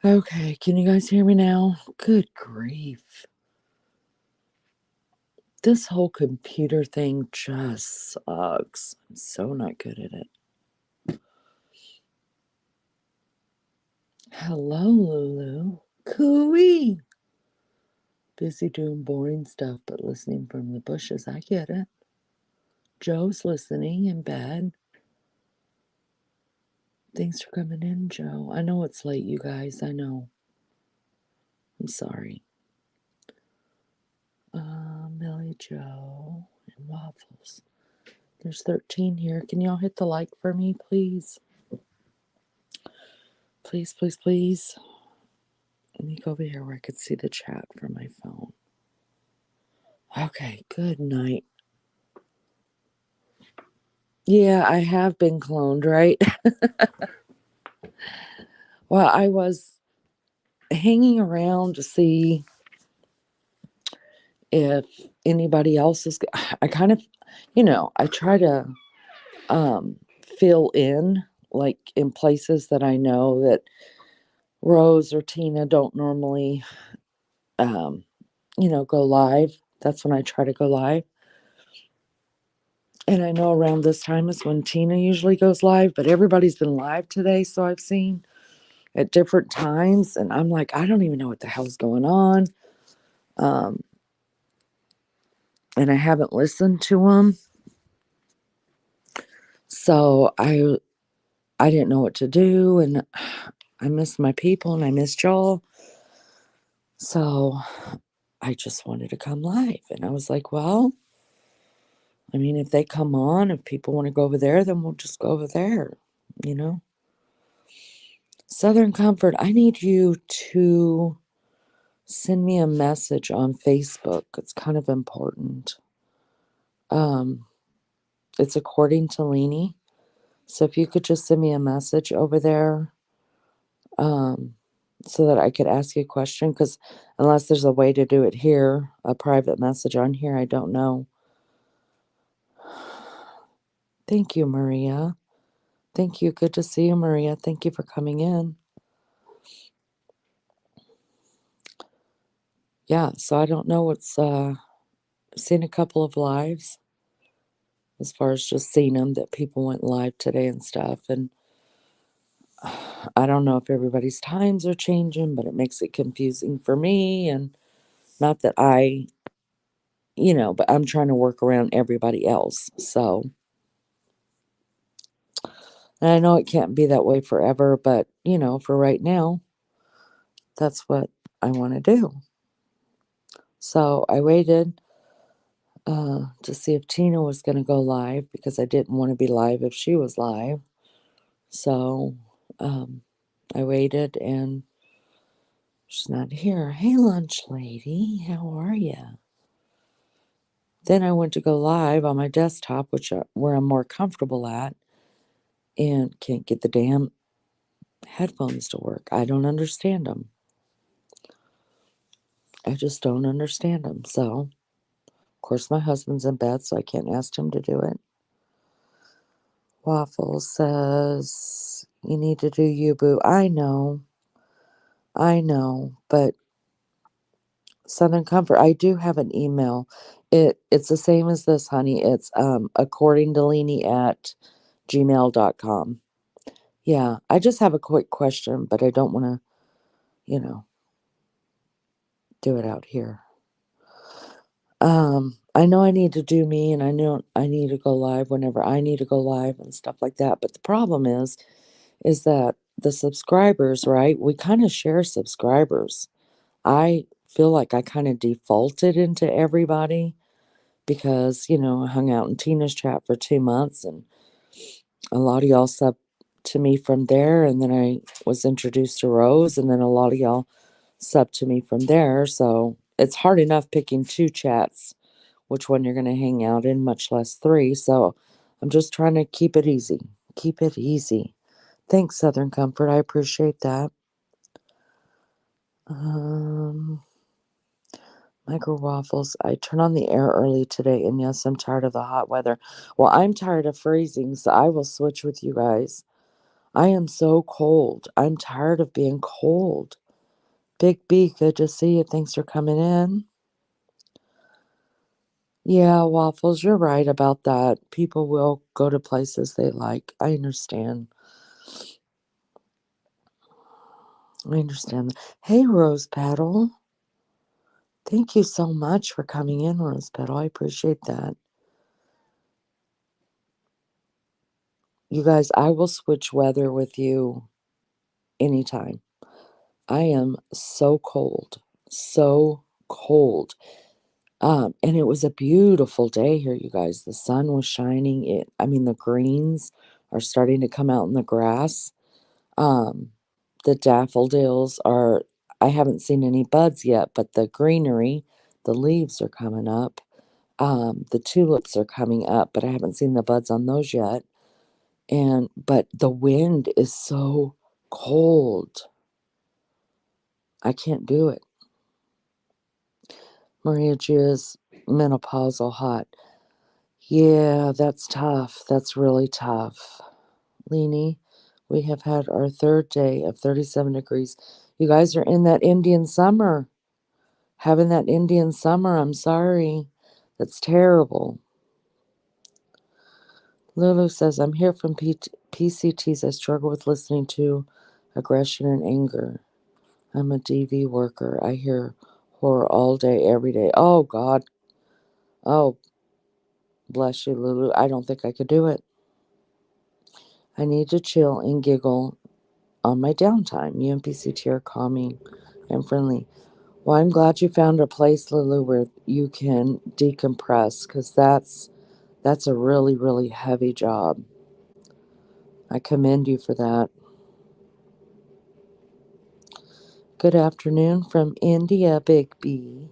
Okay, can you guys hear me now? Good grief. This whole computer thing just sucks. I'm so not good at it. Hello, Lulu. Cooey. Busy doing boring stuff, but listening from the bushes. I get it. Joe's listening in bed. Thanks for coming in, Joe. I know it's late, you guys. I know. I'm sorry. Millie Joe and waffles. There's 13 here. Can y'all hit the like for me, please? Please, please, please. Let me go over here where I could see the chat from my phone. Okay, good night. Yeah, I have been cloned, right? Well, I was hanging around to see if anybody else is. I kind of, I try to fill in, like in places that I know that Rose or Tina don't normally, go live. That's when I try to go live. And I know around this time is when Tina usually goes live, but everybody's been live today, so I've seen at different times. And I'm like, I don't even know what the hell's going on. Um, and I haven't listened to them. So I didn't know what to do. And I missed my people and I missed y'all. So I just wanted to come live. And I was like, well, I mean, if they come on, if people want to go over there, then we'll just go over there, you know? Southern Comfort, I need you to send me a message on Facebook. It's kind of important. Um, it's according to Leanie. So if you could just send me a message over there, um, so that I could ask you a question, because unless there's a way to do it here, a private message on here, I don't know. Thank you, Maria. Thank you. Good to see you, Maria. Thank you for coming in. Yeah, so I don't know what's seen a couple of lives as far as just seeing them that people went live today and stuff. And I don't know if everybody's times are changing, but it makes it confusing for me. And not that but I'm trying to work around everybody else. So, and I know it can't be that way forever, but, for right now, that's what I want to do. So I waited to see if Tina was going to go live because I didn't want to be live if she was live. So I waited and she's not here. Hey, lunch lady, how are you? Then I went to go live on my desktop, where I'm more comfortable at, and can't get the damn headphones to work. I don't understand them. I just don't understand them. So, of course, my husband's in bed, so I can't ask him to do it. Waffle says, you need to do you, boo. I know, but Southern Comfort, I do have an email. It's the same as this, honey. It's according to Leanie at gmail.com. Yeah, I just have a quick question, but I don't want to, you know, do it out here. I know I need to do me, and I know I need to go live whenever I need to go live and stuff like that. But the problem is that the subscribers, right? We kind of share subscribers. I feel like I kind of defaulted into everybody because, I hung out in Tina's chat for 2 months and a lot of y'all sub to me from there. And then I was introduced to Rose, and then a lot of y'all sub to me from there. So it's hard enough picking two chats, which one you're going to hang out in, much less three. So I'm just trying to keep it easy. Keep it easy. Thanks, Southern Comfort. I appreciate that. Micro waffles. I turned on the air early today, and yes, I'm tired of the hot weather. Well, I'm tired of freezing, so I will switch with you guys. I am so cold. I'm tired of being cold. Big B, good to see you. Thanks for coming in. Yeah, Waffles, you're right about that. People will go to places they like. I understand. I understand. Hey, Rose Petal. Thank you so much for coming in, Rose Petal. I appreciate that. You guys, I will switch weather with you anytime. I am so cold. So cold. And it was a beautiful day here, you guys. The sun was shining. The greens are starting to come out in the grass. Um, the daffodils are, I haven't seen any buds yet, but the greenery, the leaves are coming up. The tulips are coming up, but I haven't seen the buds on those yet. But the wind is so cold. I can't do it. Maria G is menopausal hot. Yeah, that's tough. That's really tough. Leanie, we have had our third day of 37 degrees. You guys are in that Indian summer. Having that Indian summer, I'm sorry. That's terrible. Lulu says, I'm here from PCTs. I struggle with listening to aggression and anger. I'm a DV worker. I hear horror all day, every day. Oh, God. Oh, bless you, Lulu. I don't think I could do it. I need to chill and giggle on my downtime. You and PCT are calming and friendly. Well, I'm glad you found a place, Lulu, where you can decompress, because that's a really, really heavy job. I commend you for that. Good afternoon from India, Big B.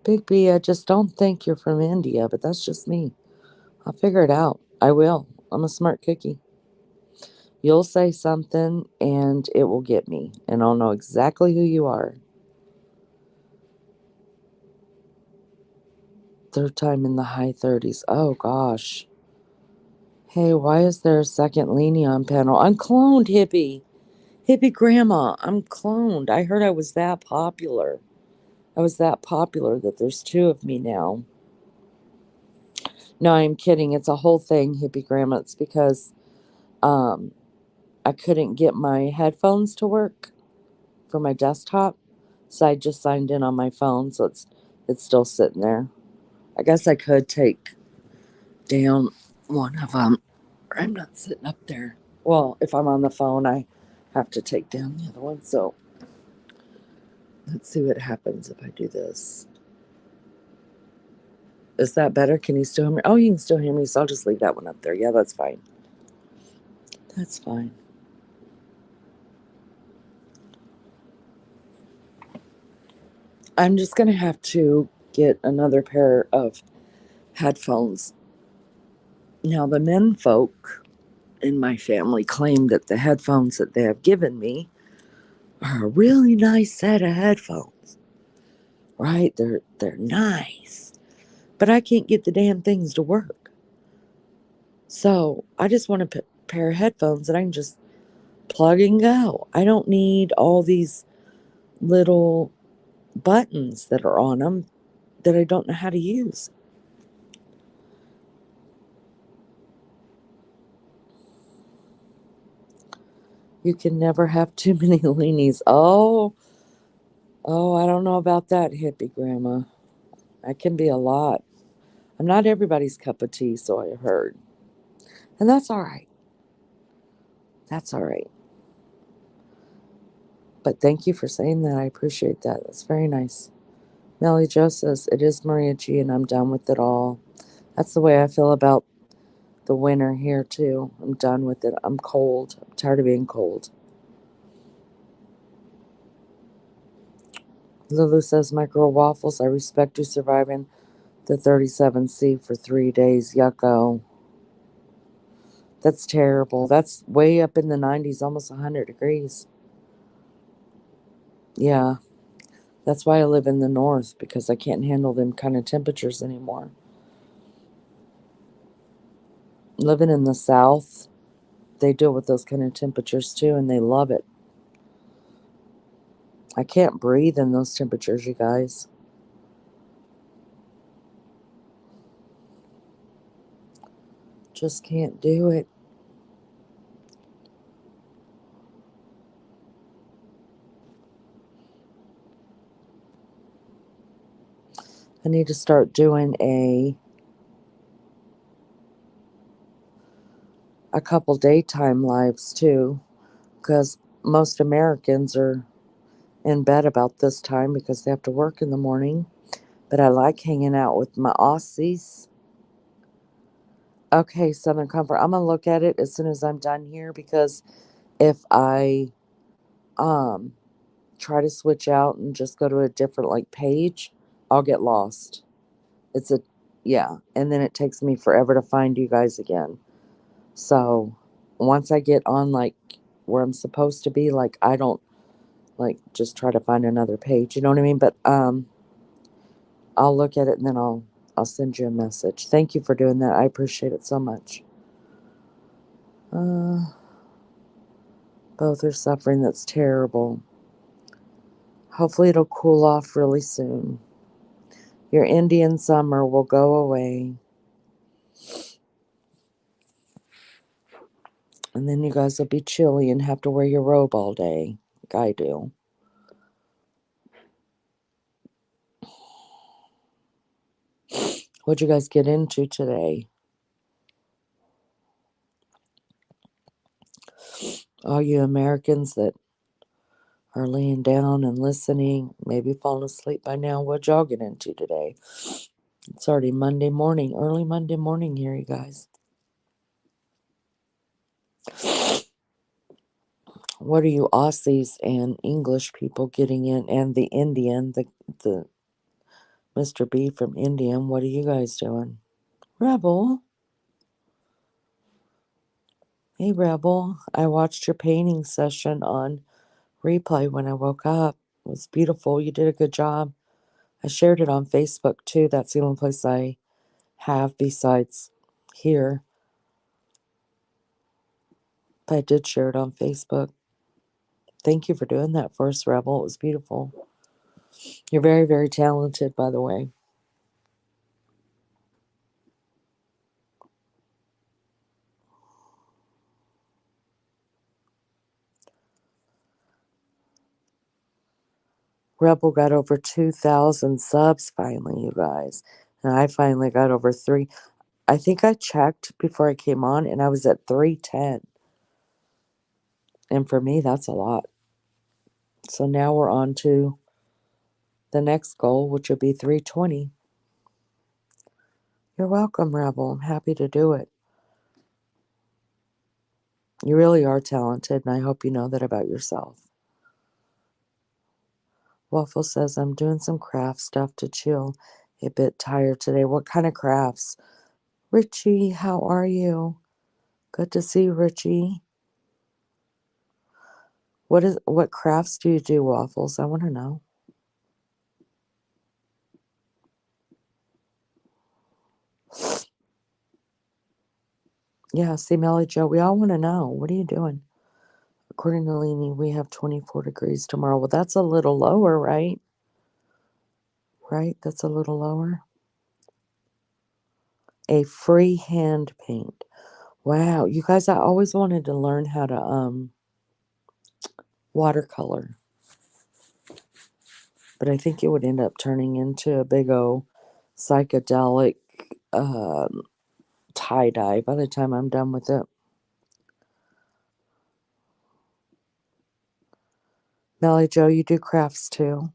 Big B, I just don't think you're from India, but that's just me. I'll figure it out. I will. I'm a smart cookie. You'll say something and it will get me, and I'll know exactly who you are. Third time in the high 30s. Oh, gosh. Hey, why is there a second Leanie on panel? I'm cloned, hippie. Hippie grandma. I'm cloned. I heard I was that popular. I was that popular that there's two of me now. No, I'm kidding. It's a whole thing, hippie grandma. It's because um, I couldn't get my headphones to work for my desktop, so I just signed in on my phone, so it's still sitting there. I guess I could take down one of them. I'm not sitting up there. Well, if I'm on the phone, I have to take down the other one. So let's see what happens if I do this. Is that better? Can you still hear me? Oh, you can still hear me, so I'll just leave that one up there. Yeah, that's fine. That's fine. I'm just going to have to get another pair of headphones. Now, the men folk in my family claim that the headphones that they have given me are a really nice set of headphones. Right? They're nice. But I can't get the damn things to work. So I just want a pair of headphones that I can just plug and go. I don't need all these little buttons that are on them that I don't know how to use. You can never have too many leanies. Oh, I don't know about that, hippie grandma. That can be a lot. I'm not everybody's cup of tea, so I heard. And that's all right. That's all right. But thank you for saying that. I appreciate that. That's very nice. Melly Jo says, it is Maria G, and I'm done with it all. That's the way I feel about the winter here, too. I'm done with it. I'm cold. I'm tired of being cold. Lulu says, my girl Waffles, I respect you surviving the 37C for 3 days. Yucko. That's terrible. That's way up in the 90s, almost 100 degrees. Yeah. That's why I live in the north, because I can't handle them kind of temperatures anymore. Living in the south, they deal with those kind of temperatures too, and they love it. I can't breathe in those temperatures, you guys. Just can't do it. I need to start doing a couple daytime lives too, because most Americans are in bed about this time because they have to work in the morning. But I like hanging out with my Aussies. Okay, Southern Comfort. I'm gonna look at it as soon as I'm done here because if I um try to switch out and just go to a different like page, I'll get lost. It's a yeah, and then it takes me forever to find you guys again. So once I get on like where I'm supposed to be, like I don't like just try to find another page. You know what I mean? But I'll look at it and then I'll send you a message. Thank you for doing that. I appreciate it so much. Uh, both are suffering. That's terrible. Hopefully it'll cool off really soon. Your Indian summer will go away. And then you guys will be chilly and have to wear your robe all day, like I do. What'd you guys get into today? All you Americans that are laying down and listening, maybe falling asleep by now, what'd y'all get into today? It's already Monday morning, early Monday morning here, you guys. What are you Aussies and English people getting in, and the Indian, the Mr. B from Indian? What are you guys doing? Rebel, hey Rebel, I watched your painting session on replay when I woke up. It was beautiful. You did a good job. I shared it on Facebook too. That's the only place I have besides here. But I did share it on Facebook. Thank you for doing that for us, Rebel. It was beautiful. You're very, very talented, by the way. Rebel got over 2,000 subs finally, you guys. And I finally got over three. I think I checked before I came on and I was at 310. And for me, that's a lot. So now we're on to the next goal, which will be 320. You're welcome, Rebel. I'm happy to do it. You really are talented, and I hope you know that about yourself. Waffle says, I'm doing some craft stuff to chill. A bit tired today. What kind of crafts? Richie, how are you? Good to see you, Richie. What crafts do you do, Waffles? I want to know. Yeah, see, Melly Joe, we all want to know. What are you doing? According to Leanie, we have 24 degrees tomorrow. Well, that's a little lower, right? Right? That's a little lower. A free hand paint. Wow, you guys, I always wanted to learn how to watercolor, but I think it would end up turning into a big old psychedelic um, tie dye by the time I'm done with it. Melly Joe, you do crafts too.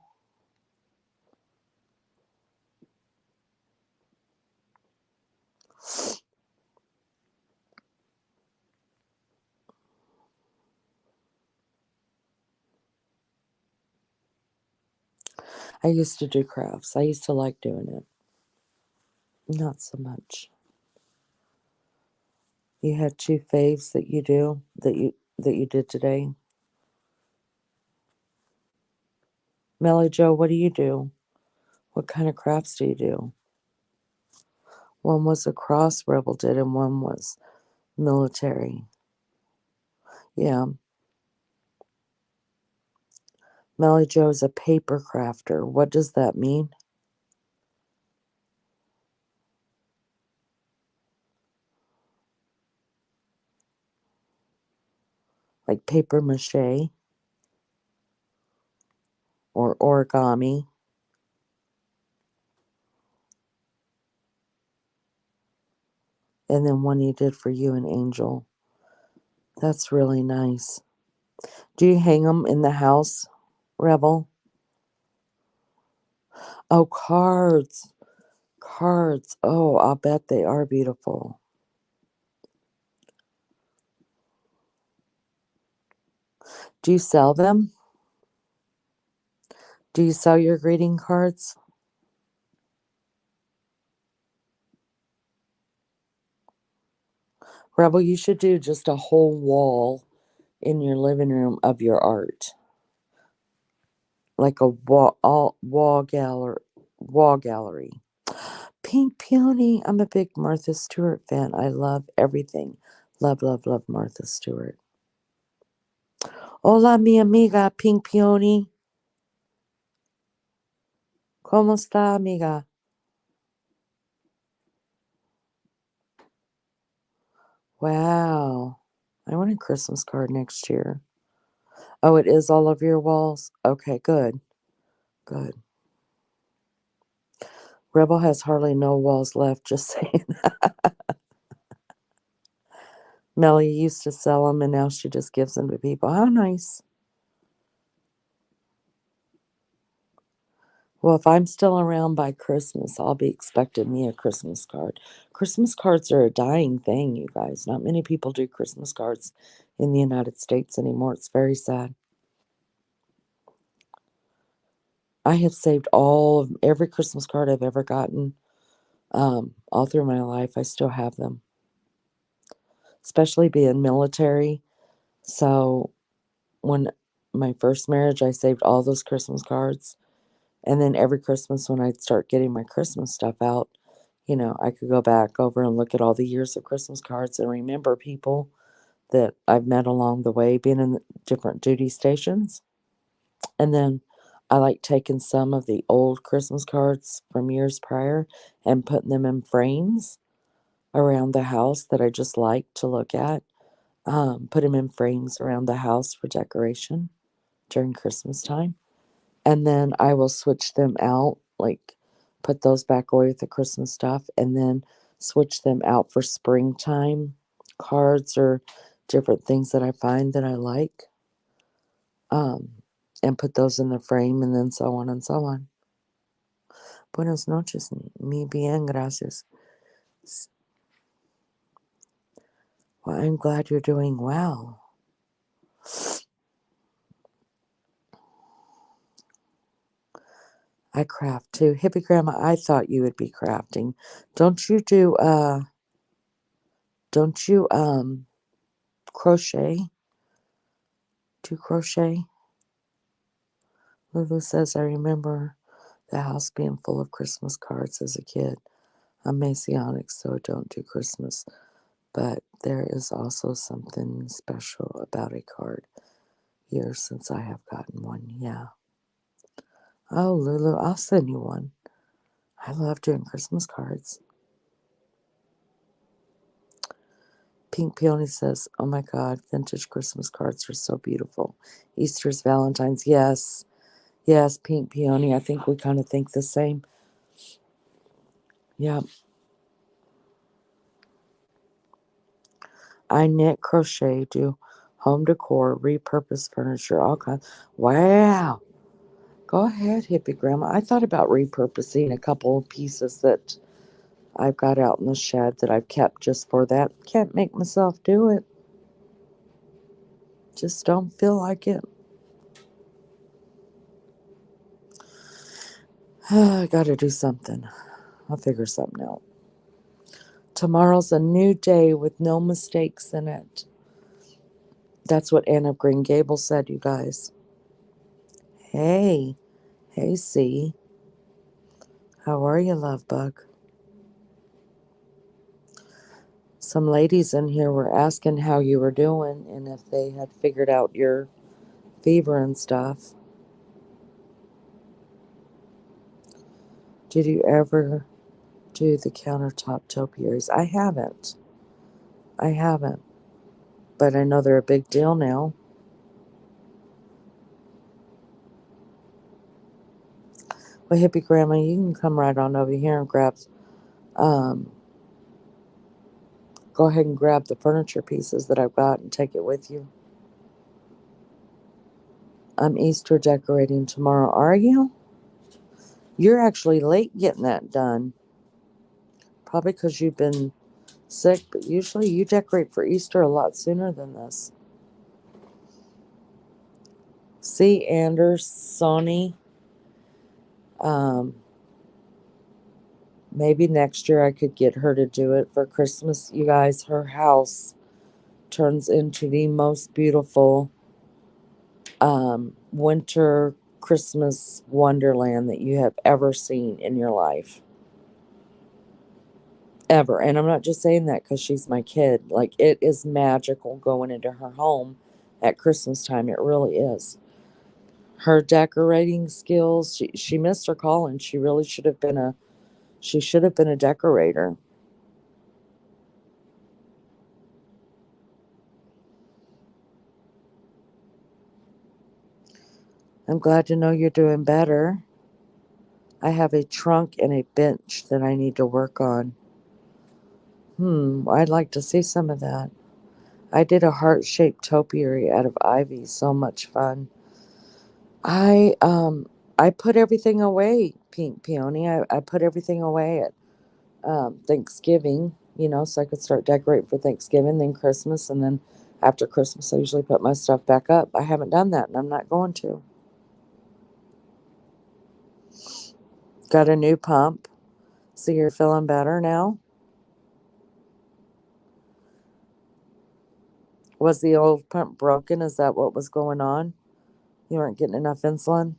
I used to do crafts. I used to like doing it. Not so much. You had two faves that you do that you did today. Melly Joe, what do you do? What kind of crafts do you do? One was a cross Rebel did, and one was military. Yeah. Melly Joe is a paper crafter. What does that mean? Like paper mache or origami? And then one you did for you and Angel. That's really nice. Do you hang them in the house, Rebel? Oh, cards. Cards. Oh, I'll bet they are beautiful. Do you sell them? Do you sell your greeting cards? Rebel, you should do just a whole wall in your living room of your art. Like a wall gallery. Pink Peony. I'm a big Martha Stewart fan. I love everything. Love, love, love Martha Stewart. Hola, mi amiga Pink Peony. ¿Cómo está, amiga? Wow. I want a Christmas card next year. Oh, it is all over your walls? Okay, good. Good. Rebel has hardly no walls left, just saying. Melly used to sell them and now she just gives them to people. How nice. Well, if I'm still around by Christmas, I'll be expecting me a Christmas card. Christmas cards are a dying thing, you guys. Not many people do Christmas cards in the United States anymore. It's very sad. I have saved every Christmas card I've ever gotten, all through my life. I still have them, especially being military. So when my first marriage, I saved all those Christmas cards. And then every Christmas, when I'd start getting my Christmas stuff out, I could go back over and look at all the years of Christmas cards and remember people that I've met along the way, being in different duty stations. And then I like taking some of the old Christmas cards from years prior and putting them in frames around the house that I just like to look at. Put them in frames around the house for decoration during Christmas time. And then I will switch them out, like put those back away with the Christmas stuff, and then switch them out for springtime cards or different things that I find that I like, um, and put those in the frame, and then so on and so on. Buenas noches, mi bien, gracias. Well, I'm glad you're doing well. I craft too. Hippie Grandma, I thought you would be crafting. Don't you don't you crochet? Do crochet? Lulu says, I remember the house being full of Christmas cards as a kid. I'm Messianic, so I don't do Christmas. But there is also something special about a card. Years since I have gotten one, yeah. Oh, Lulu, I'll send you one. I love doing Christmas cards. Pink Peony says, oh my God, vintage Christmas cards are so beautiful. Easter's, Valentine's, yes. Yes, Pink Peony, I think we kind of think the same. Yeah. I knit, crochet, do home decor, repurpose furniture, all kinds. Wow. Go ahead, hippie grandma. I thought about repurposing a couple of pieces that I've got out in the shed that I've kept just for that. Can't make myself do it. Just don't feel like it. I gotta do something. I'll figure something out. Tomorrow's a new day with no mistakes in it. That's what Anne of Green Gables said, you guys. Hey. Hey, C. How are you, love bug? Some ladies in here were asking how you were doing and if they had figured out your fever and stuff. Did you ever do the countertop topiaries? I haven't. I haven't. But I know they're a big deal now. Well, hippie grandma, you can come right on over here and um, go ahead and grab the furniture pieces that I've got and take it with you. I'm Easter decorating tomorrow. Are you? You're actually late getting that done. Probably because you've been sick, but usually you decorate for Easter a lot sooner than this. See, Anders, Sonny, um, maybe next year I could get her to do it for Christmas. You guys, her house turns into the most beautiful winter Christmas wonderland that you have ever seen in your life. Ever. And I'm not just saying that because she's my kid. Like, it is magical going into her home at Christmas time. It really is. Her decorating skills, she missed her calling. She really should have been a decorator. I'm glad to know you're doing better. I have a trunk and a bench that I need to work on. I'd like to see some of that. I did a heart-shaped topiary out of ivy. So much fun. I um I put everything away, Pink Peony. I put everything away at Thanksgiving, so I could start decorating for Thanksgiving, then Christmas, and then after Christmas I usually put my stuff back up. I haven't done that and I'm not going to. Got a new pump. So you're feeling better now? Was the old pump broken? Is that what was going on? You weren't getting enough insulin?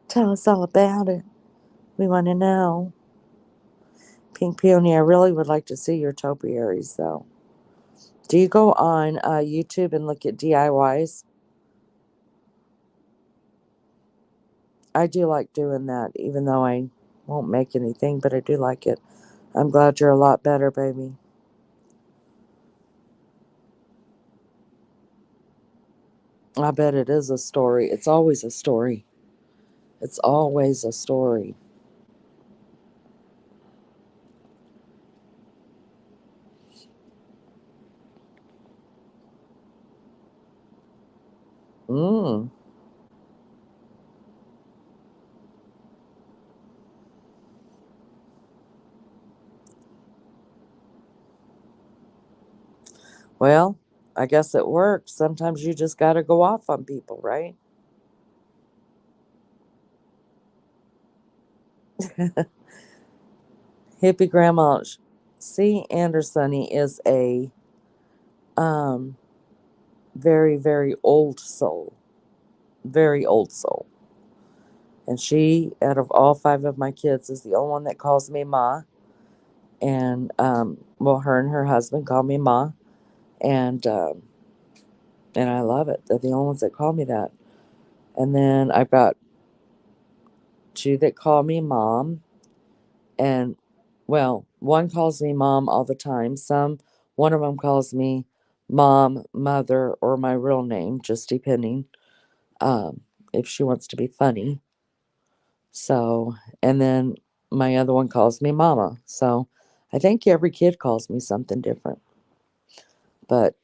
Tell us all about it. We want to know. Pink Peony, I really would like to see your topiaries though. Do you go on YouTube and look at DIYs? I do like doing that, even though I won't make anything, but I do like it. I'm glad you're a lot better, baby. I bet it is a story. It's always a story. It's always a story. Mm. Well, I guess it works. Sometimes you just got to go off on people, right? Hippie Grandma C. Andersony is a um, very, very old soul. Very old soul. And she, out of all five of my kids, is the only one that calls me Ma. And, well, her and her husband call me Ma. And, and I love it. They're the only ones that call me that. And then I've got two that call me Mom. And, well, one calls me Mom all the time. One of them calls me Mom, Mother, or my real name, just depending um, if she wants to be funny. So, and then my other one calls me Mama. So I think every kid calls me something different. But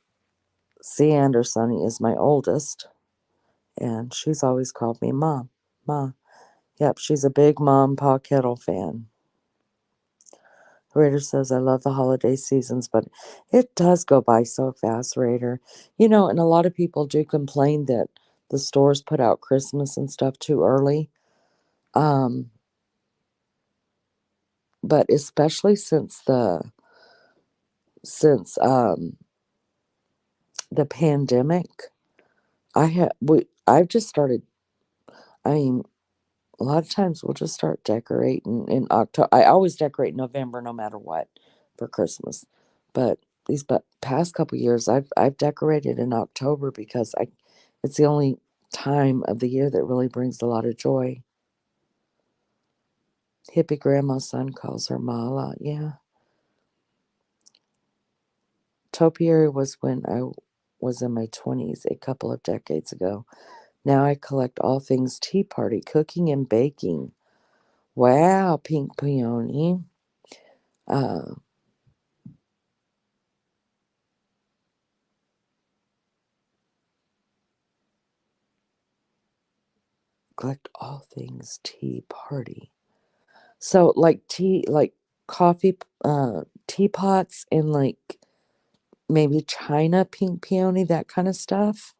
C. Anderson is my oldest, and she's always called me Mom. Ma. Yep, she's a big Mom Pa Kettle fan. Raider says, I love the holiday seasons, but it does go by so fast, Raider. And a lot of people do complain that the stores put out Christmas and stuff too early. Um, but especially since the pandemic, I've just started. I mean, a lot of times we'll just start decorating in October. I always decorate in November, no matter what, for Christmas. But these past couple years, I've decorated in October because it's the only time of the year that really brings a lot of joy. Hippie grandma's son calls her Ma a lot. Yeah. Topiary was when I was in my 20s a couple of decades ago. Now I collect all things tea party, cooking and baking. Wow, Pink Peony. Uh, collect all things tea party. So like tea, like coffee, teapots and like maybe china, Pink Peony, that kind of stuff.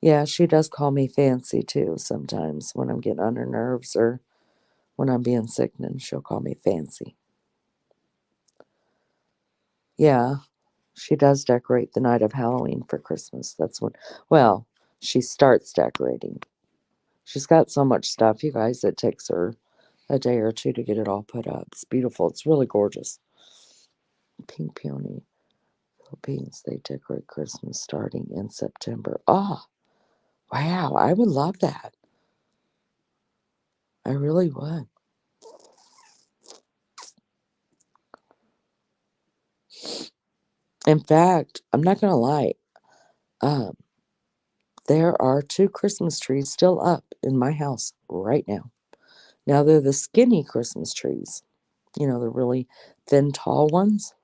Yeah, she does call me fancy too sometimes when I'm getting on her nerves or when I'm being sick, and she'll call me fancy. Yeah, she does decorate the night of Halloween for Christmas. That's when, well, she starts decorating. She's got so much stuff, you guys, it takes her a day or two to get it all put up. It's beautiful. It's really gorgeous. Pink Peony Philippines, they decorate Christmas starting in September. Oh, wow. I would love that. I really would. In fact, I'm not going to lie. Um, there are 2 Christmas trees still up in my house right now. Now, they're the skinny Christmas trees, the really thin, tall ones.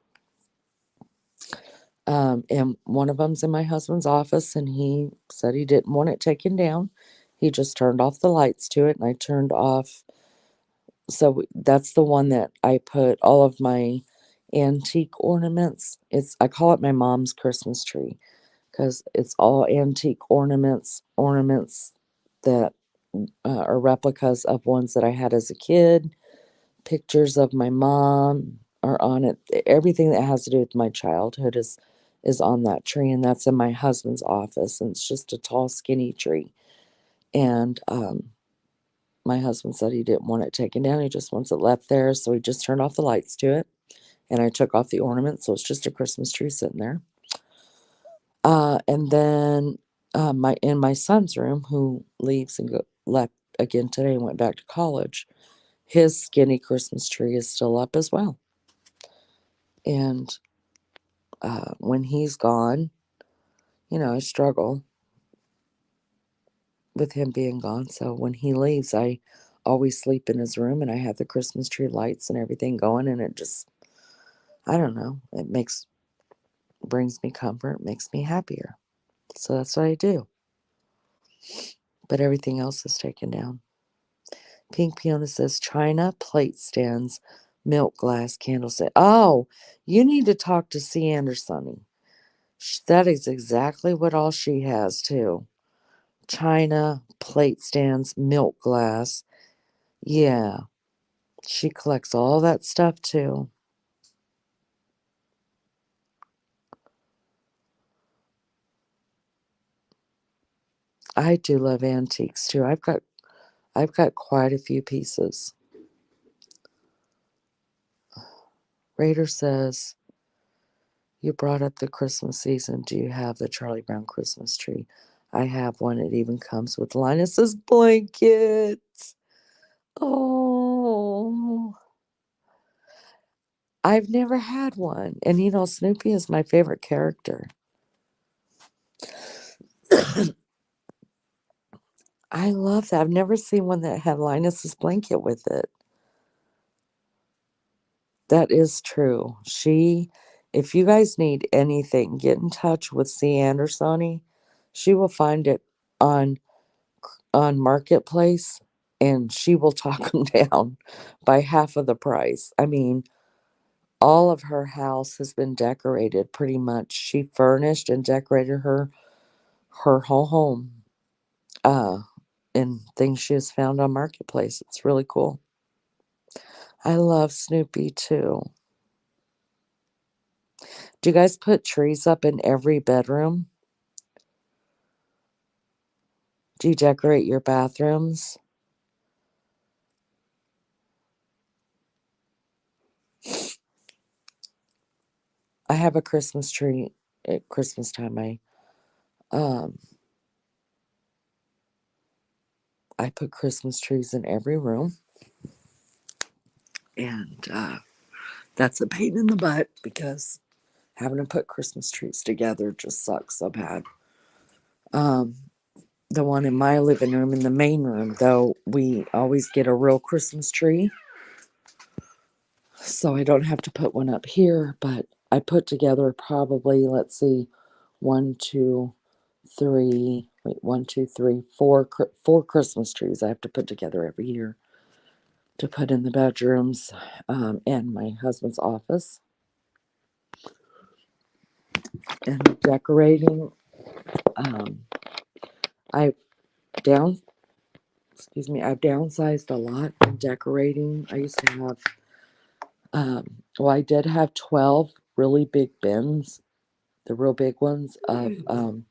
And one of them's in my husband's office, and he said he didn't want it taken down. He just turned off the lights to it, and I turned off. So that's the one that I put all of my antique ornaments. I call it my mom's Christmas tree because it's all antique ornaments that are replicas of ones that I had as a kid. Pictures of my mom are on it. Everything that has to do with my childhood is on that tree, and that's in my husband's office. And it's just a tall, skinny tree. And my husband said he didn't want it taken down. He just wants it left there, so he just turned off the lights to it. And I took off the ornament, so it's just a Christmas tree sitting there. And then my son's room, who leaves and left again today and went back to college. His skinny Christmas tree is still up as well. And when he's gone, I struggle with him being gone. So when he leaves, I always sleep in his room, and I have the Christmas tree lights and everything going, and it just, I don't know, brings me comfort, makes me happier. So that's what I do. But everything else is taken down. Pink Peona says china plate stands, milk glass candlestick. Oh, you need to talk to C. Andersoni. That is exactly what all she has too. China plate stands, milk glass. Yeah, she collects all that stuff too. I do love antiques too. I've got quite a few pieces. Raider says, you brought up the Christmas season. Do you have the Charlie Brown Christmas tree? I have one. It even comes with Linus's blanket. Oh, I've never had one. And Snoopy is my favorite character. I love that. I've never seen one that had Linus's blanket with it. That is true. If you guys need anything, get in touch with C. Andersoni. She will find it on Marketplace, and she will talk them down by half of the price. I mean, all of her house has been decorated pretty much. She furnished and decorated her whole home uh in things she has found on Marketplace. It's really cool. I love Snoopy too. Do you guys put trees up in every bedroom? Do you decorate your bathrooms? I have a Christmas tree at Christmas time. Um I put Christmas trees in every room, and that's a pain in the butt because having to put Christmas trees together just sucks so bad. Um, the one in my living room, in the main room, though, we always get a real Christmas tree, so I don't have to put one up here. But I put together probably, let's see, one, two, three, wait, one, two, three, four Christmas trees I have to put together every year to put in the bedrooms, and my husband's office. And decorating, um, I down I've downsized a lot in decorating. I used to have, well, I did have 12 really big bins, the real big ones of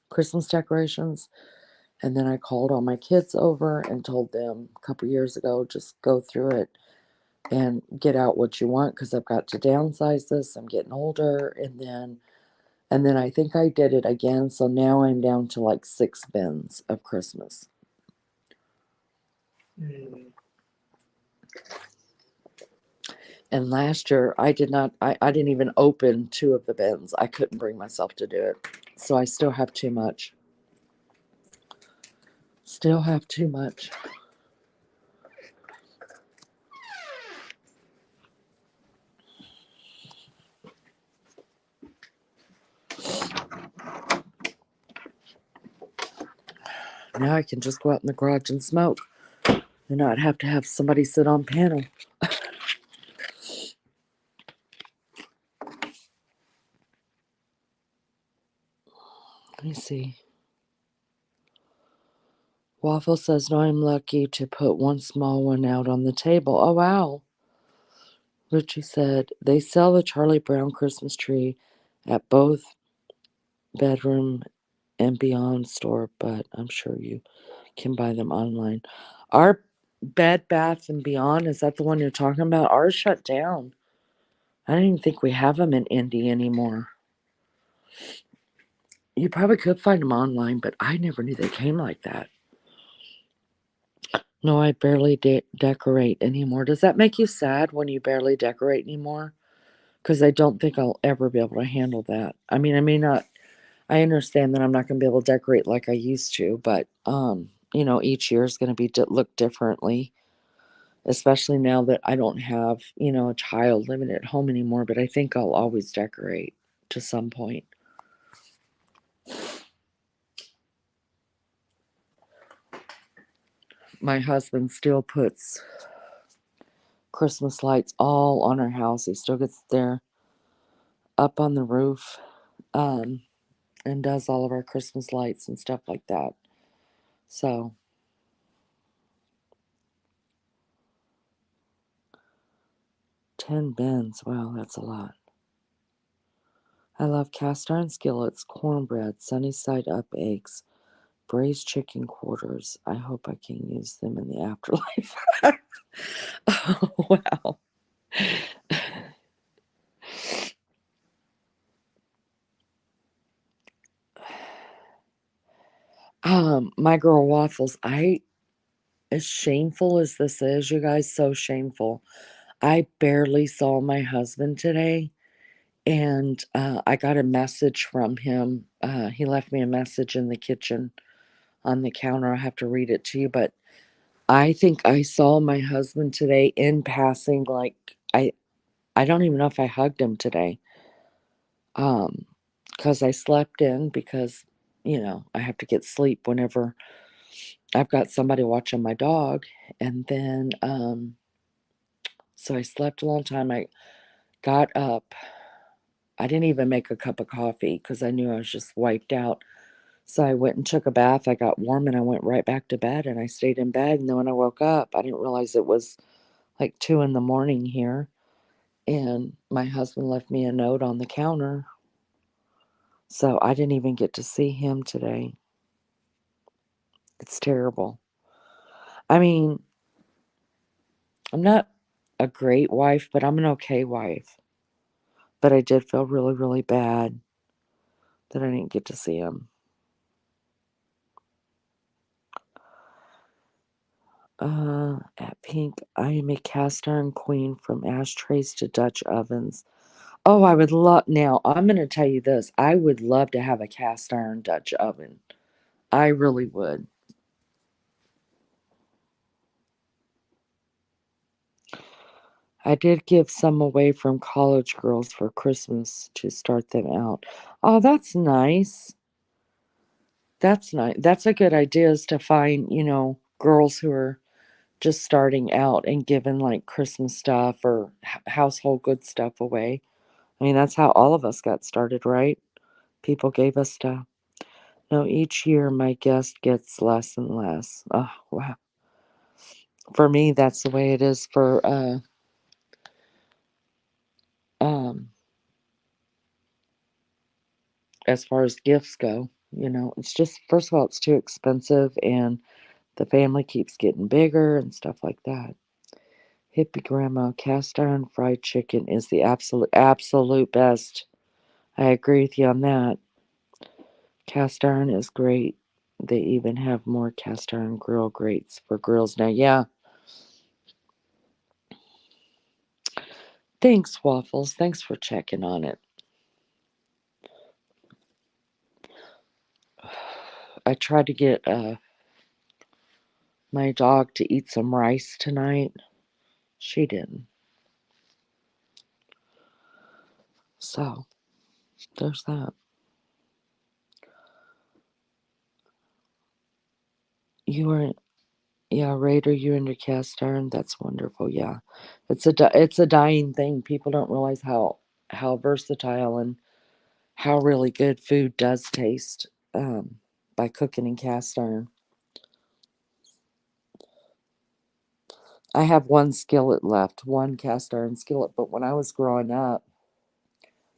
Christmas decorations. And then I called all my kids over and told them a couple years ago, just go through it and get out what you want because I've got to downsize this. I'm getting older. And then I think I did it again. So now I'm down to like 6 bins of Christmas. And last year, I didn't even open 2 of the bins. I couldn't bring myself to do it. So I still have too much. Still have too much. Now I can just go out in the garage and smoke and not have to have somebody sit on panel. Let me see. Waffle says, no, I'm lucky to put one small one out on the table. Oh, wow. Richie said, they sell the Charlie Brown Christmas tree at both bedroom and beyond store, but I'm sure you can buy them online. Our Bed Bath and Beyond, is that the one you're talking about? Ours shut down. I don't even think we have them in Indy anymore. You probably could find them online, but I never knew they came like that. No, I barely decorate anymore. Does that make you sad when you barely decorate anymore? Because I don't think I'll ever be able to handle that. I mean, I may not. I understand that I'm not going to be able to decorate like I used to, but each year is going to be look differently. Especially now that I don't have a child living at home anymore. But I think I'll always decorate to some point. My husband still puts Christmas lights all on our house. He still gets there up on the roof, um, and does all of our Christmas lights and stuff like that. So 10 bins. Wow, that's a lot. I love cast iron skillets, cornbread, sunny side up eggs, braised chicken quarters. I hope I can use them in the afterlife. Oh, wow. My girl Waffles, as shameful as this is, you guys, so shameful. I barely saw my husband today, and I got a message from him. He left me a message in the kitchen on the counter. I have to read it to you, but I think I saw my husband today in passing. Like I don't even know if I hugged him today. Because I slept in because I have to get sleep whenever I've got somebody watching my dog, and then so I slept a long time. I got up. I didn't even make a cup of coffee because I knew I was just wiped out. So I went and took a bath. I got warm and I went right back to bed and I stayed in bed. And then when I woke up, I didn't realize it was like 2 in the morning here. And my husband left me a note on the counter. So I didn't even get to see him today. It's terrible. I mean, I'm not a great wife, but I'm an okay wife. But I did feel really, really bad that I didn't get to see him. At Pink, I am a cast iron queen from ashtrays to Dutch ovens. Oh, I would love. Now, I'm going to tell you this. I would love to have a cast iron Dutch oven. I really would. I did give some away from college girls for Christmas to start them out. Oh, that's nice. That's nice. That's a good idea is to find, girls who are just starting out and giving like Christmas stuff or household good stuff away. I mean, that's how all of us got started, right? People gave us stuff. No, each year my guest gets less and less. Oh, wow. For me, that's the way it is for um as far as gifts go. It's just first of all, it's too expensive and the family keeps getting bigger and stuff like that. Hippie grandma, cast iron fried chicken is the absolute best. I agree with you on that. Cast iron is great. They even have more cast iron grill grates for grills now. Yeah. Thanks, Waffles. Thanks for checking on it. I tried to get my dog to eat some rice tonight. She didn't. So, there's that. You were, yeah, Raider, you into cast iron? That's wonderful. Yeah. It's a dying thing. People don't realize how versatile and how really good food does taste by cooking in cast iron. I have one skillet left, one cast iron skillet, but when I was growing up,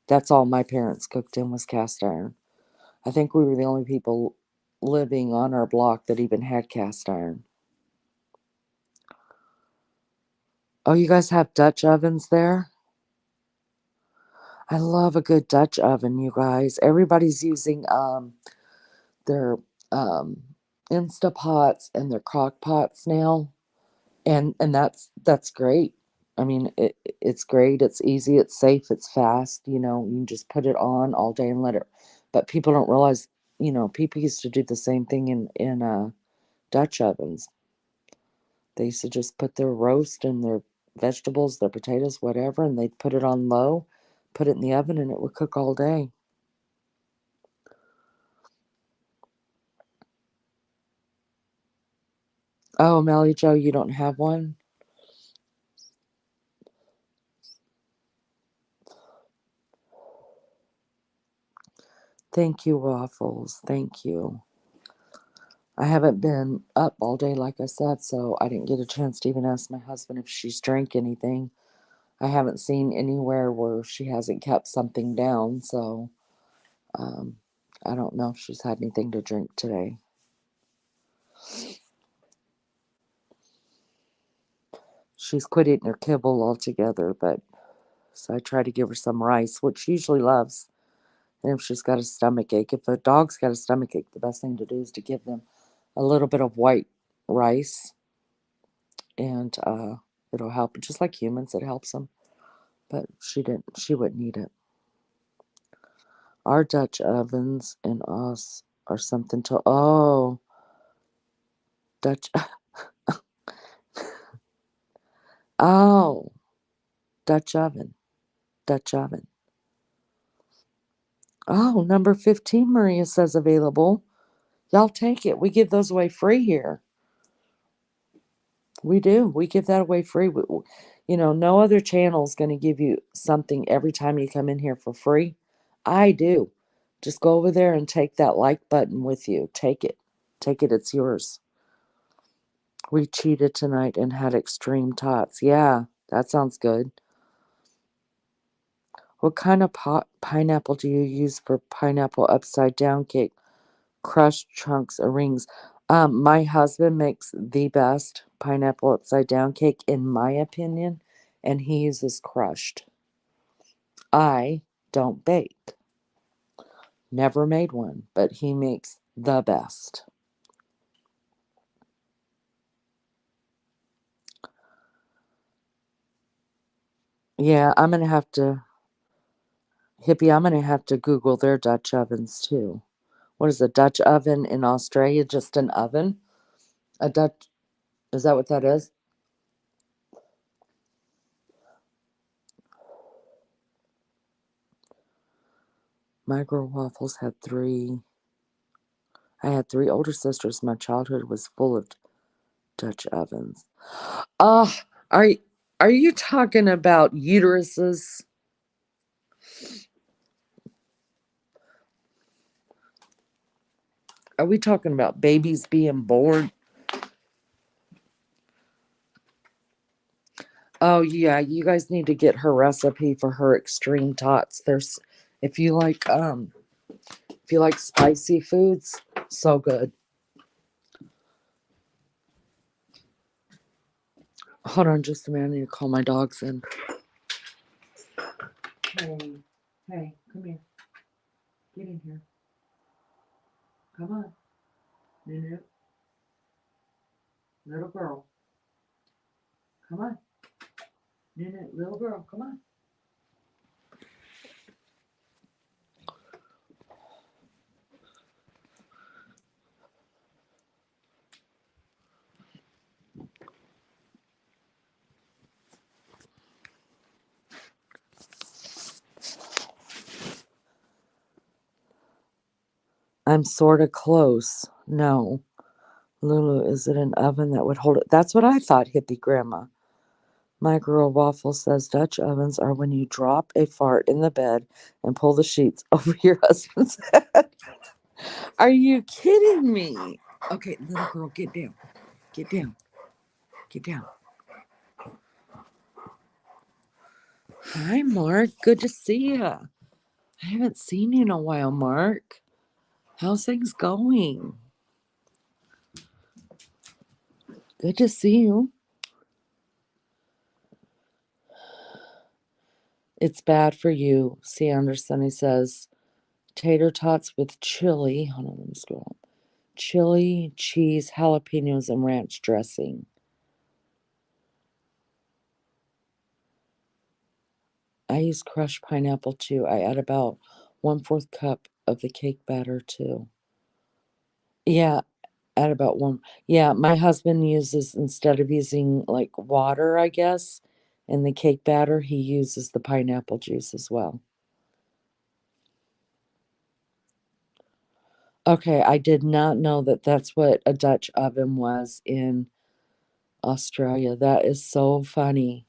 that's all my parents cooked in was cast iron. I think we were the only people living on our block that even had cast iron. Oh, you guys have Dutch ovens there? I love a good Dutch oven, you guys. Everybody's using their um Instapots and their crock pots now. And that's great. I mean, it's great. It's easy. It's safe. It's fast. You can just put it on all day and let it. But people don't realize. People used to do the same thing in Dutch ovens. They used to just put their roast and their vegetables, their potatoes, whatever, and they'd put it on low, put it in the oven, and it would cook all day. Oh, Melly Joe, you don't have one? Thank you, Waffles. Thank you. I haven't been up all day, like I said, so I didn't get a chance to even ask my husband if she's drank anything. I haven't seen anywhere where she hasn't kept something down, so um, I don't know if she's had anything to drink today. She's quit eating her kibble altogether, but so I try to give her some rice, which she usually loves. And if she's got a stomach ache, if a dog's got a stomach ache, the best thing to do is to give them a little bit of white rice, and it'll help. Just like humans, it helps them. But she didn't. She wouldn't eat it. Our Dutch ovens and us are something to. Oh, Dutch. Oh, Dutch oven. Dutch oven. Oh, number 15, Maria says available. Y'all take it. We give those away free here. We do. We give that away free. No other channel is going to give you something every time you come in here for free. I do. Just go over there and take that like button with you. Take it. Take it. It's yours. We cheated tonight and had extreme tots. Yeah, that sounds good. What kind of pineapple do you use for pineapple upside down cake? Crushed chunks or rings. My husband makes the best pineapple upside down cake, in my opinion, and he uses crushed. I don't bake. Never made one, but he makes the best. Yeah, I'm going to have to, Hippie, I'm going to have to Google their Dutch ovens too. What is a Dutch oven in Australia? Just an oven? A Dutch, is that what that is? Micro waffles had three. I had three older sisters. My childhood was full of Dutch ovens. Oh, are are you talking about uteruses? Are we talking about babies being born? Oh yeah, you guys need to get her recipe for her extreme tots. There's if you like spicy foods, so good. Hold on just a minute, I need to call my dogs in. Hey, hey, come here. Get in here. Come on. Nunu, little girl. Come on. Nunu, little girl, come on. I'm sort of close. No. Lulu, is it an oven that would hold it? That's what I thought, hippie grandma. My girl Waffle says Dutch ovens are when you drop a fart in the bed and pull the sheets over your husband's head. Are you kidding me? Okay, little girl, get down. Get down. Get down. Hi, Mark. Good to see you. I haven't seen you in a while, Mark. How's things going? Good to see you. It's bad for you, C. Anderson. He says tater tots with chili. Hold on, let me scroll. Chili, cheese, jalapenos, and ranch dressing. I use crushed pineapple too. I add about 1/4 cup of the cake batter too. Yeah, add about one. Yeah, my husband uses, instead of using like water, I guess, in the cake batter, he uses the pineapple juice as well. Okay, I did not know that that's what a Dutch oven was in Australia. That is so funny.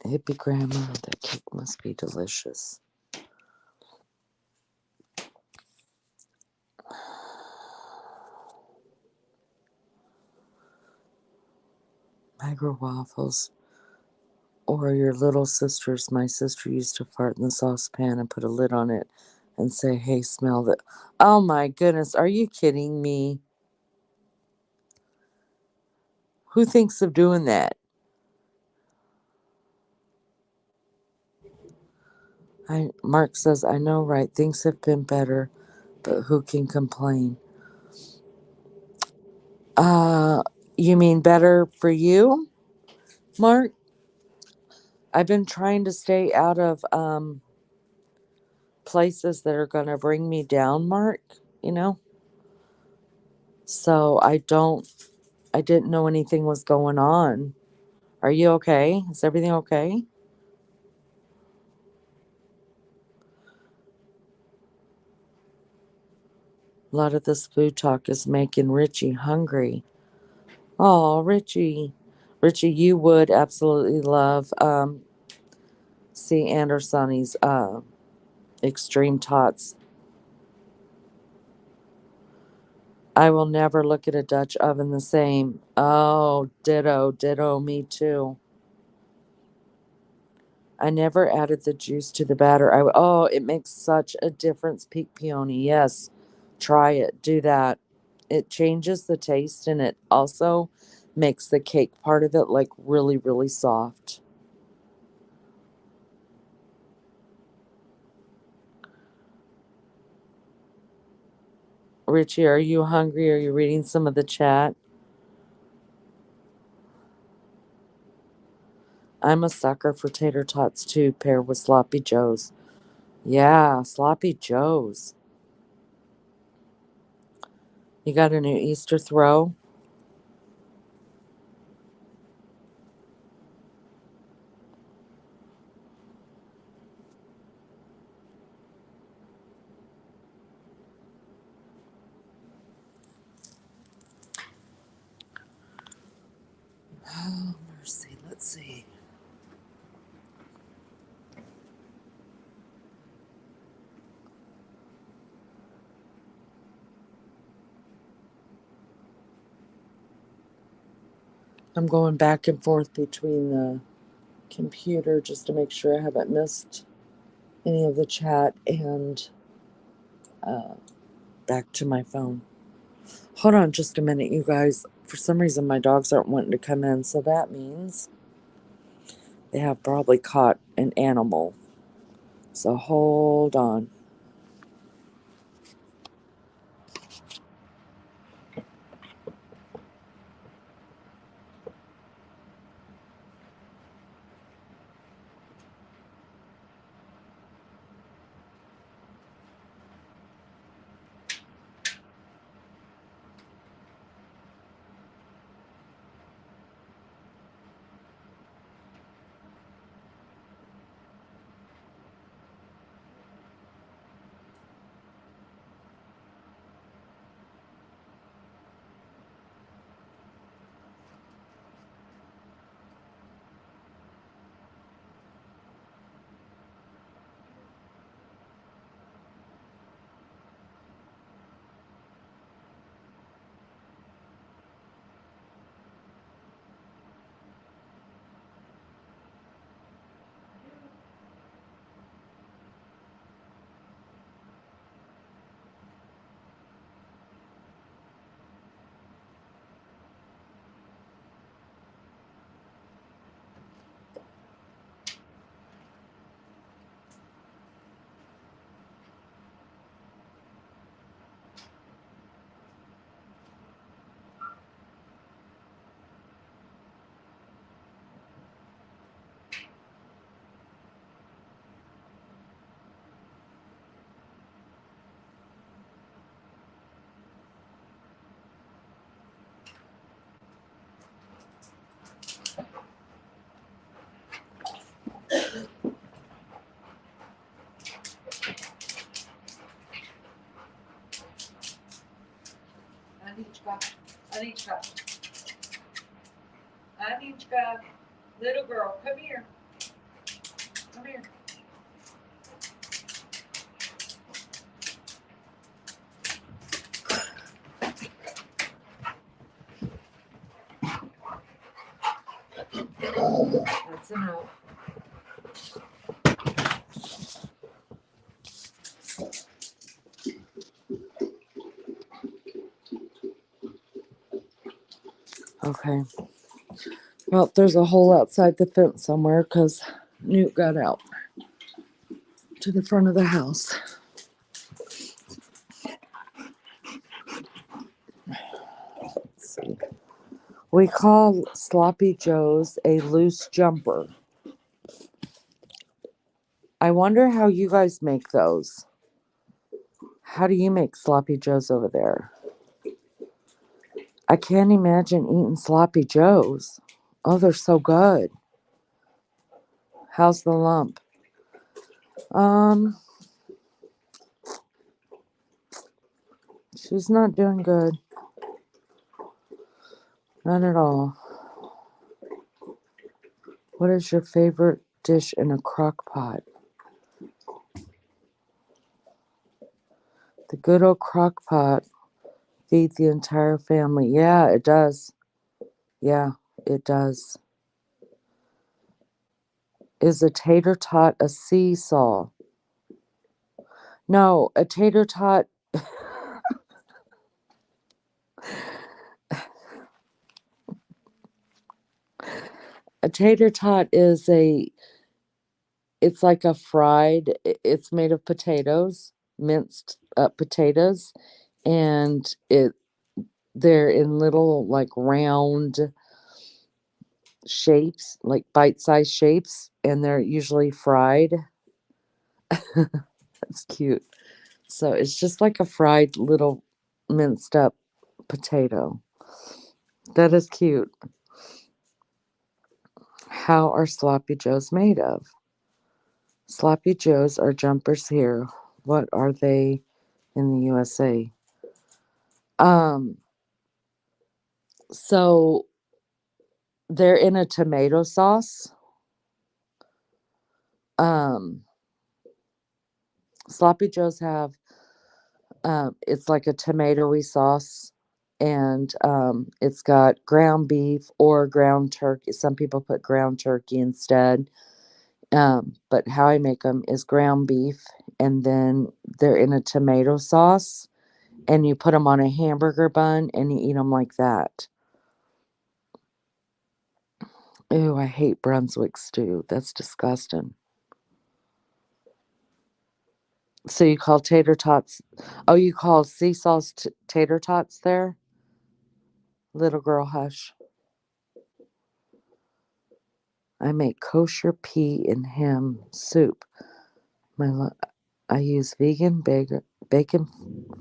Hippie grandma, that cake must be delicious. Micro waffles. Or your little sisters. My sister used to fart in the saucepan and put a lid on it and say, hey, smell that. Oh my goodness, are you kidding me? Who thinks of doing that? Mark says, I know, right? Things have been better, but who can complain? Uh, you mean better for you, Mark? I've been trying to stay out of places that are going to bring me down, Mark, you know? So I didn't know anything was going on. Are you okay? Is everything okay? A lot of this food talk is making Richie hungry. Oh, Richie. Richie, you would absolutely love C. Andersoni's Extreme Tots. I will never look at a Dutch oven the same. Oh, ditto, ditto, me too. I never added the juice to the batter. Oh, it makes such a difference, Peak Peony. Yes, try it. Do that. It changes the taste, and it also makes the cake part of it like really, really soft. Richie, are you hungry? Are you reading some of the chat? I'm a sucker for tater tots too, paired with sloppy joes. Yeah, sloppy joes. You got a new Easter throw? Oh, mercy. Let's see. I'm going back and forth between the computer just to make sure I haven't missed any of the chat and uh, back to my phone. Hold on just a minute, you guys. For some reason, my dogs aren't wanting to come in, so that means they have probably caught an animal. So hold on. Anichka, Anichka, Anichka, little girl, come here. Come here. That's enough. Okay. Well, there's a hole outside the fence somewhere because Newt got out to the front of the house. Let's see. We call sloppy joes a loose jumper. I wonder how you guys make those. How do you make sloppy joes over there? I can't imagine eating sloppy joes. Oh, they're so good. How's the lump? Um, she's not doing good. Not at all. What is your favorite dish in a crock pot? The good old crock pot feed the entire family. Yeah, it does. Yeah, it does. Is a tater tot a seesaw? No, a tater tot. A tater tot is it's like a fried, it's made of potatoes, minced up potatoes, and they're in little like round shapes, like bite-sized shapes, and they're usually fried. That's cute. So it's just like a fried little minced up potato. That is cute. How are sloppy joes made of? Sloppy joes are jumpers here. What are they in the USA? Um, so they're in a tomato sauce. Um, sloppy joes have it's like a tomatoey sauce, and it's got ground beef or ground turkey. Some people put ground turkey instead. But how I make them is ground beef, and then they're in a tomato sauce, and you put them on a hamburger bun, and you eat them like that. Ooh, I hate Brunswick stew. That's disgusting. So you call tater tots? Oh, you call sea sauce tater tots there? Little girl, hush. I make kosher pea and ham soup. I use vegan bacon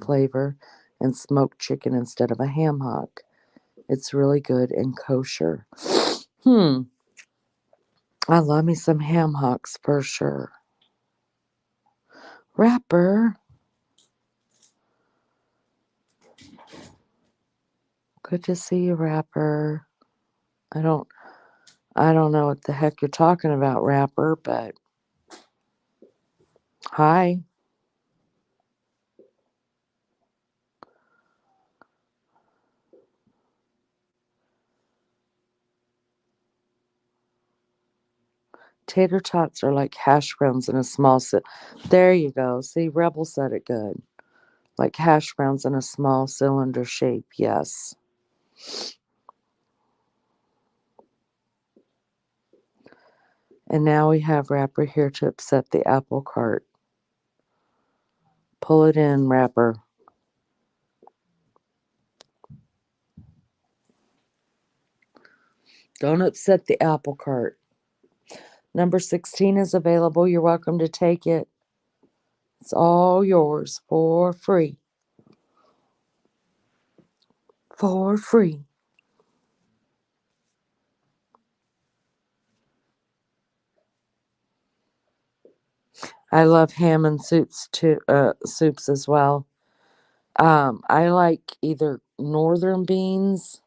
flavor and smoked chicken instead of a ham hock. It's really good and kosher. Hmm. I love me some ham hocks for sure. Rapper. Good to see you, Rapper. I don't I don't know what the heck you're talking about, Rapper, but hi. Tater tots are like hash browns in a small There you go. See, Rebel said it good. Like hash browns in a small cylinder shape. Yes. And now we have Rapper here to upset the apple cart. Pull it in, Rapper. Don't upset the apple cart. Number 16 is available. You're welcome to take it. It's all yours for free. For free. I love ham and soups too, soups as well. I like either northern beans.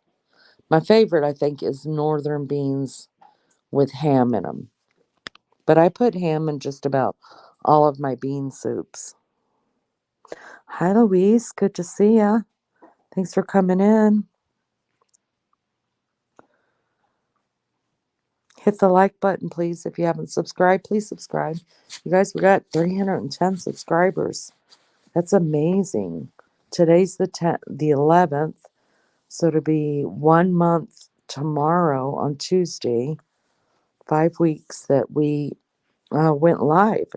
My favorite, I think, is northern beans with ham in them. But I put ham in just about all of my bean soups. Hi, Louise. Good to see ya. Thanks for coming in. Hit the like button, please. If you haven't subscribed, please subscribe. You guys, we got 310 subscribers. That's amazing. Today's the 11th, so to be 1 month tomorrow on Tuesday, 5 weeks that we went live.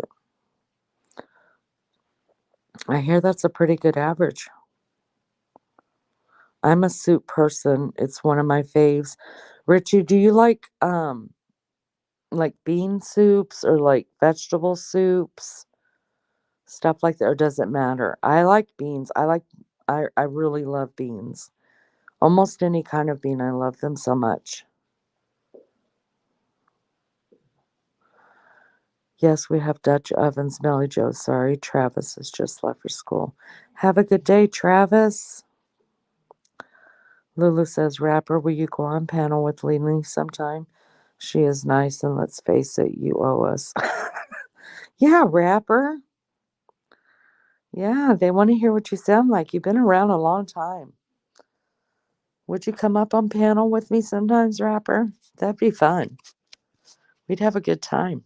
I hear that's a pretty good average. I'm a soup person. It's one of my faves. Richie, do you like bean soups or like vegetable soups? Stuff like that, or does it matter? I like beans. I really love beans. Almost any kind of bean. I love them so much. Yes, we have Dutch ovens, Melly Joe. Sorry, Travis has just left for school. Have a good day, Travis. Lulu says, Rapper, will you go on panel with Lily sometime? She is nice, and let's face it, you owe us. Yeah, Rapper. Yeah, they want to hear what you sound like. You've been around a long time. Would you come up on panel with me sometimes, Rapper? That'd be fun. We'd have a good time.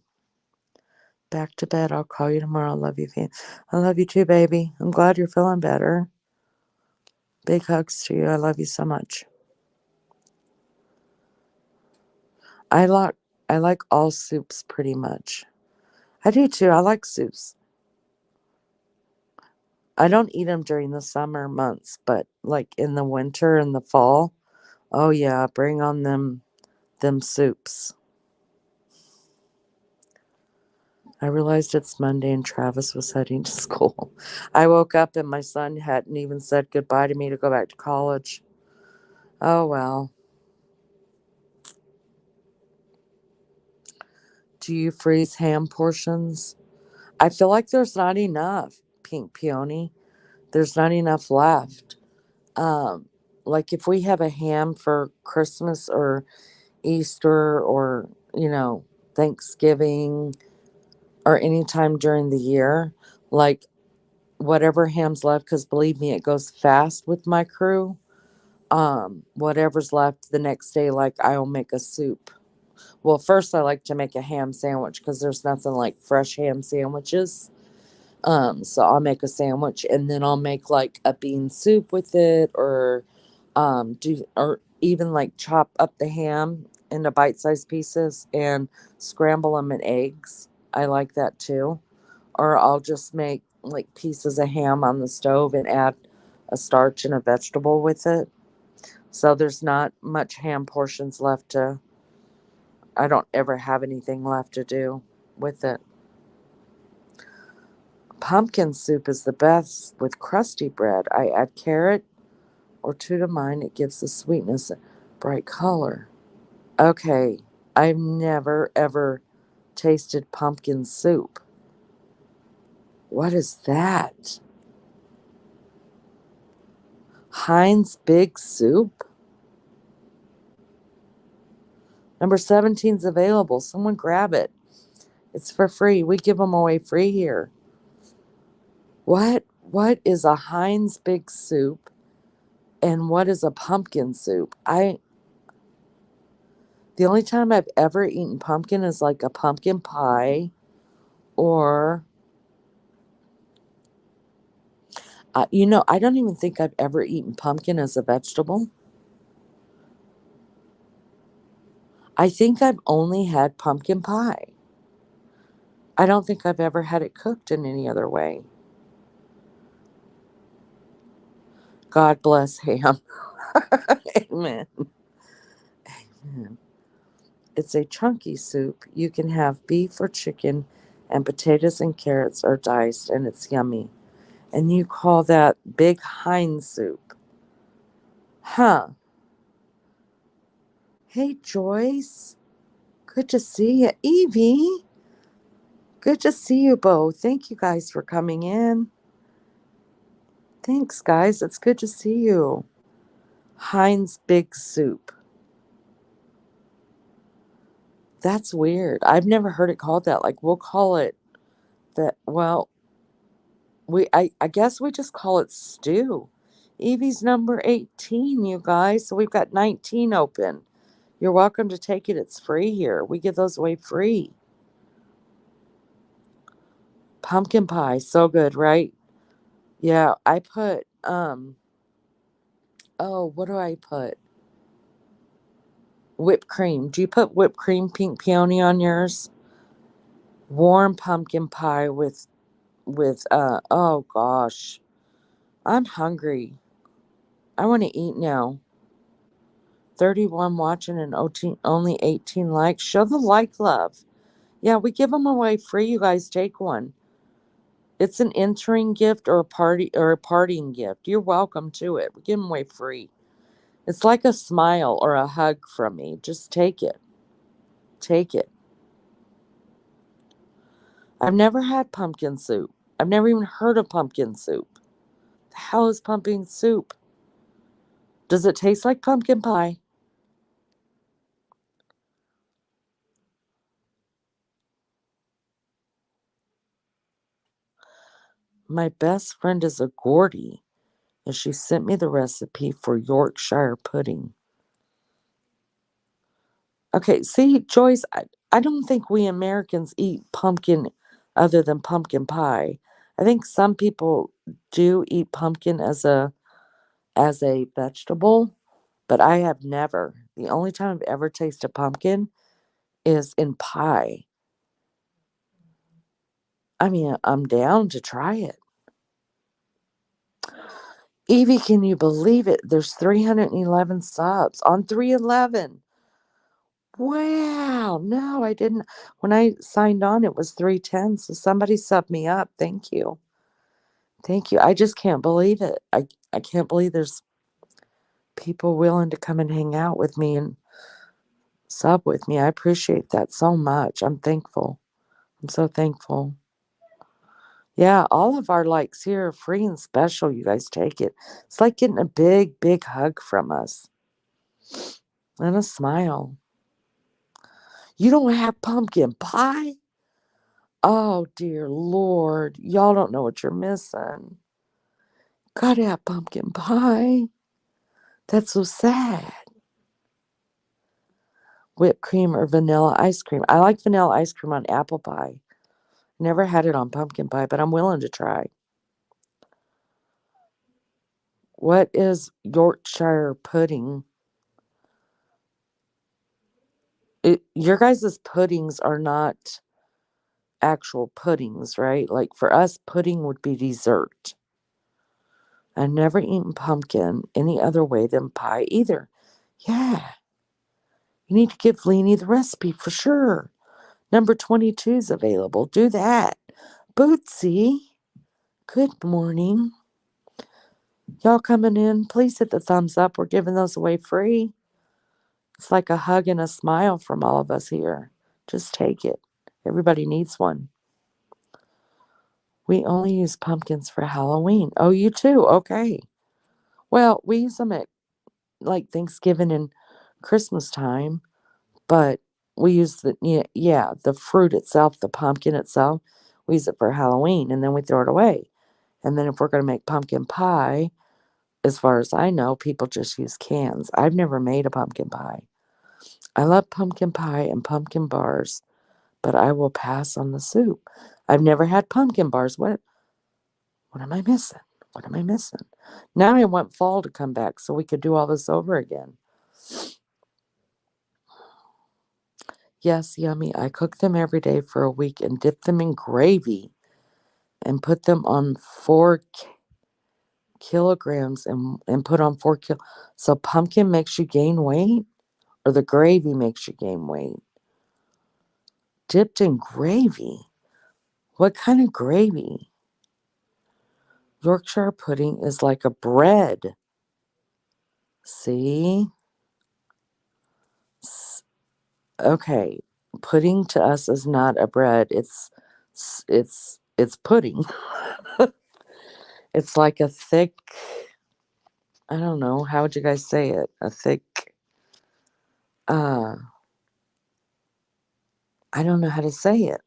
Back to bed. I'll call you tomorrow. I love you, Van. I love you too, baby. I'm glad you're feeling better. Big hugs to you. I love you so much. I like I like all soups pretty much. I do too. I like soups. I don't eat them during the summer months, but like in the winter and the fall, oh yeah, bring on them soups. I realized it's Monday and Travis was heading to school. I woke up and my son hadn't even said goodbye to me to go back to college. Oh well. Do you freeze ham portions? I feel like there's not enough, Pink Peony. There's not enough left. Um, like if we have a ham for Christmas or Easter or, Thanksgiving or any time during the year, like whatever ham's left, because believe me, it goes fast with my crew. Whatever's left the next day, like I'll make a soup. Well, first I like to make a ham sandwich because there's nothing like fresh ham sandwiches. So I'll make a sandwich and then I'll make like a bean soup with it, or do or even like chop up the ham into bite-sized pieces and scramble them in eggs. I like that too. Or I'll just make like pieces of ham on the stove and add a starch and a vegetable with it. So there's not much ham portions left to I don't ever have anything left to do with it. Pumpkin soup is the best with crusty bread. I add carrot or two to mine. It gives the sweetness a bright color. Okay, I've never ever tasted pumpkin soup. What is that? Heinz Big Soup? Number 17's available. Someone grab it. It's for free. We give them away free here. What is a Heinz Big Soup and what is a pumpkin soup? The only time I've ever eaten pumpkin is like a pumpkin pie or I don't even think I've ever eaten pumpkin as a vegetable. I think I've only had pumpkin pie. I don't think I've ever had it cooked in any other way. God bless ham. Amen. Amen. It's a chunky soup. You can have beef or chicken, and potatoes and carrots are diced, and it's yummy. And you call that big hind soup. Huh. Hey, Joyce. Good to see you. Evie. Good to see you both. Thank you guys for coming in. Thanks, guys. It's good to see you. Heinz Big Soup. That's weird. I've never heard it called that. Like, we'll call it that. Well, I guess we just call it stew. Evie's number 18, you guys. So we've got 19 open. You're welcome to take it. It's free here. We give those away free. Pumpkin pie, so good, right? Yeah, I put oh, what do I put? Whipped cream. Do you put whipped cream, Pink Peony, on yours? Warm pumpkin pie with oh gosh. I'm hungry. I want to eat now. 31 watching and only 18 likes. Show the like love. Yeah, we give them away free. You guys take one. It's an entering gift or a partying gift. You're welcome to it. We give them away free. It's like a smile or a hug from me. Just take it. Take it. I've never had pumpkin soup. I've never even heard of pumpkin soup. The hell is pumpkin soup? Does it taste like pumpkin pie? My best friend is a Gordy, and she sent me the recipe for Yorkshire pudding. Okay, see, Joyce, I don't think we Americans eat pumpkin other than pumpkin pie. I think some people do eat pumpkin as a vegetable, but I have never. The only time I've ever tasted pumpkin is in pie. I mean, I'm down to try it. Evie, can you believe it? There's 311 subs on 311. Wow. No, I didn't. When I signed on, it was 310. So somebody subbed me up. Thank you. Thank you. I just can't believe it. I can't believe there's people willing to come and hang out with me and sub with me. I appreciate that so much. I'm thankful. I'm so thankful. Yeah, all of our likes here are free and special. You guys take it. It's like getting a big, big hug from us and a smile. You don't have pumpkin pie? Oh, dear Lord. Y'all don't know what you're missing. Gotta have pumpkin pie. That's so sad. Whipped cream or vanilla ice cream. I like vanilla ice cream on apple pie. Never had it on pumpkin pie, but I'm willing to try. What is Yorkshire pudding? Your guys' puddings are not actual puddings, right? Like for us, pudding would be dessert. I've never eaten pumpkin any other way than pie either. Yeah, you need to give Leanie the recipe for sure. Number 22 is available. Do that. Bootsy, good morning. Y'all coming in? Please hit the thumbs up. We're giving those away free. It's like a hug and a smile from all of us here. Just take it. Everybody needs one. We only use pumpkins for Halloween. Oh, you too? Okay. Well, we use them at like Thanksgiving and Christmas time, but we use the fruit itself, the pumpkin itself. We use it for Halloween and then we throw it away. And then if we're going to make pumpkin pie, as far as I know, people just use cans. I've never made a pumpkin pie. I love pumpkin pie and pumpkin bars, but I will pass on the soup. I've never had pumpkin bars. What am I missing? What am I missing? Now I want fall to come back so we could do all this over again. Yes, yummy. I cook them every day for a week and dip them in gravy and put them on 4 kilograms and put on 4 kilos. So pumpkin makes you gain weight or the gravy makes you gain weight? Dipped in gravy? What kind of gravy? Yorkshire pudding is like a bread. See? Okay. Pudding to us is not a bread. It's pudding. It's like a thick, I don't know, how would you guys say it? A thick uh I don't know how to say it.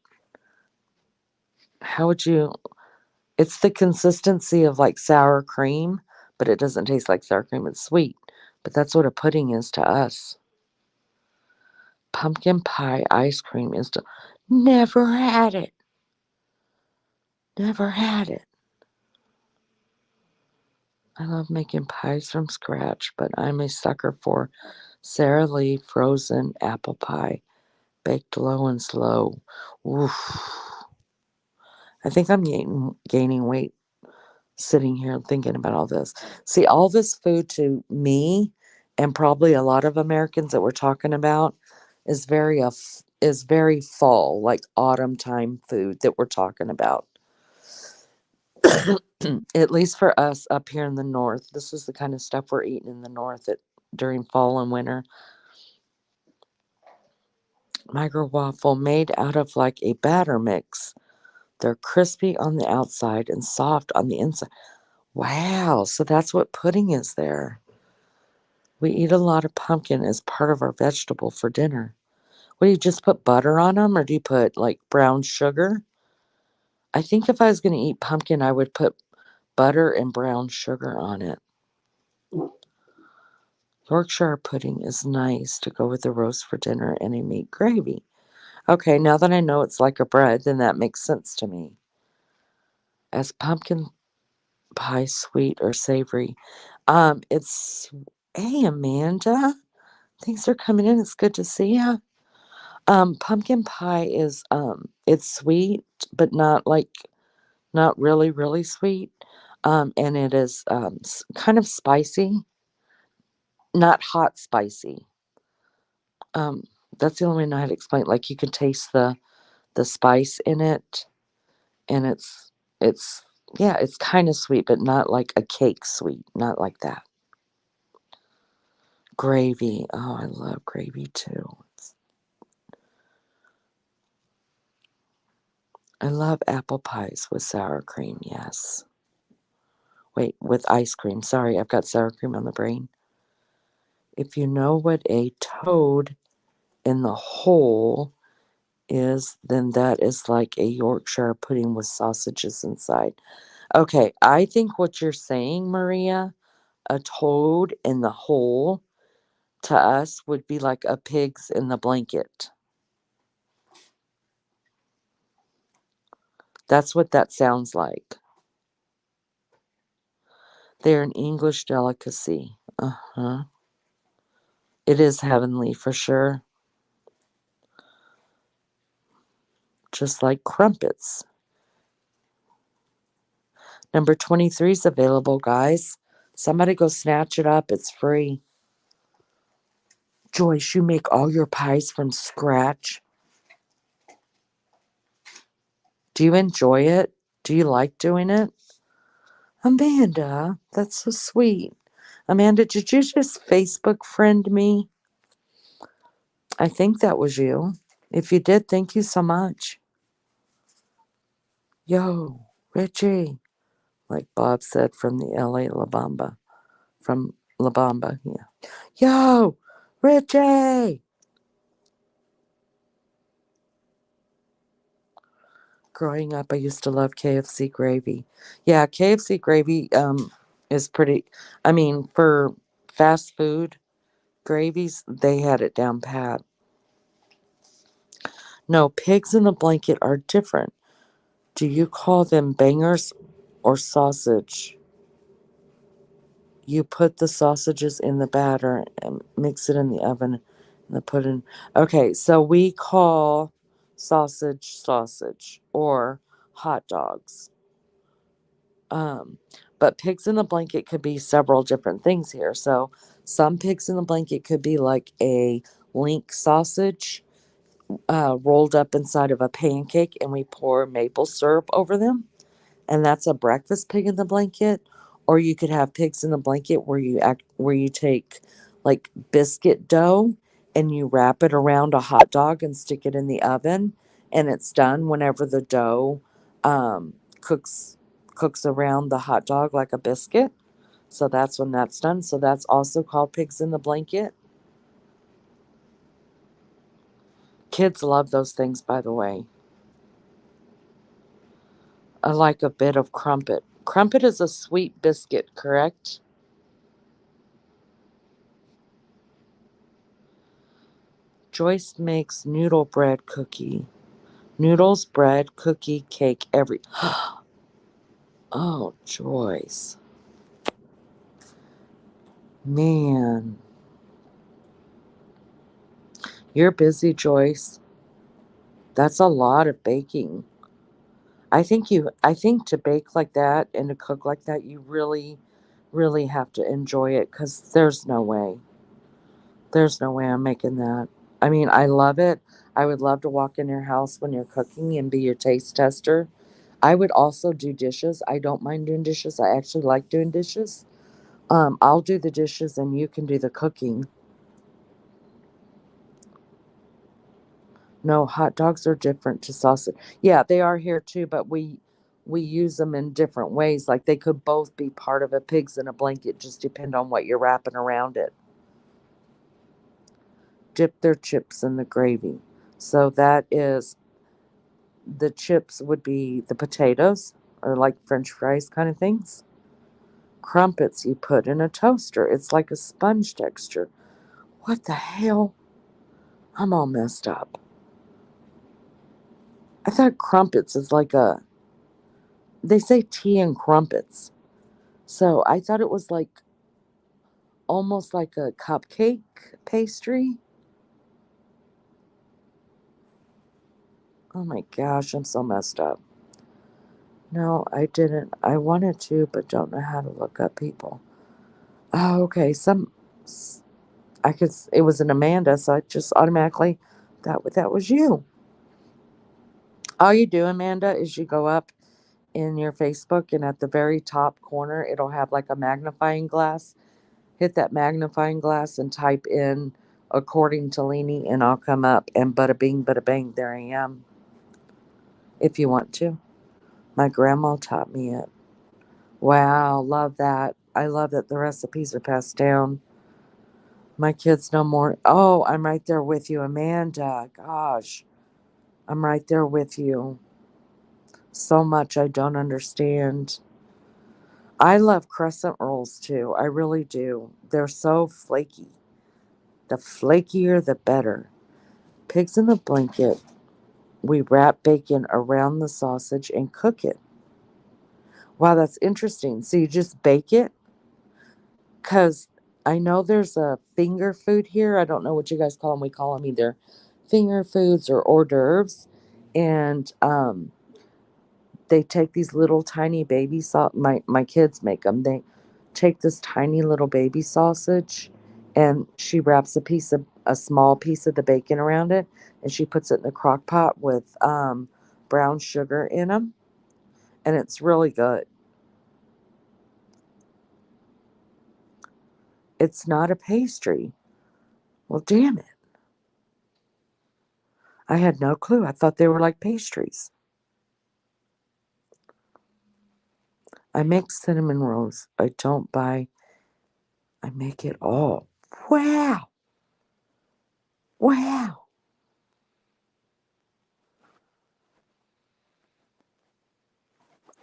How would you It's the consistency of like sour cream, but it doesn't taste like sour cream. It's sweet. But that's what a pudding is to us. Pumpkin pie ice cream is never had it. Never had it. I love making pies from scratch, but I'm a sucker for Sara Lee frozen apple pie, baked low and slow. Oof. I think I'm gaining weight sitting here thinking about all this. See, all this food to me, and probably a lot of Americans that we're talking about, is very fall, like autumn time food that we're talking about. At least for us up here in the north, this is the kind of stuff we're eating in the north during fall and winter. Micro waffle made out of like a batter mix. They're crispy on the outside and soft on the inside. Wow, so that's what pudding is there. We eat a lot of pumpkin as part of our vegetable for dinner. What do you just put butter on them or do you put like brown sugar? I think if I was going to eat pumpkin, I would put butter and brown sugar on it. Yorkshire pudding is nice to go with the roast for dinner and a meat gravy. Okay, now that I know it's like a bread, then that makes sense to me. As pumpkin pie sweet or savory? It's Hey Amanda. Thanks for coming in. It's good to see you. Pumpkin pie is, it's sweet, but not really, really sweet. And it is, kind of spicy, not hot spicy. Um, that's the only way I know how to explain it. Like you can taste the spice in it, and it's yeah, it's kind of sweet, but not like a cake sweet, not like that. Gravy. Oh, I love gravy too. I love apple pies with sour cream. Yes. Wait, with ice cream. Sorry, I've got sour cream on the brain. If you know what a toad in the hole is, then that is like a Yorkshire pudding with sausages inside. Okay, I think what you're saying, Maria, a toad in the hole to us would be like a pig's in the blanket. That's what that sounds like. They're an English delicacy. Uh huh. It is heavenly for sure. Just like crumpets. Number 23 is available, guys. Somebody go snatch it up. It's free. Joyce, you make all your pies from scratch. Do you enjoy it? Do you like doing it? Amanda, that's so sweet. Amanda, did you just Facebook friend me? I think that was you. If you did, thank you so much. Yo, Richie, like Bob said from the LA La Bamba. From La Bamba, yeah. Yo, Richie! Growing up, I used to love KFC gravy. Yeah, KFC gravy is pretty. I mean, for fast food gravies, they had it down pat. No, pigs in a blanket are different. Do you call them bangers or sausage? You put the sausages in the batter and mix it in the oven and then put in. Okay, so we call sausage or hot dogs. Um, but pigs in the blanket could be several different things here. So some pigs in the blanket could be like a link sausage rolled up inside of a pancake, and we pour maple syrup over them, and that's a breakfast pig in the blanket. Or you could have pigs in the blanket where you take like biscuit dough and you wrap it around a hot dog and stick it in the oven, and it's done whenever the dough um, cooks around the hot dog like a biscuit. So that's when that's done. So that's also called pigs in the blanket. Kids love those things, by the way. I like a bit of crumpet. Crumpet is a sweet biscuit, correct? Joyce makes noodle bread cookie. Noodles, bread, cookie, cake, every. Oh, Joyce. Man, you're busy, Joyce. That's a lot of baking. I think to bake like that and to cook like that, you really, really have to enjoy it because there's no way. There's no way I'm making that. I mean, I love it. I would love to walk in your house when you're cooking and be your taste tester. I would also do dishes. I don't mind doing dishes. I actually like doing dishes. I'll do the dishes and you can do the cooking. No, hot dogs are different to sausage. Yeah, they are here too, but we use them in different ways. Like they could both be part of a pigs in a blanket, just depend on what you're wrapping around it. Dip their chips in the gravy. So that is the chips would be the potatoes or like French fries kind of things. Crumpets you put in a toaster. It's like a sponge texture. What the hell? I'm all messed up. I thought crumpets is like a. They say tea and crumpets. So I thought it was like almost like a cupcake pastry. Oh my gosh, I'm so messed up. No, I didn't. I wanted to, but don't know how to look up people. Oh, okay. I could. It was an Amanda, so I just automatically that was you. All you do, Amanda, is you go up in your Facebook, and at the very top corner, it'll have like a magnifying glass. Hit that magnifying glass and type in according to Leanie, and I'll come up. And bada bing, bada bang, there I am. If you want to, my grandma taught me it. Wow, love that. I love that the recipes are passed down. My kids know more. Oh, I'm right there with you, Amanda. Gosh, I'm right there with you. So much I don't understand. I love crescent rolls too. I really do. They're so flaky. The flakier, the better. Pigs in the blanket. We wrap bacon around the sausage and cook it. Wow, that's interesting. So you just bake it? Because I know there's a finger food here. I don't know what you guys call them. We call them either finger foods or hors d'oeuvres. And they take these little tiny baby my kids make them. They take this tiny little baby sausage, and she wraps a small piece of the bacon around it, and she puts it in the crock pot with brown sugar in them, and it's really good. It's not a pastry. Well, damn it. I had no clue. I thought they were like pastries. I make cinnamon rolls. I don't buy, I make it all. Wow. Wow.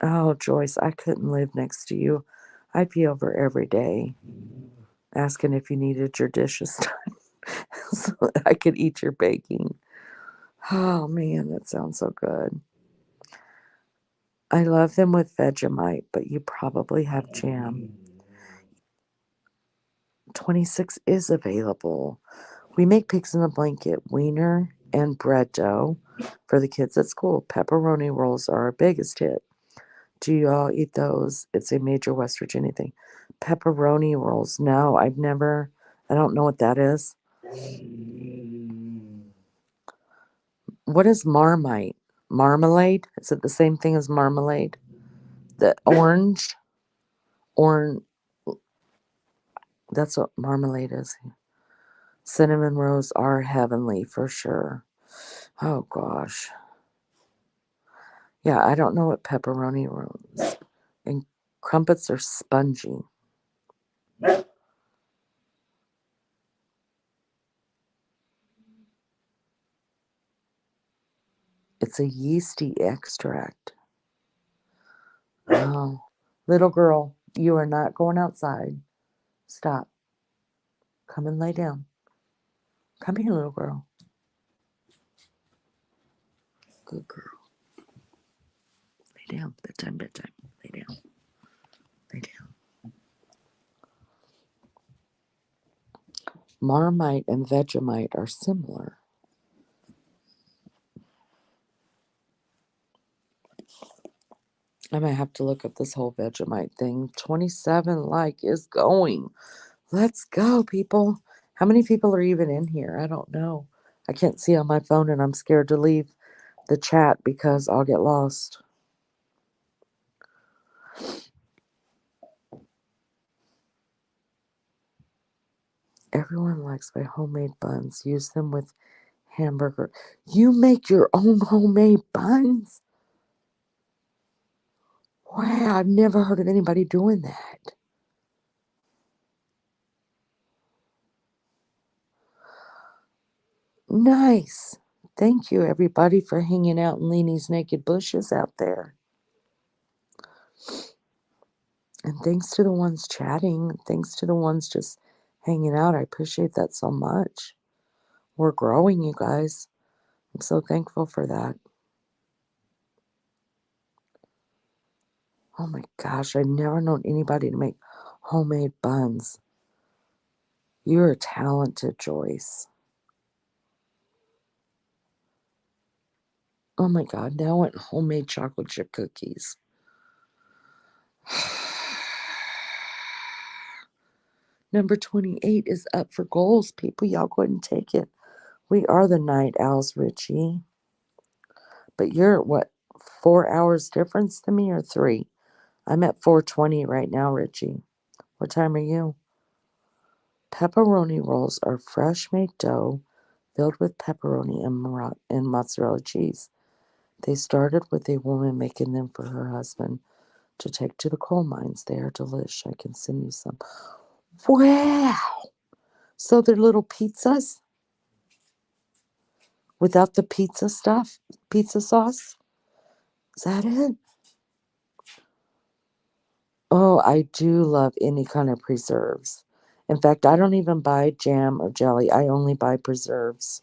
Oh, Joyce, I couldn't live next to you. I'd be over every day asking if you needed your dishes done so that I could eat your baking. Oh, man, that sounds so good. I love them with Vegemite, but you probably have jam. 26 is available. We make pigs in the blanket, wiener, and bread dough for the kids at school. Pepperoni rolls are our biggest hit. Do you all eat those? It's a major West Virginia thing. Pepperoni rolls. No, I don't know what that is. What is Marmite? Marmalade? Is it the same thing as marmalade? The orange, that's what marmalade is. Cinnamon rolls are heavenly for sure. Oh gosh. Yeah, I don't know what pepperoni rolls. And crumpets are spongy. It's a yeasty extract. Oh, little girl, you are not going outside. Stop. Come and lay down. Come here, little girl. Good girl. Lay down. Bedtime, bedtime. Lay down. Lay down. Marmite and Vegemite are similar. I might have to look up this whole Vegemite thing. 27 like is going. Let's go, people. How many people are even in here? I don't know. I can't see on my phone, and I'm scared to leave the chat because I'll get lost. Everyone likes my homemade buns. Use them with hamburger. You make your own homemade buns? Wow, I've never heard of anybody doing that. Nice. Thank you, everybody, for hanging out in Leanie's Naked Bushes out there. And thanks to the ones chatting. Thanks to the ones just hanging out. I appreciate that so much. We're growing, you guys. I'm so thankful for that. Oh my gosh, I've never known anybody to make homemade buns. You're talented, Joyce. Oh my God, now I want homemade chocolate chip cookies. Number 28 is up for goals. People, y'all go ahead and take it. We are the night owls, Richie. But you're what, 4 hours difference to me or 3? I'm at 4:20 right now, Richie. What time are you? Pepperoni rolls are fresh made dough filled with pepperoni and mozzarella cheese. They started with a woman making them for her husband to take to the coal mines. They are delish. I can send you some. Wow! So they're little pizzas without the pizza stuff? Pizza sauce? Is that it? Oh, I do love any kind of preserves. In fact, I don't even buy jam or jelly. I only buy preserves.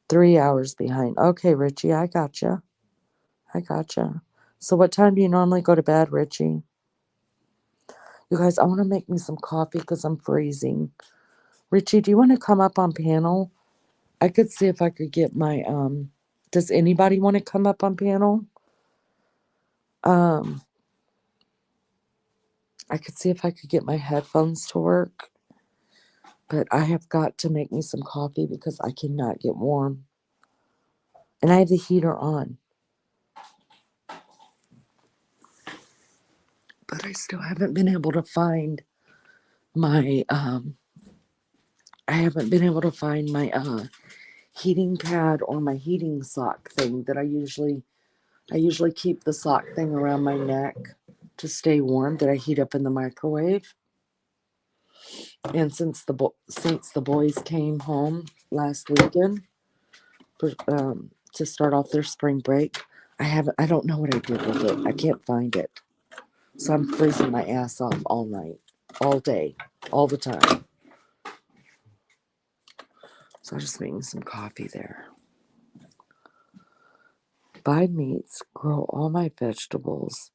3 hours behind. Okay, Richie, I gotcha. I gotcha. So what time do you normally go to bed, Richie? You guys, I want to make me some coffee because I'm freezing. Richie, do you want to come up on panel? I could see if I could get my does anybody want to come up on panel? Um I could see if I could get my headphones to work, but I have got to make me some coffee because I cannot get warm. And I have the heater on, but I still haven't been able to find my I haven't been able to find my heating pad or my heating sock thing that I usually keep the sock thing around my neck to stay warm that I heat up in the microwave. And since the boys came home last weekend to start off their spring break, I don't know what I did with it. I can't find it. So I'm freezing my ass off all night, all day, all the time. So I'm just making some coffee there. Buy meats, grow all my vegetables.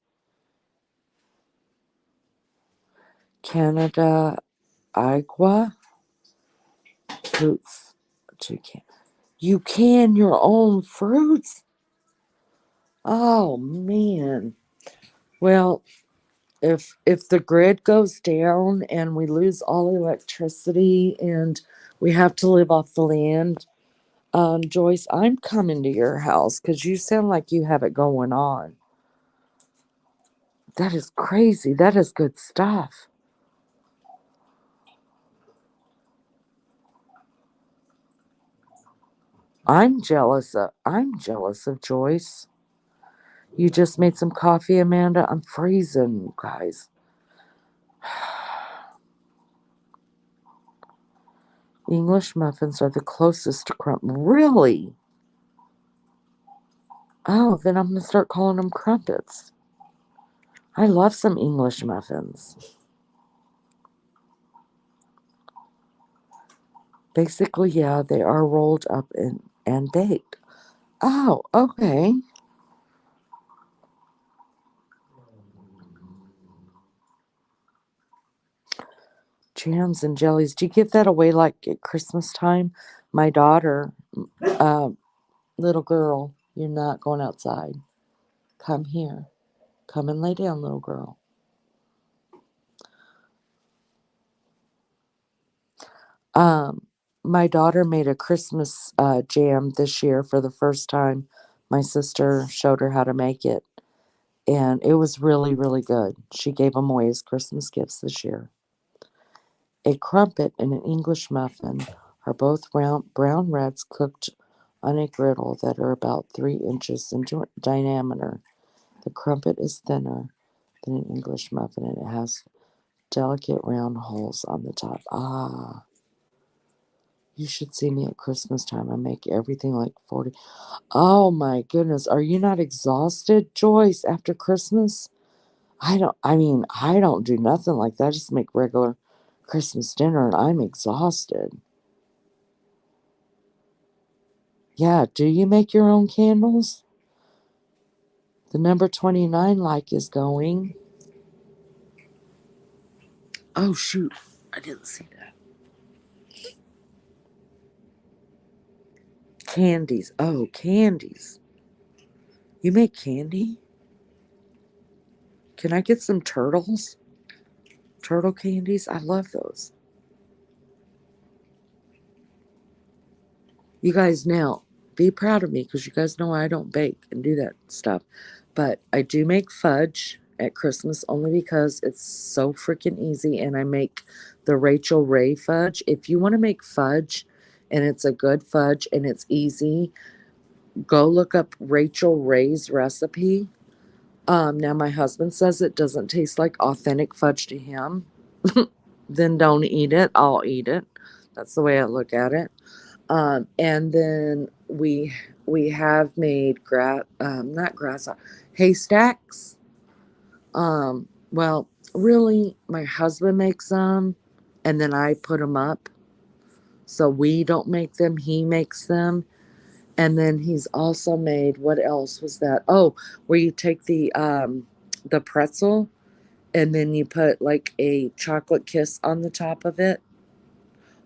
Canada Agua fruits. You can your own fruits? Oh man. Well, if the grid goes down and we lose all electricity and we have to live off the land, Joyce, I'm coming to your house because you sound like you have it going on. That is crazy. That is good stuff. I'm jealous of Joyce. You just made some coffee, Amanda. I'm freezing, you guys. English muffins are the closest to crump. Really? Oh, then I'm gonna start calling them crumpets. I love some English muffins. Basically, yeah, they are rolled up and baked. Oh, okay. Jams and jellies. Do you give that away like at Christmas time? My daughter, uh, little girl, you're not going outside. Come here. Come and lay down, little girl. Um, my daughter made a Christmas jam this year for the first time. My sister showed her how to make it, and it was really, really good. She gave them away as Christmas gifts this year. A crumpet and an English muffin are both round brown reds cooked on a griddle that are about 3 inches in diameter. The crumpet is thinner than an English muffin and it has delicate round holes on the top. Ah, you should see me at Christmas time. I make everything like 40. Oh my goodness. Are you not exhausted, Joyce, after Christmas? I don't do nothing like that. I just make regular Christmas dinner and I'm exhausted. Yeah, do you make your own candles? The number 29 like is going. Oh shoot. I didn't see that. Candies. Oh, candies. You make candy? Can I get some turtles? Turtle candies? I love those. You guys now, be proud of me because you guys know I don't bake and do that stuff. But I do make fudge at Christmas only because it's so freaking easy. And I make the Rachel Ray fudge. If you want to make fudge and it's a good fudge and it's easy, go look up Rachel Ray's recipe. Now, my husband says it doesn't taste like authentic fudge to him. Then don't eat it. I'll eat it. That's the way I look at it. And then we have made not grass haystacks. Well, really, my husband makes them, and then I put them up. So we don't make them; he makes them. And then he's also made, what else was that? Oh, where you take the pretzel and then you put like a chocolate kiss on the top of it,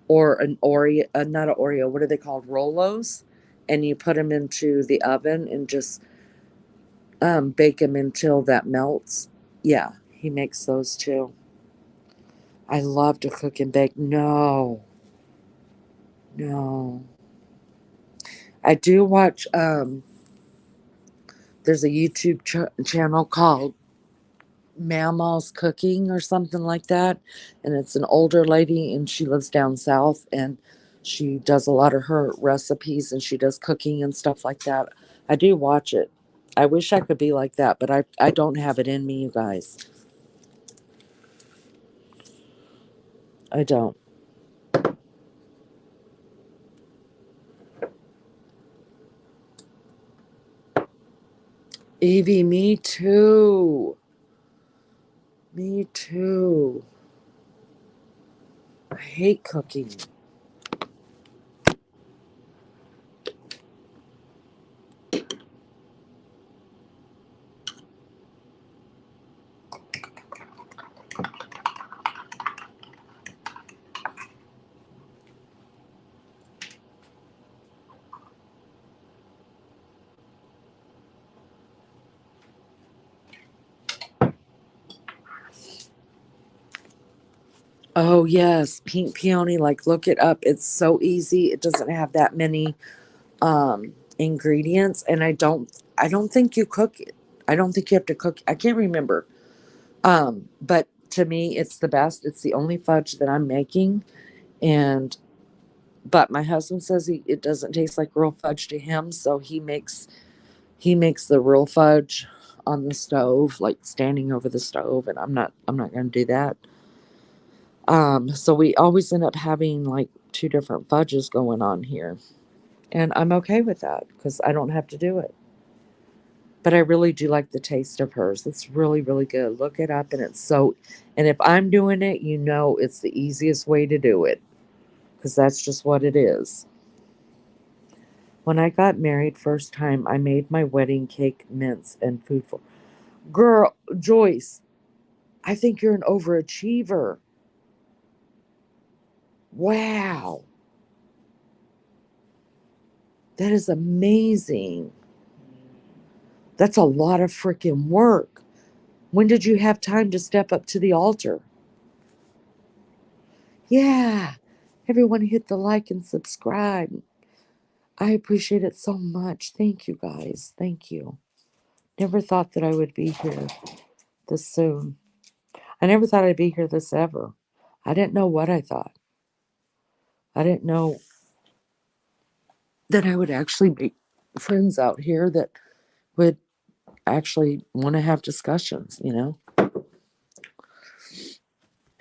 or an Oreo, not an Oreo, what are they called? Rolos. And you put them into the oven and just bake them until that melts. Yeah, he makes those too. I love to cook and bake. No, no. I do watch, there's a YouTube channel called Mama's Cooking or something like that. And it's an older lady and she lives down south and she does a lot of her recipes and she does cooking and stuff like that. I do watch it. I wish I could be like that, but I don't have it in me, you guys. I don't. Evie, me too. Me too. I hate cooking. Oh yes, pink peony. Like look it up. It's so easy. It doesn't have that many ingredients, and I don't think you cook it. I don't think you have to cook. I can't remember. But to me, it's the best. It's the only fudge that I'm making, and but my husband says it doesn't taste like real fudge to him, so he makes the real fudge on the stove, like standing over the stove, and I'm not going to do that. So we always end up having like two different fudges going on here. And I'm okay with that because I don't have to do it. But I really do like the taste of hers. It's really, really good. Look it up, and and if I'm doing it, you know it's the easiest way to do it because that's just what it is. When I got married first time, I made my wedding cake, mince, and food for. Girl, Joyce, I think you're an overachiever. Wow, that is amazing. That's a lot of freaking work. When did you have time to step up to the altar? Yeah. Everyone hit the like and subscribe. I appreciate it so much. Thank you guys. Thank you. Never thought that I would be here this soon. I never thought I'd be here this ever. I didn't know what I thought. I didn't know that I would actually make friends out here that would actually want to have discussions. All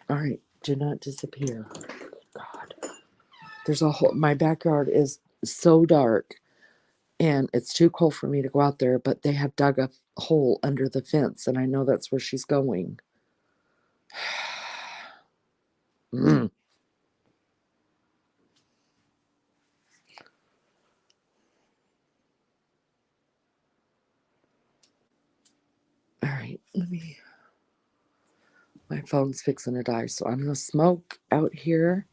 right. Do not disappear. God. My backyard is so dark and it's too cold for me to go out there, but they have dug a hole under the fence and I know that's where she's going. Mm. All right, my phone's fixing to die, so I'm gonna smoke out here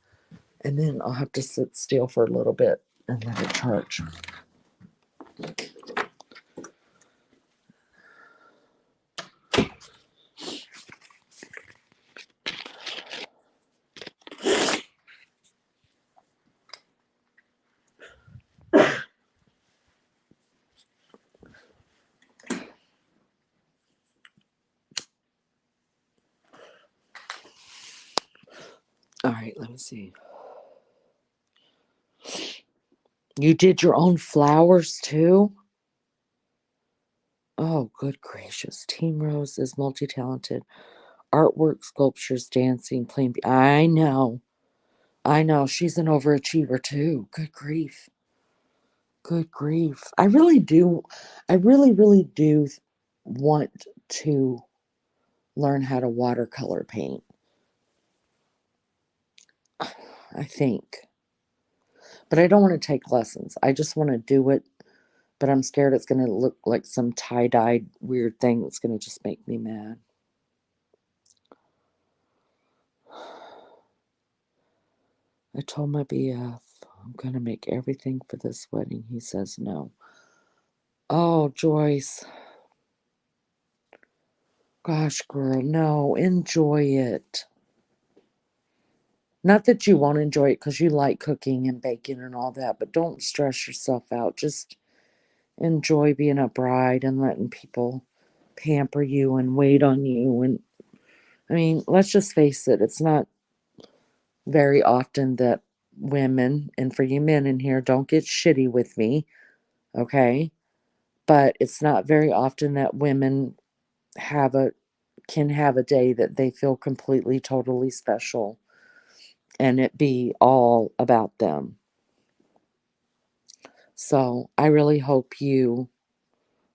and then I'll have to sit still for a little bit and let it charge. right, let me see. You did your own flowers too? Oh, good gracious. Team Rose is multi-talented. Artwork, sculptures, dancing, playing. I know. I know. She's an overachiever too. Good grief. Good grief. I really do. I really, really do want to learn how to watercolor paint. I think. But I don't want to take lessons. I just want to do it. But I'm scared it's going to look like some tie-dyed weird thing that's going to just make me mad. I told my BF I'm going to make everything for this wedding. He says no. Oh, Joyce. Gosh, girl, no. Enjoy it. Not that you won't enjoy it because you like cooking and baking and all that, but don't stress yourself out. Just enjoy being a bride and letting people pamper you and wait on you. And I mean, let's just face it, it's not very often that women, and for you men in here, don't get shitty with me, okay? But it's not very often that women have a can have a day that they feel completely totally special and it be all about them. So, I really hope you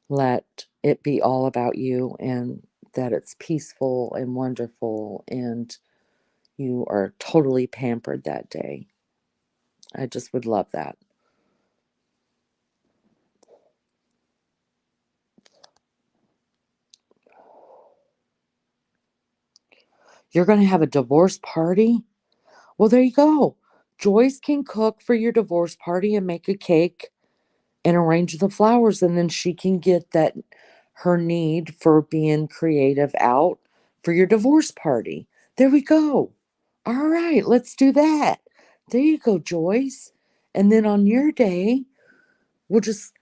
let it be all about you and that it's peaceful and wonderful and you are totally pampered that day. I just would love that. You're going to have a divorce party? Well, there you go. Joyce can cook for your divorce party and make a cake and arrange the flowers, and then she can get that her need for being creative out for your divorce party. There we go. All right, let's do that. There you go, Joyce. And then on your day, we'll just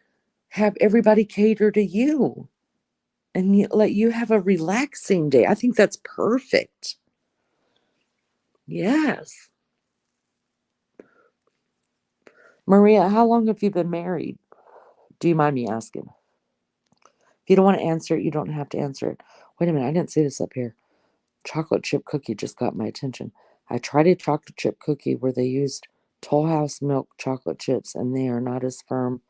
have everybody cater to you and let you have a relaxing day. I think that's perfect. Yes. Maria, how long have you been married? Do you mind me asking? If you don't want to answer it, you don't have to answer it. Wait a minute, I didn't see this up here. Chocolate chip cookie just got my attention. I tried a chocolate chip cookie where they used Toll House milk chocolate chips, and they are not as firm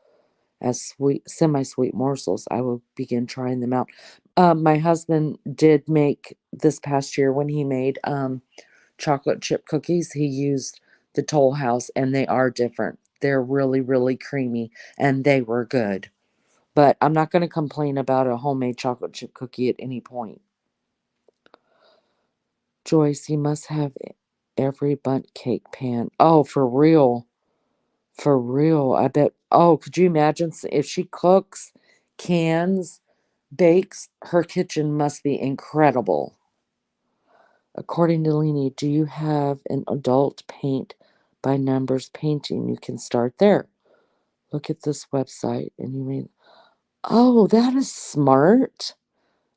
as sweet, semi-sweet morsels. I will begin trying them out. My husband did make this past year when he made chocolate chip cookies. He used the Toll House, and they are different. They're really, really creamy, and they were good. But I'm not going to complain about a homemade chocolate chip cookie at any point. Joyce, you must have every bundt cake pan. Oh, for real. For real. I bet. Oh, could you imagine if she cooks, cans, bakes, her kitchen must be incredible. According to Leni, do you have an adult paint by numbers painting? You can start there. Look at this website and you may. Oh, that is smart.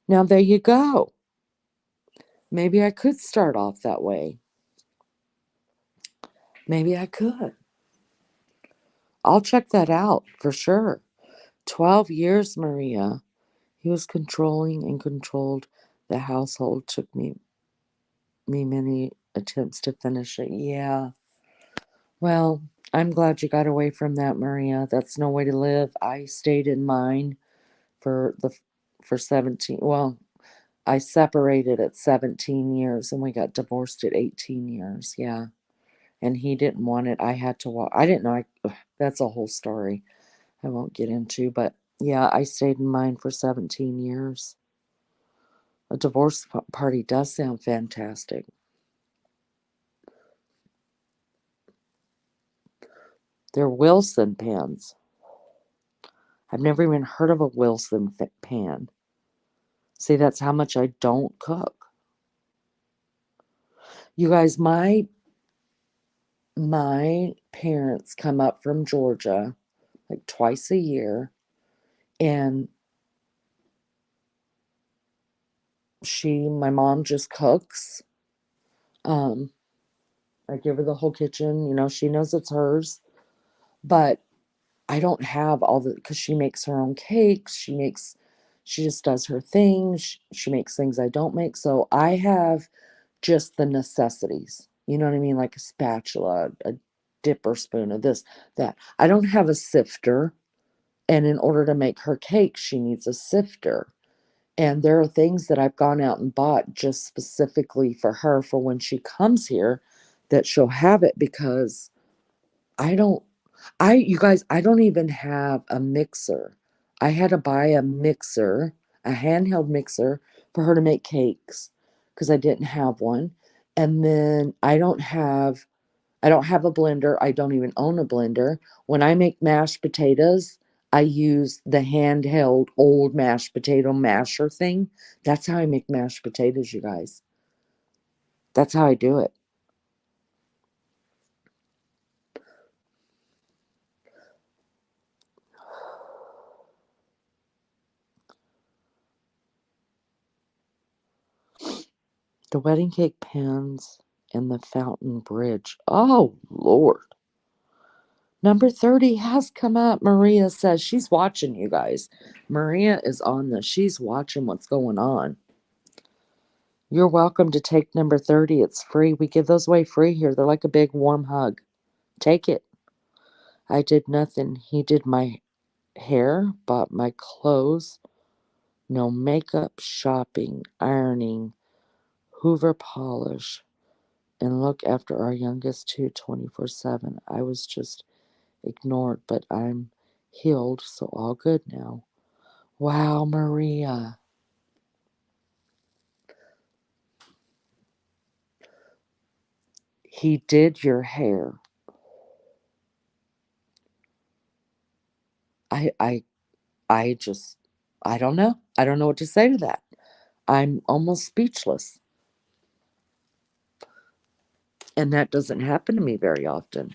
Now, there you go. Maybe I could start off that way. Maybe I could. I'll check that out for sure. 12 years, Maria. He was controlling and controlled the household. Took me many attempts to finish it. Yeah. Well, I'm glad you got away from that, Maria. That's no way to live. I stayed in mine for the for 17. Well, I separated at 17 years and we got divorced at 18 years. Yeah. And he didn't want it. I had to walk. I didn't know. That's a whole story I won't get into. But yeah, I stayed in mine for 17 years. A divorce party does sound fantastic. They're Wilson pans. I've never even heard of a Wilson pan. See, that's how much I don't cook. You guys, my parents come up from Georgia like twice a year, and my mom just cooks. Um, I give her the whole kitchen. You know, she knows it's hers. But I don't have all the, because she makes her own cakes. She just does her thing. She makes things I don't make. So I have just the necessities. You know what I mean? Like a spatula, a dipper spoon, of this, that. I don't have a sifter. And in order to make her cake, she needs a sifter. And there are things that I've gone out and bought just specifically for her for when she comes here that she'll have it because I don't, you guys, I don't even have a mixer. I had to buy a mixer, a handheld mixer for her to make cakes because I didn't have one. And then I don't have a blender. I don't even own a blender. When I make mashed potatoes, I use the handheld old mashed potato masher thing. That's how I make mashed potatoes, you guys. That's how I do it. The wedding cake pans and the fountain bridge. Oh, Lord. Number 30 has come up. Maria says she's watching, you guys. Maria is on this. She's watching what's going on. You're welcome to take number 30. It's free. We give those away free here. They're like a big warm hug. Take it. I did nothing. He did my hair, bought my clothes, no makeup, shopping, ironing, Hoover polish, and look after our youngest two 24/7. I was just ignored, but I'm healed, so all good now. Wow, Maria. He did your hair. I I I just I don't know. I don't know what to say to that. I'm almost speechless. And that doesn't happen to me very often.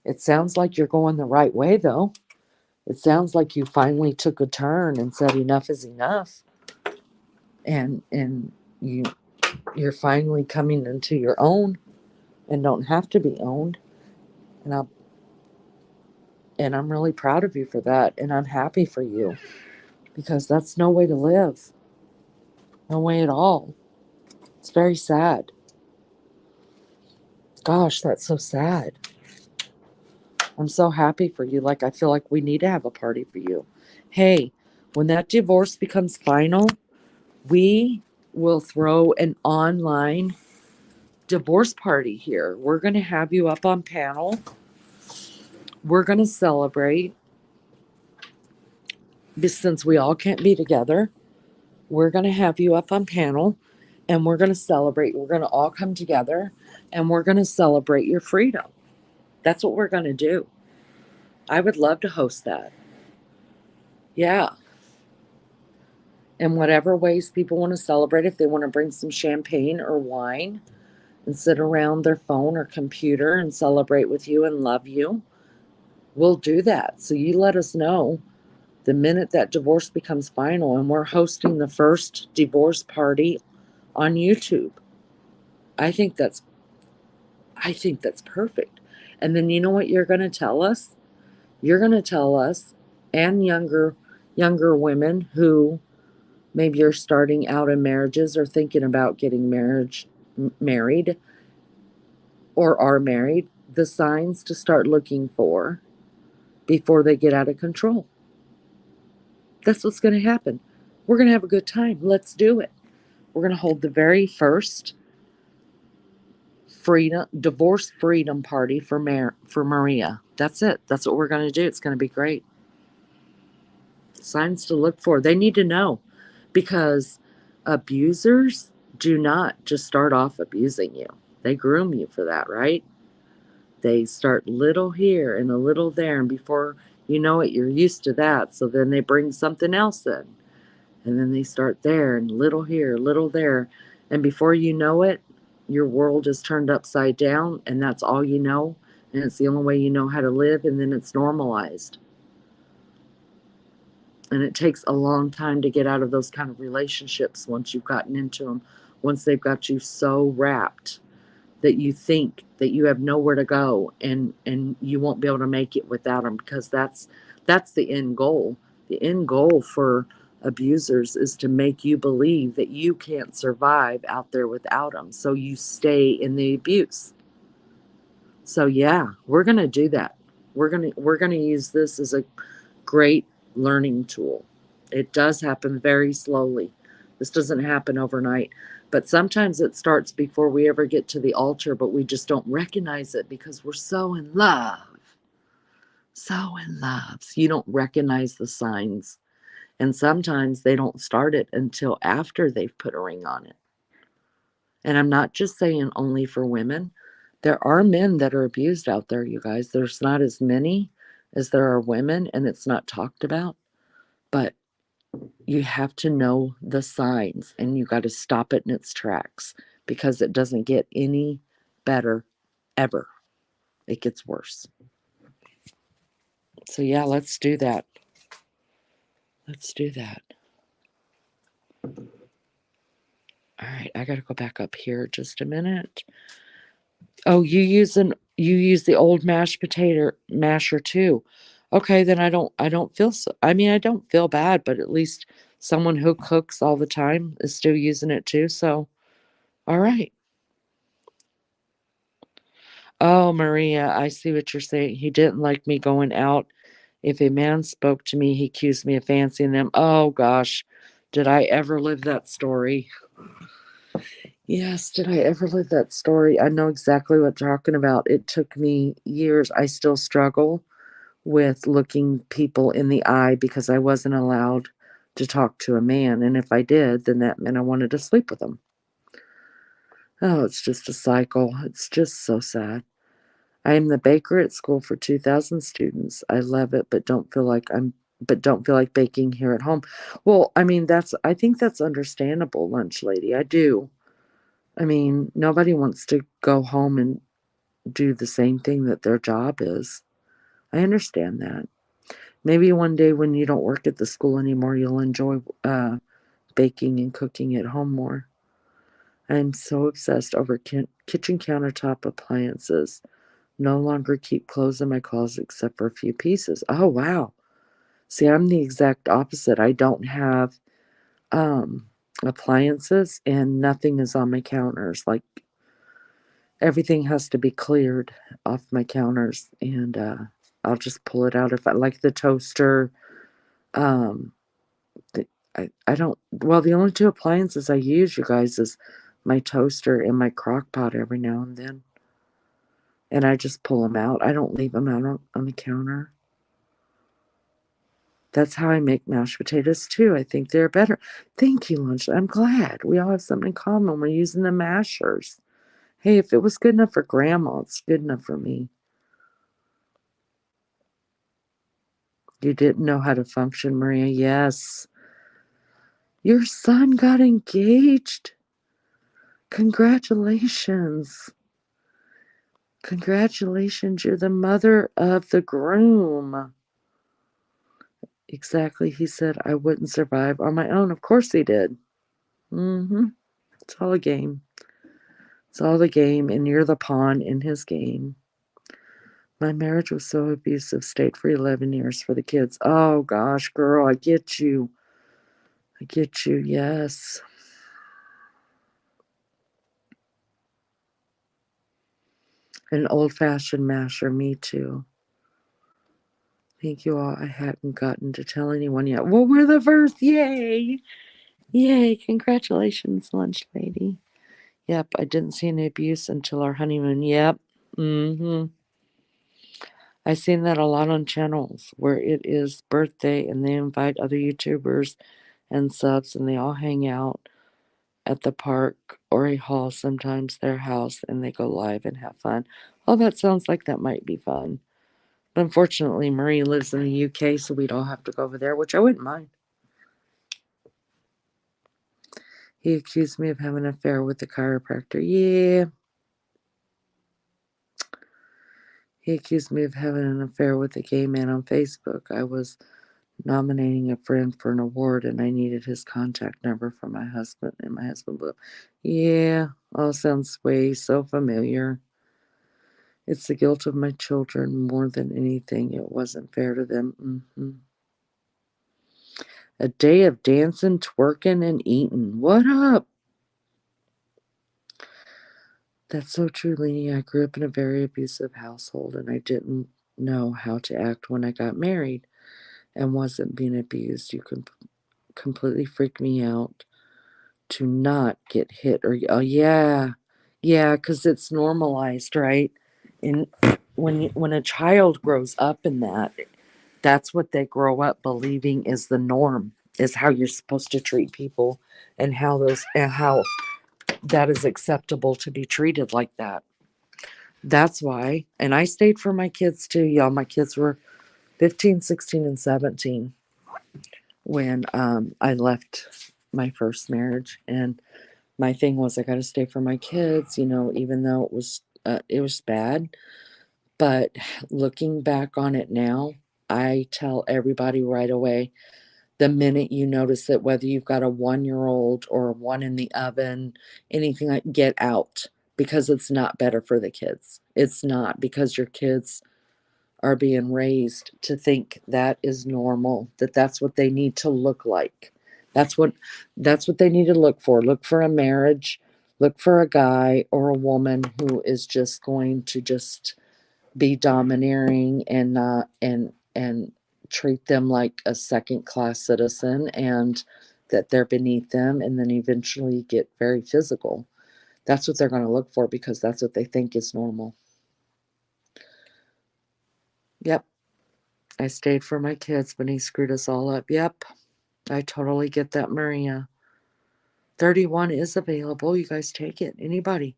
It sounds like you're going the right way, though. It sounds like you finally took a turn and said enough is enough. And you you're finally coming into your own and don't have to be owned. And I'm really proud of you for that. And I'm happy for you because that's no way to live. No way at all. It's very sad. Gosh, that's so sad. I'm so happy for you. Like, I feel like we need to have a party for you. Hey, when that divorce becomes final, we will throw an online divorce party here. We're going to have you up on panel. We're going to celebrate. Since we all can't be together, we're going to have you up on panel and we're going to celebrate. We're going to all come together and we're going to celebrate your freedom. That's what we're going to do. I would love to host that. Yeah. In whatever ways people want to celebrate, if they want to bring some champagne or wine and sit around their phone or computer and celebrate with you and love you, we'll do that. So you let us know the minute that divorce becomes final, and we're hosting the first divorce party on YouTube. I think that's I think that's perfect. And then you know what you're going to tell us? You're going to tell us and younger women who maybe you're starting out in marriages or thinking about getting married or are married, the signs to start looking for before they get out of control. That's what's going to happen. We're going to have a good time. Let's do it. We're going to hold the very first divorce freedom party for Maria. That's it. That's what we're going to do. It's going to be great. Signs to look for. They need to know because abusers do not just start off abusing you. They groom you for that, right? They start little here and a little there, and before you know it, you're used to that. So then they bring something else in, and then they start there and little here, little there, and before you know it, your world is turned upside down, and that's all you know, and it's the only way you know how to live, and then it's normalized. And it takes a long time to get out of those kind of relationships once you've gotten into them, once they've got you so wrapped. that you think that you have nowhere to go, and you won't be able to make it without them, because that's the end goal. The end goal for abusers is to make you believe that you can't survive out there without them, so you stay in the abuse. So yeah, we're going to do that. We're going to use this as a great learning tool. It does happen very slowly. This doesn't happen overnight, but sometimes it starts before we ever get to the altar, but we just don't recognize it because we're so in love. So in love. So you don't recognize the signs. And sometimes they don't start it until after they've put a ring on it. And I'm not just saying only for women. There are men that are abused out there, you guys. There's not as many as there are women, and it's not talked about. But you have to know the signs, and you got to stop it in its tracks, because it doesn't get any better ever. It gets worse. So, yeah, let's do that. Let's do that. All right, I got to go back up here just a minute. Oh, you use the old mashed potato masher too. Okay, then I don't feel so, I mean, I don't feel bad, but at least someone who cooks all the time is still using it too. So, all right. Oh, Maria, I see what you're saying. He didn't like me going out. If a man spoke to me, he accused me of fancying them. Oh gosh, did I ever live that story? Yes, did I ever live that story? I know exactly what you're talking about. It took me years. I still struggle with looking people in the eye because I wasn't allowed to talk to a man. And if I did, then that meant I wanted to sleep with them. Oh, it's just a cycle. It's just so sad. I am the baker at school for 2,000 students. I love it, but don't feel like baking here at home. Well, I mean, I think that's understandable, lunch lady. I do. I mean, nobody wants to go home and do the same thing that their job is. I understand that. Maybe one day when you don't work at the school anymore, you'll enjoy baking and cooking at home more. I am so obsessed over kitchen countertop appliances. No longer keep clothes in my closet except for a few pieces. Oh, wow. See, I'm the exact opposite. I don't have um, appliances, and nothing is on my counters. Like, everything has to be cleared off my counters, and I'll just pull it out if I like the toaster. Um, the, I don't, well, the only two appliances I use, you guys, is my toaster and my crock pot every now and then. And I just pull them out. I don't leave them out on the counter. That's how I make mashed potatoes too. I think they're better. Thank you, lunch. I'm glad we all have something in common. We're using the mashers. Hey, if it was good enough for grandma, it's good enough for me. You didn't know how to function, Maria. Yes. Your son got engaged. Congratulations. Congratulations. You're the mother of the groom. Exactly. He said I wouldn't survive on my own. Of course he did. Mm-hmm. It's all a game. It's all the game, and you're the pawn in his game. My marriage was so abusive, stayed for 11 years for the kids. Oh gosh, girl, I get you. I get you, yes. An old fashioned masher, me too. Thank you all. I hadn't gotten to tell anyone yet. Well, we're the first. Yay. Yay. Congratulations, lunch lady. Yep, I didn't see any abuse until our honeymoon. Yep. Mm-hmm. I've seen that a lot on channels where it is birthday and they invite other YouTubers and subs, and they all hang out at the park or a hall, sometimes their house, and they go live and have fun. Oh, that sounds like that might be fun. But unfortunately, Marie lives in the UK, so we'd all have to go over there, which I wouldn't mind. He accused me of having an affair with the chiropractor. Yeah. He accused me of having an affair with a gay man on Facebook. I was nominating a friend for an award, and I needed his contact number for my husband, and my husband blew. Yeah, all sounds way so familiar. It's the guilt of my children more than anything. It wasn't fair to them. A day of dancing, twerking, and eating. What up? That's so true, Leanie. I grew up in a very abusive household, and I didn't know how to act when I got married and wasn't being abused. You can completely freak me out to not get hit or oh yeah, because it's normalized, right? And when a child grows up in that, that's what they grow up believing is the norm, is how you're supposed to treat people, and how that is acceptable to be treated like that. That's why. And I stayed for my kids too, y'all. My kids were 15, 16, and 17 when I left my first marriage. And my thing was I got to stay for my kids, even though it was bad. But looking back on it now, I tell everybody right away, the minute you notice it, whether you've got a 1-year old or one in the oven, anything like, get out, because it's not better for the kids. It's not, because your kids are being raised to think that is normal, that that's what they need to look like. That's what they need to look for. Look for a marriage, look for a guy or a woman who is just going to just be domineering and not and treat them like a second class citizen, and that they're beneath them, and then eventually get very physical. That's what they're going to look for, because that's what they think is normal. Yep. I stayed for my kids, but he screwed us all up. Yep. I totally get that, Maria. 31 is available. You guys take it. Anybody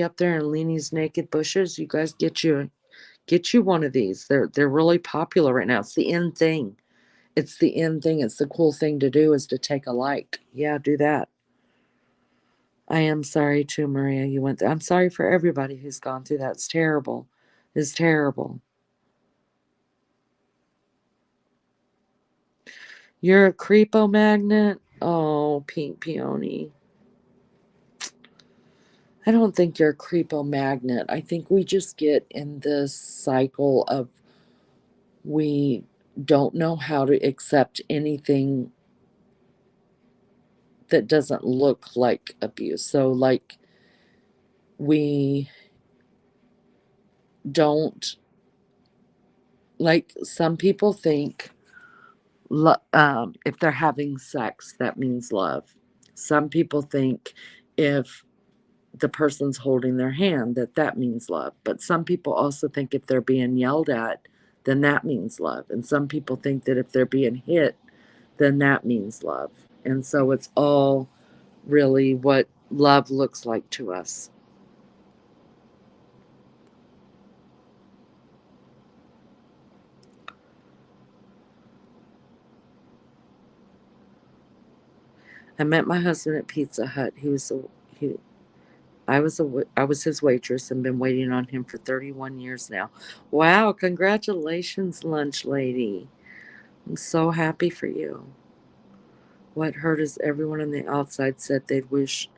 up there in Leanie's Naked Bushes, you guys get you one of these. They're really popular right now. It's the in thing. It's the in thing. It's the cool thing to do, is to take a like. Yeah, do that. I am sorry too, Maria. You went. I'm sorry for everybody who's gone through that. It's terrible. It's terrible. You're a creepo magnet. Oh, Pink Peony. I don't think you're a creepo magnet. I think we just get in this cycle of, we don't know how to accept anything that doesn't look like abuse. So, like, we don't, like, some people think if they're having sex, that means love. Some people think if the person's holding their hand, that means love. But some people also think if they're being yelled at, then that means love. And some people think that if they're being hit, then that means love. And so it's all really what love looks like to us. I met my husband at Pizza Hut. He I was his waitress and been waiting on him for 31 years now. Wow, congratulations, lunch lady. I'm so happy for you. What hurt is everyone on the outside said they'd wish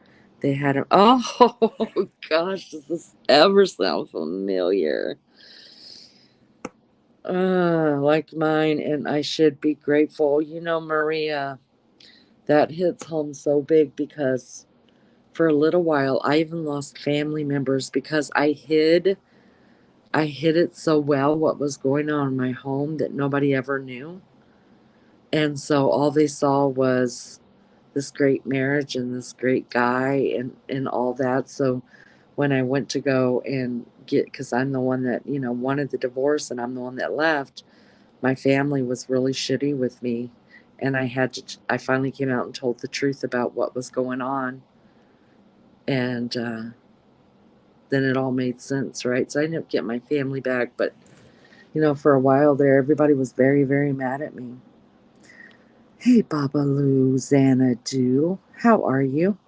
they had a. Oh, gosh, does this ever sound familiar? Like mine, and I should be grateful. Maria, that hits home so big, because for a little while I even lost family members because I hid it so well, what was going on in my home, that nobody ever knew. And so all they saw was this great marriage and this great guy, and all that. So when I went to go and because I'm the one that, wanted the divorce, and I'm the one that left, my family was really shitty with me. And I finally came out and told the truth about what was going on. And then it all made sense, right? So I ended up getting my family back. But, for a while there, everybody was very, very mad at me. Hey, Babaloo Xanadu, how are you?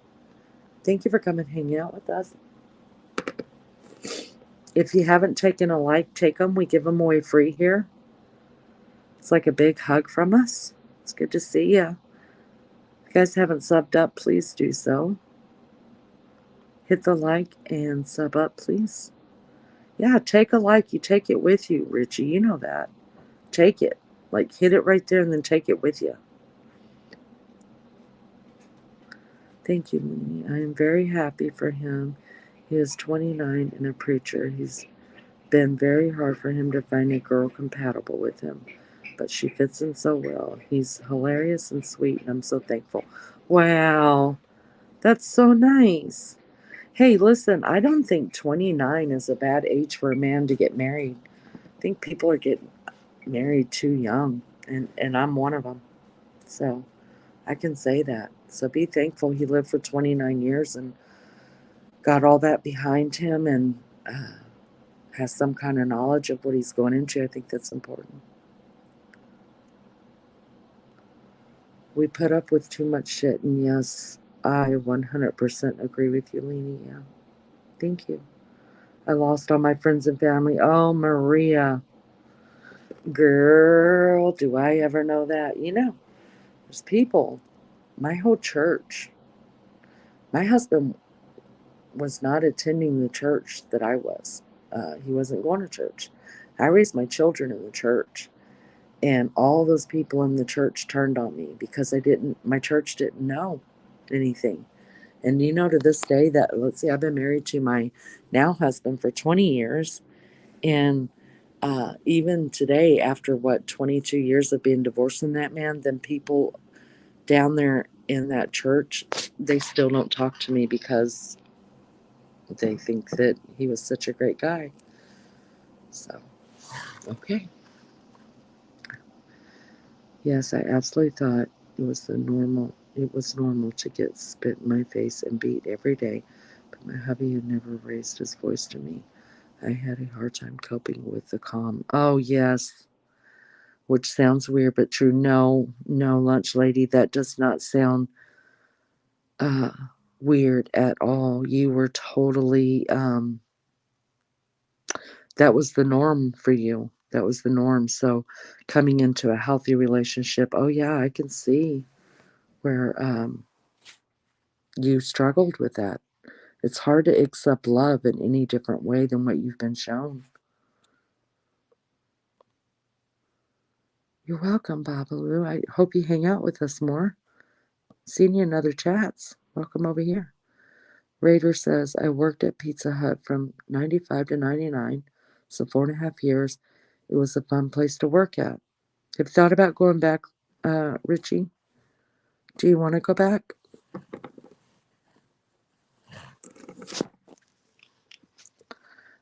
Thank you for coming hanging out with us. If you haven't taken a like, take them. We give them away free here. It's like a big hug from us. It's good to see you. If you guys haven't subbed up, please do so. Hit the like and sub up, please. Yeah, take a like. You take it with you, Richie. You know that. Take it. Like, hit it right there and then take it with you. Thank you, Mooney. I am very happy for him. He is 29 and a preacher. He's been very hard for him to find a girl compatible with him, but she fits in so well. He's hilarious and sweet, and I'm so thankful. Wow, that's so nice. Hey, listen, I don't think 29 is a bad age for a man to get married. I think people are getting married too young, and I'm one of them. So I can say that. So be thankful he lived for 29 years and got all that behind him and has some kind of knowledge of what he's going into. I think that's important. We put up with too much shit, and yes, I 100% agree with you, Leni. Yeah. Thank you. I lost all my friends and family. Oh, Maria. Girl, do I ever know that? You know, there's people, my whole church. My husband was not attending the church that I was. He wasn't going to church. I raised my children in the church. And all those people in the church turned on me because my church didn't know anything. And you know, to this day, that, let's see, I've been married to my now husband for 20 years. And even today, after 22 years of being divorced from that man, then people down there in that church, they still don't talk to me because they think that he was such a great guy. So, okay. Yes, I absolutely thought it was normal to get spit in my face and beat every day, but my hubby had never raised his voice to me. I had a hard time coping with the calm. Oh, yes, which sounds weird but true. No, no, lunch lady, that does not sound uh weird at all. You were totally that was the norm for you. That was the norm. So coming into a healthy relationship, oh yeah, I can see where you struggled with that. It's hard to accept love in any different way than what you've been shown. You're welcome, Babalu. I hope you hang out with us more. Seeing you in other chats. Welcome over here. Raider says, I worked at Pizza Hut from 95 to 99, so 4.5 years. It was a fun place to work at. Have you thought about going back, Richie? Do you want to go back?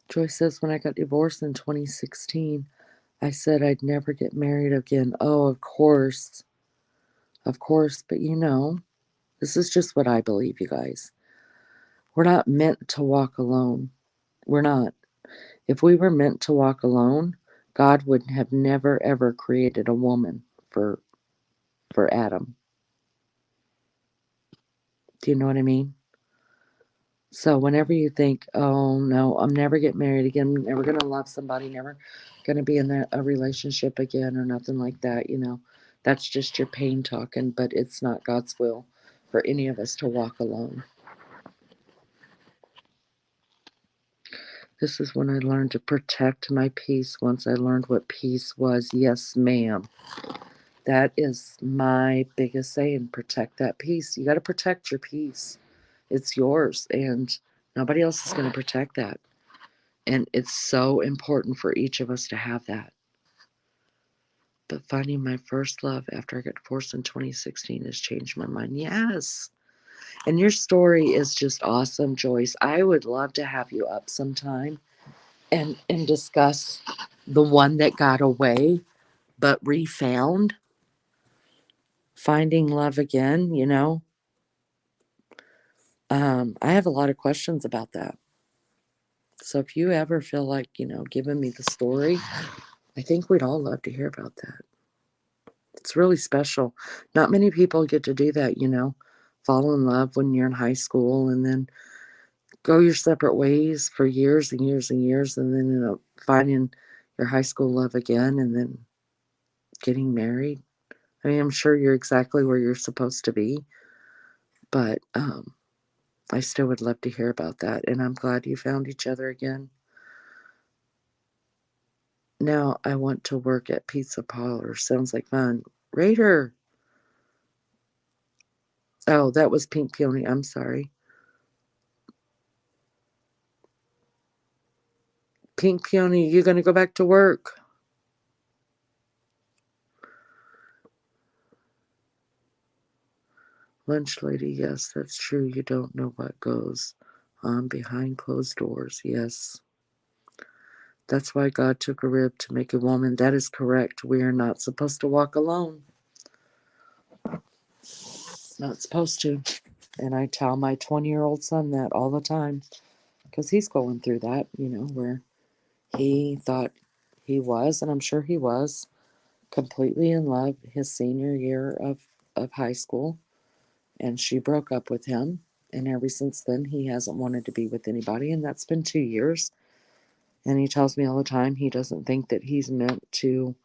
Joyce says, when I got divorced in 2016, I said I'd never get married again. Oh, of course. Of course. But you know, this is just what I believe, you guys. We're not meant to walk alone. We're not. If we were meant to walk alone, God would have never ever created a woman for Adam. Do you know what I mean? So whenever you think, oh no, I'm never getting married again, never gonna love somebody, never gonna be in a relationship again or nothing like that, you know, that's just your pain talking, but it's not God's will for any of us to walk alone. This is when I learned to protect my peace once I learned what peace was. Yes, ma'am. That is my biggest saying, protect that peace. You got to protect your peace. It's yours, and nobody else is going to protect that. And it's so important for each of us to have that. But finding my first love after I got divorced in 2016 has changed my mind. Yes. And your story is just awesome, Joyce. I would love to have you up sometime and discuss the one that got away but refound, finding love again, you know. I have a lot of questions about that. So if you ever feel like, you know, giving me the story, I think we'd all love to hear about that. It's really special. Not many people get to do that, you know, fall in love when you're in high school and then go your separate ways for years and years and years and then end up finding your high school love again and then getting married. I mean, I'm sure you're exactly where you're supposed to be, but I still would love to hear about that. And I'm glad you found each other again. Now I want to work at Pizza Parlor. Sounds like fun. Raider. Oh, that was Pink Peony. I'm sorry. Pink Peony, you gonna go back to work? Lunch lady, yes, that's true. You don't know what goes on behind closed doors. Yes. That's why God took a rib to make a woman. That is correct. We are not supposed to walk alone. Not supposed to. And I tell my 20-year-old son that all the time because he's going through that, where he thought he was, and I'm sure he was, completely in love his senior year of high school. And she broke up with him. And ever since then, he hasn't wanted to be with anybody. And that's been 2 years. And he tells me all the time he doesn't think that he's meant to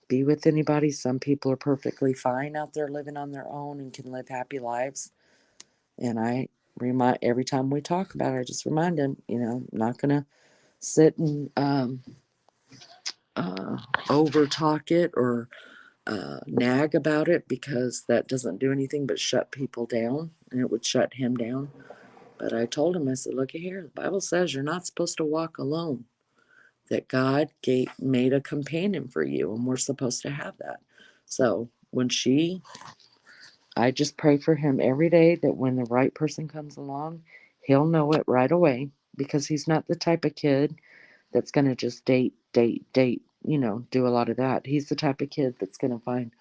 be with anybody. Some people are perfectly fine out there living on their own and can live happy lives. And I remind every time we talk about it, I just remind him, I'm not gonna sit and over talk it or nag about it because that doesn't do anything but shut people down, and it would shut him down. But I told him, I said, look at here, the Bible says you're not supposed to walk alone. That God made a companion for you, and we're supposed to have that. So I just pray for him every day that when the right person comes along, he'll know it right away because he's not the type of kid that's going to just date, do a lot of that. He's the type of kid that's going to find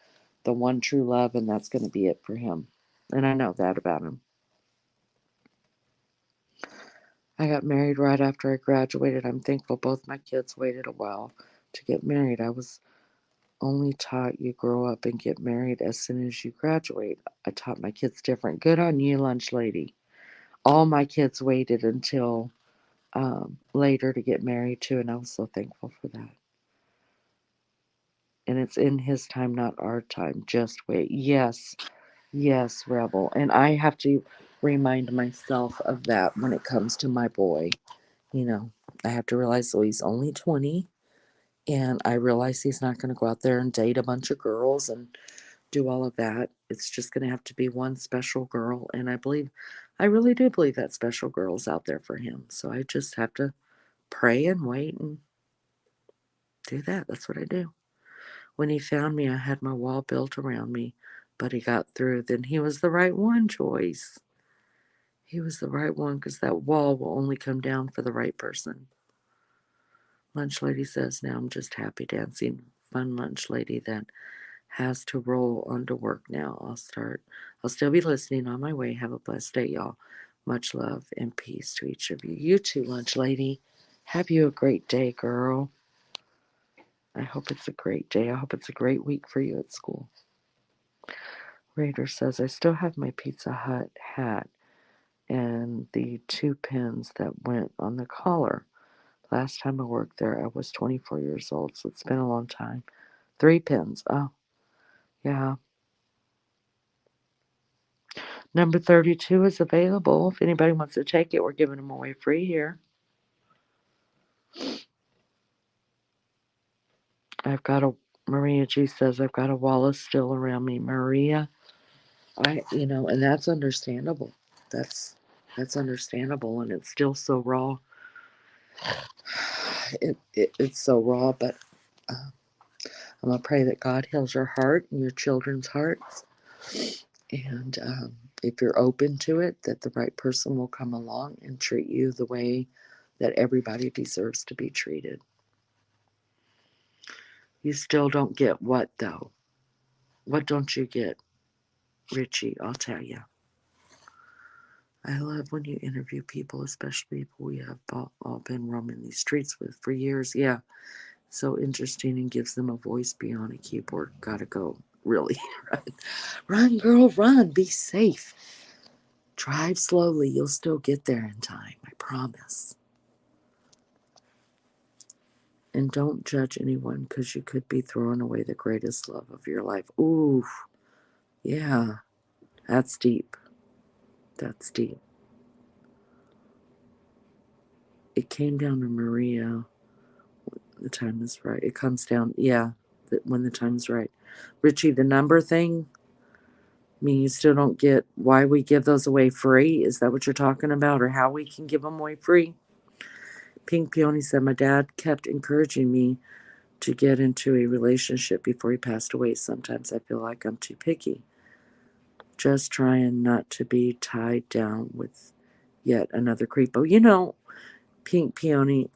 the one true love, and that's going to be it for him. And I know that about him. I got married right after I graduated. I'm thankful both my kids waited a while to get married. I was only taught you grow up and get married as soon as you graduate. I taught my kids different. Good on you, lunch lady. All my kids waited until later to get married too, and I was so thankful for that. And it's in his time, not our time. Just wait. Yes, yes, Rebel. And I have to remind myself of that when it comes to my boy. You know, I have to realize, so he's only 20, and I realize he's not going to go out there and date a bunch of girls and do all of that. It's just going to have to be one special girl. And I really do believe that special girl is out there for him. So I just have to pray and wait and do that. That's what I do. When he found me, I had my wall built around me, but he got through. Then he was the right one, Joyce. He was the right one because that wall will only come down for the right person. Lunch lady says, now I'm just happy dancing. Fun lunch lady that has to roll on to work now. I'll still be listening on my way. Have a blessed day, y'all. Much love and peace to each of you. You too, lunch lady. Have you a great day, girl. I hope it's a great day. I hope it's a great week for you at school. Raider says, I still have my Pizza Hut hat and the 2 pins that went on the collar. Last time I worked there, I was 24 years old, so it's been a long time. 3 pins. Oh, yeah. Number 32 is available. If anybody wants to take it, we're giving them away free here. Maria G says, I've got a wall still around me. Maria, and that's understandable. That's understandable, and it's still so raw. It's so raw, but I'm going to pray that God heals your heart and your children's hearts. And if you're open to it, that the right person will come along and treat you the way that everybody deserves to be treated. You still don't get what, though? What don't you get, Richie? I'll tell you. I love when you interview people, especially people we have all been roaming these streets with for years. Yeah, so interesting and gives them a voice beyond a keyboard. Gotta go. Really. Run. Run, girl, run. Be safe. Drive slowly. You'll still get there in time. I promise. And don't judge anyone because you could be throwing away the greatest love of your life. Ooh, yeah, that's deep. That's deep. It came down to Maria. The time is right. It comes down, yeah, when the time is right. Richie, the number thing, I mean, you still don't get why we give those away free. Is that what you're talking about, or how we can give them away free? Pink Peony said, my dad kept encouraging me to get into a relationship before he passed away. Sometimes I feel like I'm too picky. Just trying not to be tied down with yet another creepo. You know, Pink Peony,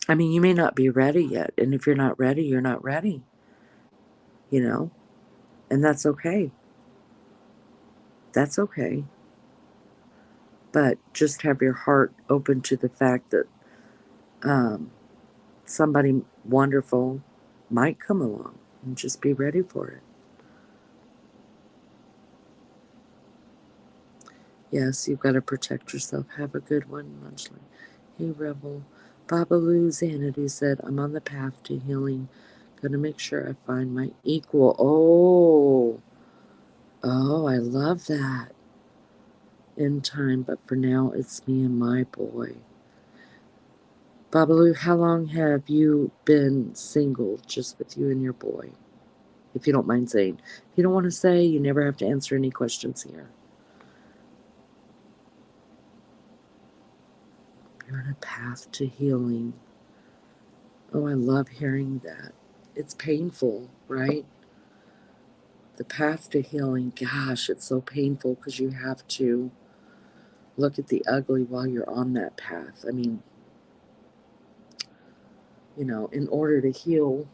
I mean, you may not be ready yet. And if you're not ready, you're not ready. You know? And that's okay. That's okay. But just have your heart open to the fact that um, somebody wonderful might come along, and just be ready for it. Yes, you've got to protect yourself. Have a good one, Munchley. Hey, Rebel. Babaloo Xanadu said, I'm on the path to healing. Gonna make sure I find my equal. Oh, I love that. In time, but for now, it's me and my boy. Babaloo, how long have you been single, just with you and your boy? If you don't mind saying. If you don't want to say, you never have to answer any questions here. You're on a path to healing. Oh, I love hearing that. It's painful, right? The path to healing, gosh, it's so painful because you have to look at the ugly while you're on that path. I mean, you know, in order to heal,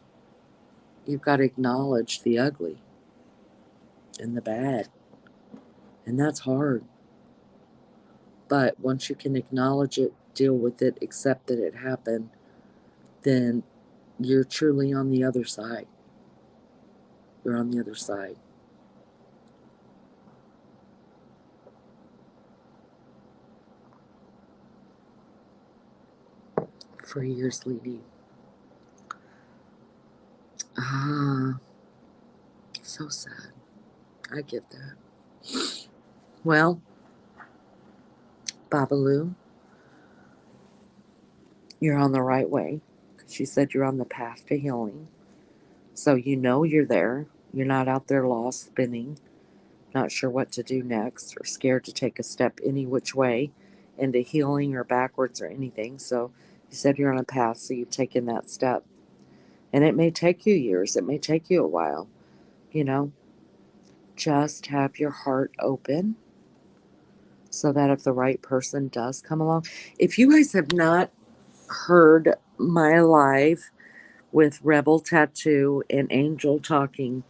you've got to acknowledge the ugly and the bad. And that's hard. But once you can acknowledge it, deal with it, accept that it happened, then you're truly on the other side. You're on the other side. For years leading. Ah, so sad. I get that. Well, Babaloo, you're on the right way. She said you're on the path to healing. So you know you're there. You're not out there lost, spinning, not sure what to do next, or scared to take a step any which way into healing or backwards or anything. So you said you're on a path, so you've taken that step. And it may take you years, it may take you a while. You know, just have your heart open so that if the right person does come along. If you guys have not heard my live with Rebel Tattoo and Angel talking,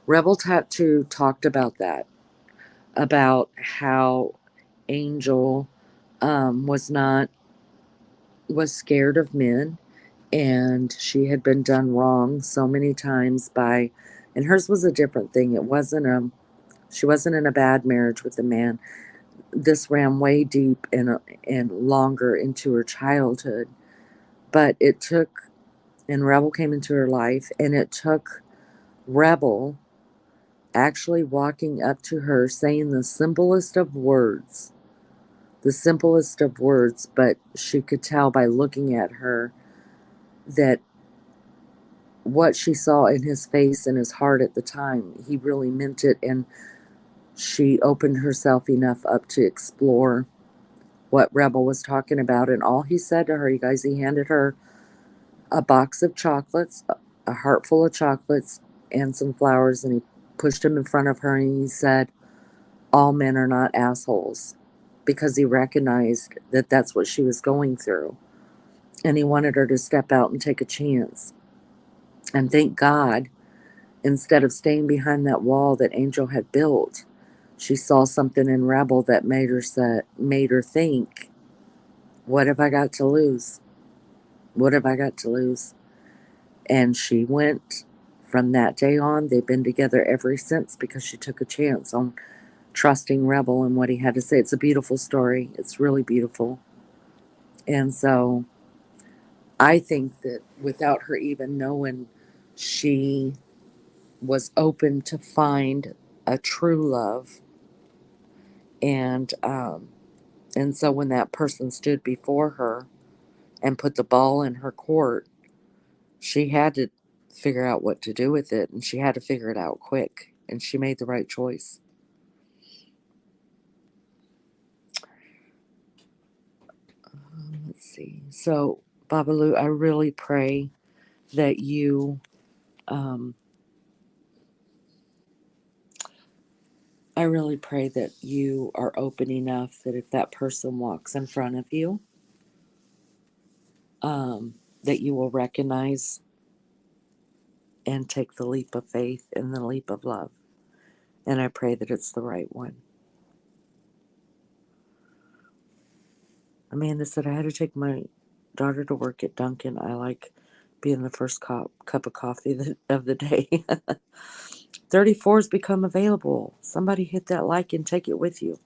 Rebel Tattoo talked about that, about how Angel was scared of men, and she had been done wrong so many times by, and hers was a different thing. It wasn't she wasn't in a bad marriage with a man. This ran way deep and longer into her childhood, but it took, and Rebel came into her life, and it took Rebel actually walking up to her, saying the simplest of words, but she could tell by looking at her that what she saw in his face and his heart at the time, he really meant it, and she opened herself enough up to explore what Rebel was talking about. And all he said to her, you guys, he handed her a box of chocolates, a heart full of chocolates, and some flowers, and he pushed them in front of her, and he said, all men are not assholes, because he recognized that that's what she was going through. And he wanted her to step out and take a chance. And thank God, instead of staying behind that wall that Angel had built, she saw something in Rebel that made her think, what have I got to lose? What have I got to lose? And she went from that day on. They've been together ever since because she took a chance on trusting Rebel and what he had to say. It's a beautiful story. It's really beautiful. And so I think that without her even knowing, she was open to find a true love. And so when that person stood before her and put the ball in her court, she had to figure out what to do with it, and she had to figure it out quick, and she made the right choice. Let's see. So, Babalu, I really pray that um, I really pray that you are open enough that if that person walks in front of you, that you will recognize and take the leap of faith and the leap of love. And I pray that it's the right one. Amanda said, I had to take my daughter to work at Dunkin'. I like being the first cup of coffee of the day. 34's become available. Somebody hit that like and take it with you.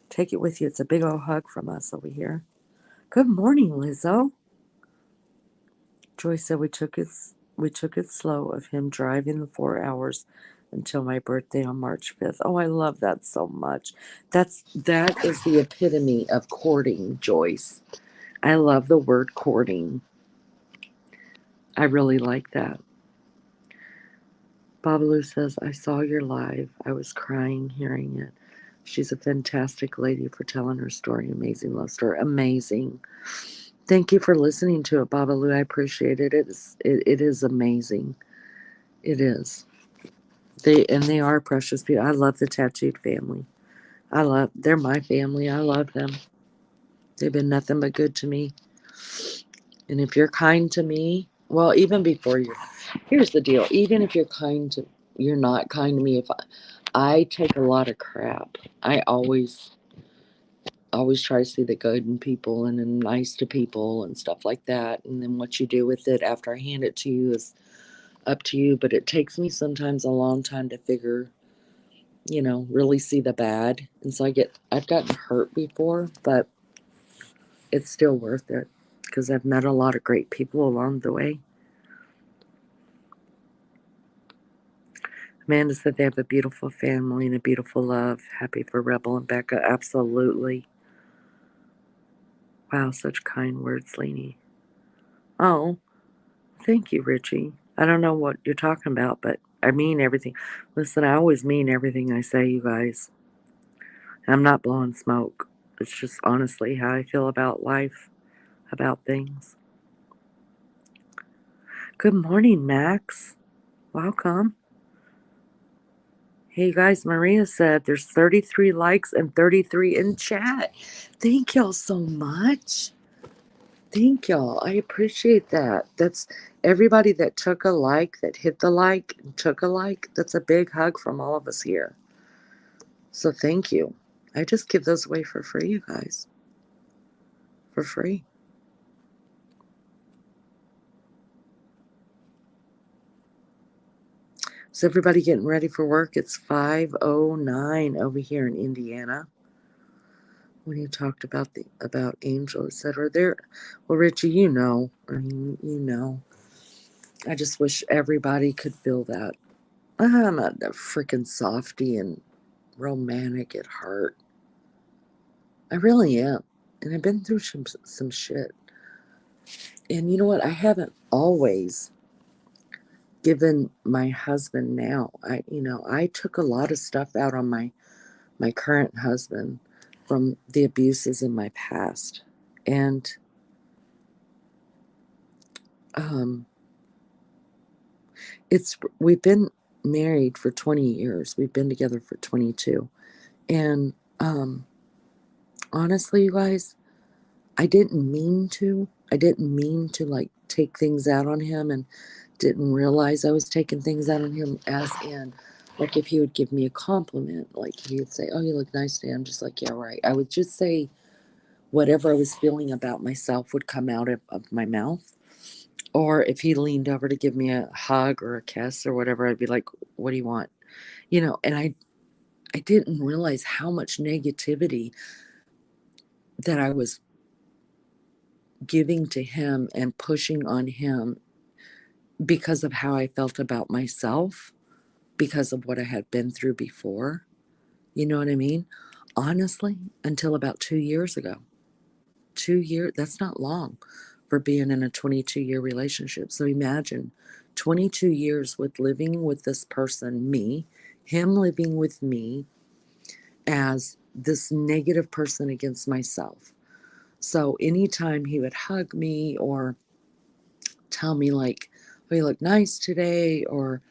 Take it with you. It's a big old hug from us over here. Good morning, Lizzo. Joy said we took it slow of him driving the 4 hours until my birthday on March 5th. Oh, I love that so much. That is the epitome of courting, Joyce. I love the word courting. I really like that. Babalu says, I saw your live. I was crying hearing it. She's a fantastic lady for telling her story. Amazing love story. Amazing. Thank you for listening to it, Babalu. I appreciate it. It is amazing. It is. They are precious people. I love the tattooed family. They're my family. I love them. They've been nothing but good to me. And if you're kind to me, well, even before you, here's the deal. Even if you're not kind to me. If I take a lot of crap, I always try to see the good in people and am nice to people and stuff like that. And then what you do with it after I hand it to you is up to you. But it takes me sometimes a long time to figure, really see the bad. And so I've gotten hurt before, but it's still worth it because I've met a lot of great people along the way. Amanda said they have a beautiful family and a beautiful love. Happy for Rebel and Becca. Absolutely. Wow, such kind words, Lainey. Oh, thank you, Richie. I don't know what you're talking about, but I mean everything. Listen, I always mean everything I say, you guys. I'm not blowing smoke. It's just honestly how I feel about life, about things. Good morning, Max. Welcome. Hey, guys, Maria said there's 33 likes and 33 in chat. Thank y'all so much. Thank y'all. I appreciate that. That's everybody that took a like, that hit the like, and took a like. That's a big hug from all of us here. So thank you. I just give those away for free, you guys. For free. So everybody getting ready for work. It's 5:09 over here in Indiana. When you talked about Angel, etc. There, well, Richie, I mean, I just wish everybody could feel that. I'm a freaking softy and romantic at heart. I really am. And I've been through some shit. And you know what? I haven't always given my husband now. I took a lot of stuff out on my current husband from the abuses in my past. And um we've been married for 20 years. We've been together for 22. And honestly, you guys, I didn't mean to. I didn't mean to like take things out on him and didn't realize I was taking things out on him as in like if he would give me a compliment, like he would say, "Oh, you look nice today." I'm just like, "Yeah, right." I would just say whatever I was feeling about myself would come out of my mouth. Or if he leaned over to give me a hug or a kiss or whatever, I'd be like, "What do you want?" And I didn't realize how much negativity that I was giving to him and pushing on him because of how I felt about myself, because of what I had been through before. You know what I mean? Honestly, until about 2 years ago. 2 years, that's not long for being in a 22-year relationship. So imagine 22 years with living with this person, me, him living with me as this negative person against myself. So anytime he would hug me or tell me, like, oh, you look nice today, or,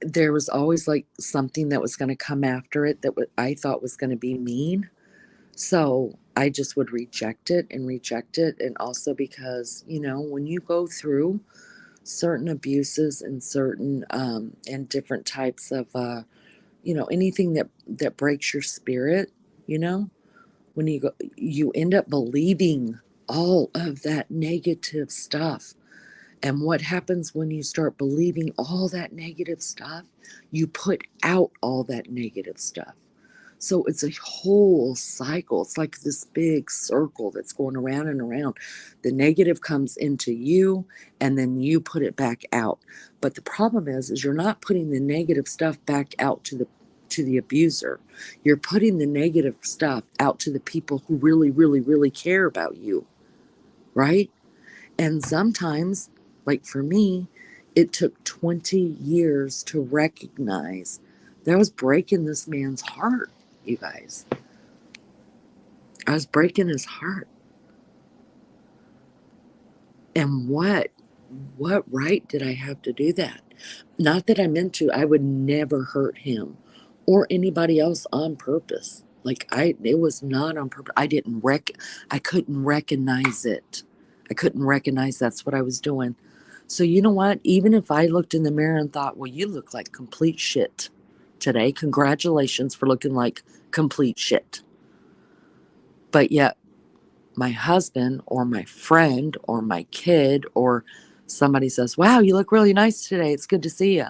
there was always like something that was going to come after it that I thought was going to be mean. So I just would reject it and reject it. And also because, when you go through certain abuses and certain and different types of anything that breaks your spirit, you know, when you end up believing all of that negative stuff. And what happens when you start believing all that negative stuff? You put out all that negative stuff. So it's a whole cycle. It's like this big circle that's going around and around. The negative comes into you and then you put it back out. But the problem is you're not putting the negative stuff back out to the abuser. You're putting the negative stuff out to the people who really, really, really care about you, right? And sometimes, like for me, it took 20 years to recognize that I was breaking this man's heart, you guys. I was breaking his heart. And what right did I have to do that? Not that I meant to. I would never hurt him or anybody else on purpose. Like it was not on purpose. I couldn't recognize it. I couldn't recognize that's what I was doing. So you know what? Even if I looked in the mirror and thought, well, you look like complete shit today. Congratulations for looking like complete shit. But yet my husband or my friend or my kid or somebody says, wow, you look really nice today. It's good to see you,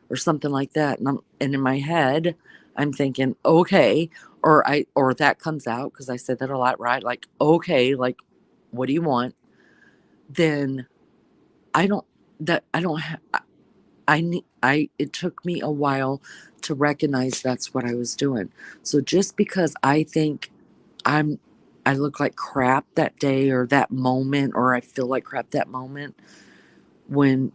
or something like that. And in my head, I'm thinking, okay, or that comes out because I said that a lot, right? Like, okay, like, what do you want? Then I don't, I don't have, it took me a while to recognize that's what I was doing. So just because I think I'm I look like crap that day or that moment, or I feel like crap that moment, when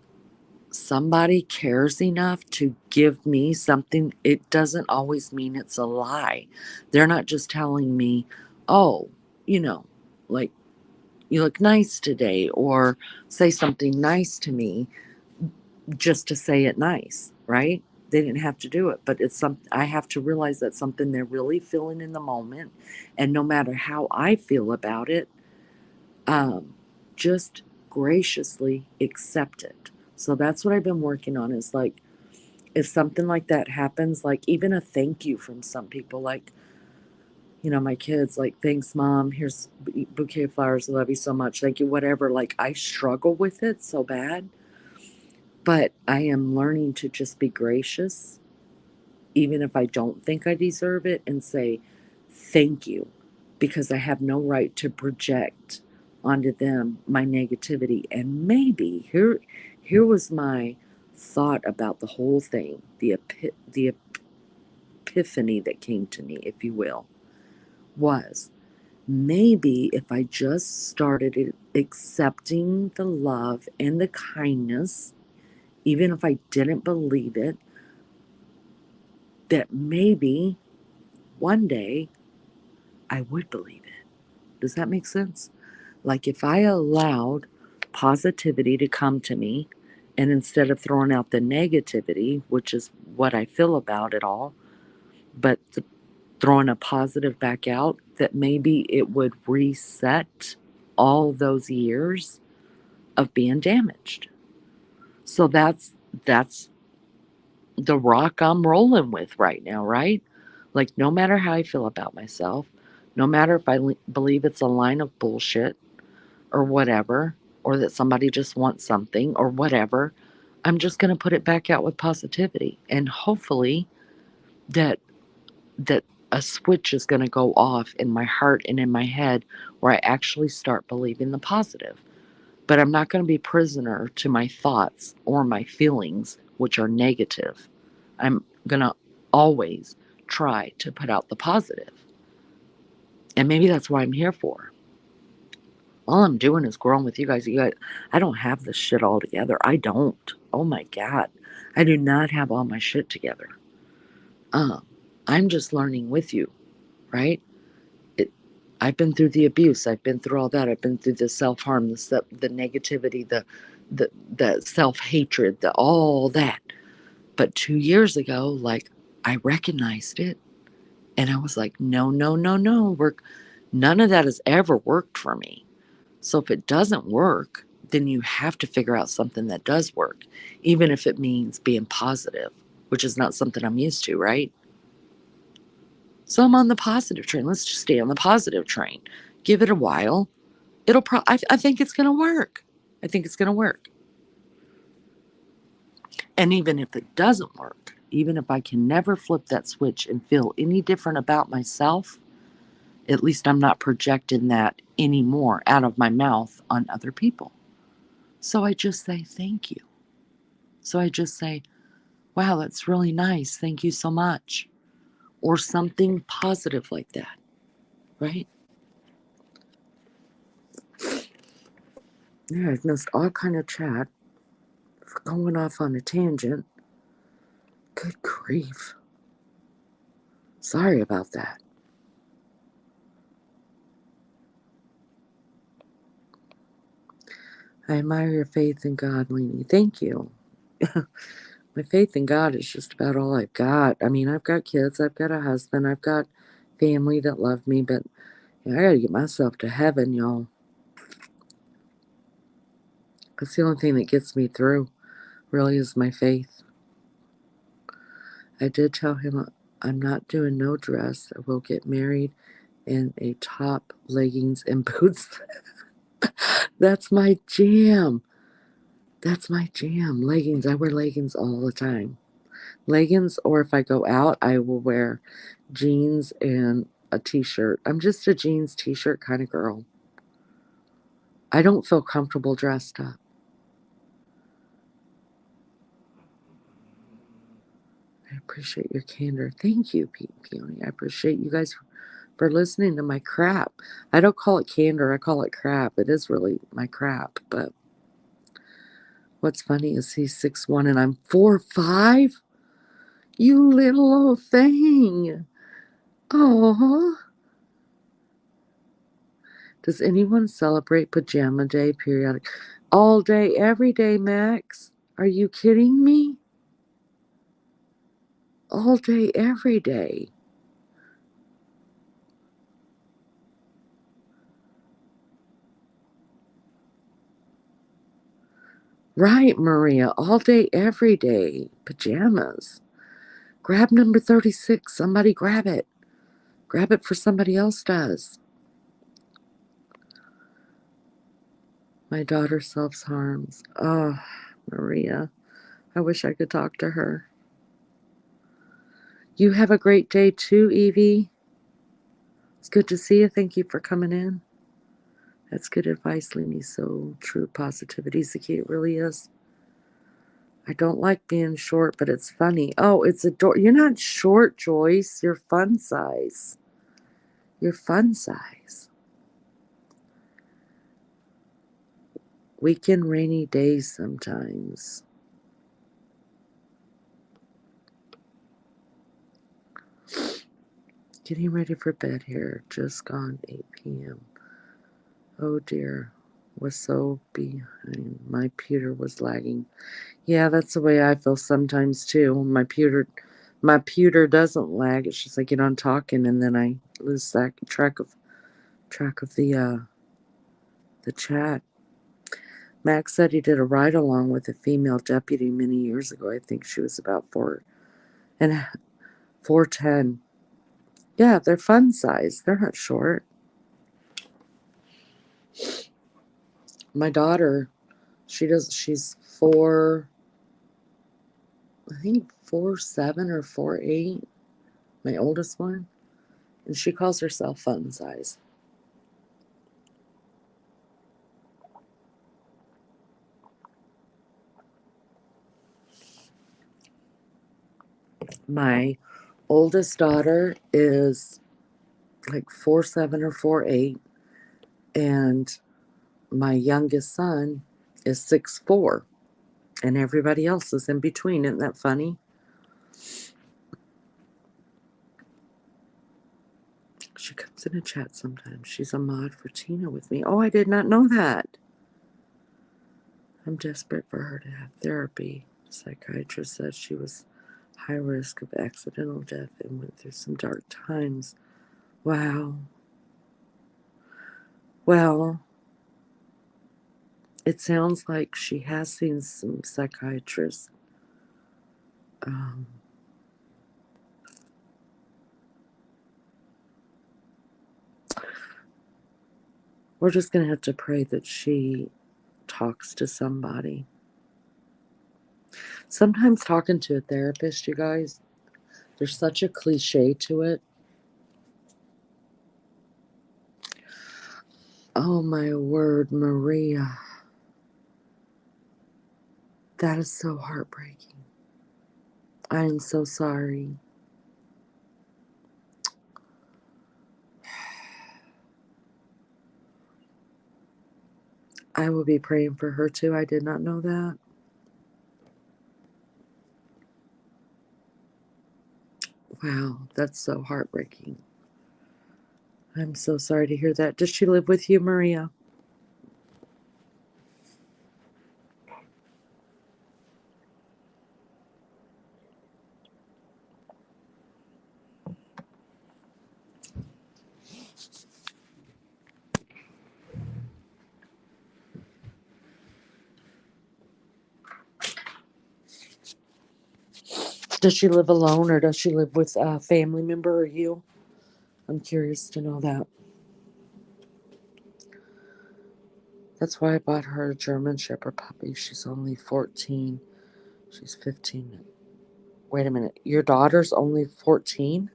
somebody cares enough to give me something, it doesn't always mean it's a lie. They're not just telling me, oh, you know, like, you look nice today, or say something nice to me just to say it nice, right? They didn't have to do it, but I have to realize that's something they're really feeling in the moment, and no matter how I feel about it, um, just graciously accept it. So that's what I've been working on. Is like, if something like that happens, like even a thank you from some people, like, my kids, like, thanks, mom. Here's a bouquet of flowers. I love you so much. Thank you. Whatever. Like, I struggle with it so bad. But I am learning to just be gracious, even if I don't think I deserve it, and say thank you, because I have no right to project onto them my negativity. And maybe here was my thought about the whole thing, the epiphany that came to me, if you will, was maybe if I just started accepting the love and the kindness, even if I didn't believe it, that maybe one day I would believe it. Does that make sense? Like, if I allowed positivity to come to me, and instead of throwing out the negativity, which is what I feel about it all, but throwing a positive back out, that maybe it would reset all those years of being damaged. So that's the rock I'm rolling with right now, right? Like, no matter how I feel about myself, no matter if I believe it's a line of bullshit or whatever, or that somebody just wants something or whatever, I'm just going to put it back out with positivity. And hopefully that that a switch is going to go off in my heart and in my head where I actually start believing the positive. But I'm not going to be prisoner to my thoughts or my feelings, which are negative. I'm going to always try to put out the positive. And maybe that's what I'm here for. All I'm doing is growing with you guys. I don't have this shit all together. I don't. Oh my God. I do not have all my shit together. I'm just learning with you, right? I've been through the abuse. I've been through all that. I've been through the self-harm, the negativity, the self-hatred, all that. But 2 years ago, like, I recognized it. And I was like, no, no, no, no. None of that has ever worked for me. So if it doesn't work, then you have to figure out something that does work, even if it means being positive, which is not something I'm used to, right? So I'm on the positive train. Let's just stay on the positive train. Give it a while. I think it's going to work. I think it's going to work. And even if it doesn't work, even if I can never flip that switch and feel any different about myself, at least I'm not projecting that anymore out of my mouth on other people. So I just say thank you. So I just say, wow, that's really nice. Thank you so much. Or something positive like that, right? Yeah, I've missed all kind of chat for going off on a tangent. Good grief. Sorry about that. I admire your faith in God, Lainey. Thank you. My faith in God is just about all I've got. I mean, I've got kids, I've got a husband, I've got family that love me, but I gotta get myself to heaven, y'all. That's the only thing that gets me through, really, is my faith. I did tell him I'm not doing no dress. I will get married in a top, leggings, and boots. That's my jam. That's my jam. Leggings. I wear leggings all the time. Leggings, or if I go out, I will wear jeans and a t-shirt. I'm just a jeans t-shirt kind of girl. I don't feel comfortable dressed up. I appreciate your candor. Thank you, Peony. I appreciate you guys for listening to my crap. I don't call it candor. I call it crap. It is really my crap. But what's funny is he's 6'1" and I'm 4'5". You little old thing. Oh. Does anyone celebrate Pajama Day periodic? All day, every day, Max? Are you kidding me? All day, every day. Right, Maria. All day, every day. Pajamas. Grab number 36. Somebody grab it. Grab it for somebody else does. My daughter self-harms. Oh, Maria. I wish I could talk to her. You have a great day too, Evie. It's good to see you. Thank you for coming in. That's good advice, Lenny. So true. Positivity is the key. It really is. I don't like being short, but it's funny. Oh, it's adorable. You're not short, Joyce. You're fun size. You're fun size. Weekend rainy days sometimes. Getting ready for bed here. Just gone 8 p.m. Oh dear. Was so behind. My pewter was lagging. Yeah, that's the way I feel sometimes too. My pewter doesn't lag. It's just I get on talking and then I lose that track of the chat. Max said he did a ride along with a female deputy many years ago. I think she was about 4'10". Yeah, they're fun size. They're not short. My daughter, she's I think 4'7" or 4'8". My oldest one. And she calls herself Fun Size. My oldest daughter is like 4'7" or 4'8", and my youngest son is 6'4", and everybody else is in between. Isn't that funny? She comes in a chat sometimes. She's a mod for Tina with me. Oh, I did not know that. I'm desperate for her to have therapy. The psychiatrist said she was high risk of accidental death and went through some dark times. Wow. Well, it sounds like she has seen some psychiatrists. We're just going to have to pray that she talks to somebody. Sometimes talking to a therapist, you guys, there's such a cliche to it. Oh my word, Maria. That is so heartbreaking. I am so sorry. I will be praying for her too. I did not know that. Wow, that's so heartbreaking. I'm so sorry to hear that. Does she live with you, Maria? Does she live alone or does she live with a family member or you? I'm curious to know that. That's why I bought her a German Shepherd puppy. She's only 14. She's 15. Wait a minute. Your daughter's only 14?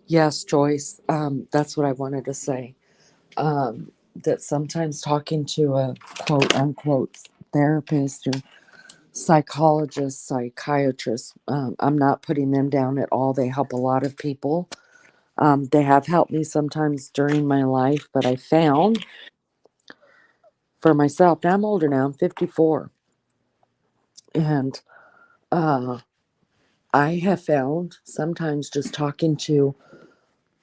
Yes, Joyce. That's what I wanted to say. That sometimes talking to a quote unquote therapist or psychologist, psychiatrist, I'm not putting them down at all. They help a lot of people. They have helped me sometimes during my life, but I found for myself, now I'm older now, I'm 54. And uh, I have found sometimes just talking to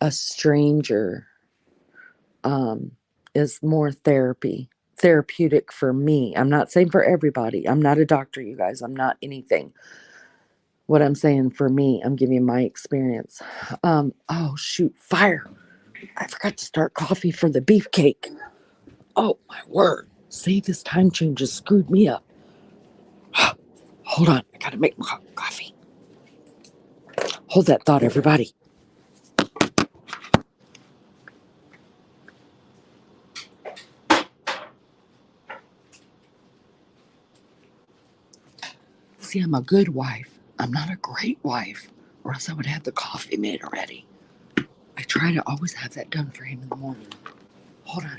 a stranger is more therapeutic for me. I'm not saying for everybody. I'm not a doctor, you guys. I'm not anything. What I'm saying for me, I'm giving you my experience. Oh shoot, fire. I forgot to start coffee for the beefcake. Oh my word. See, this time change just screwed me up. Hold on, I gotta make my coffee. Hold that thought, everybody. See, I'm a good wife. I'm not a great wife, or else I would have the coffee made already. I try to always have that done for him in the morning. Hold on.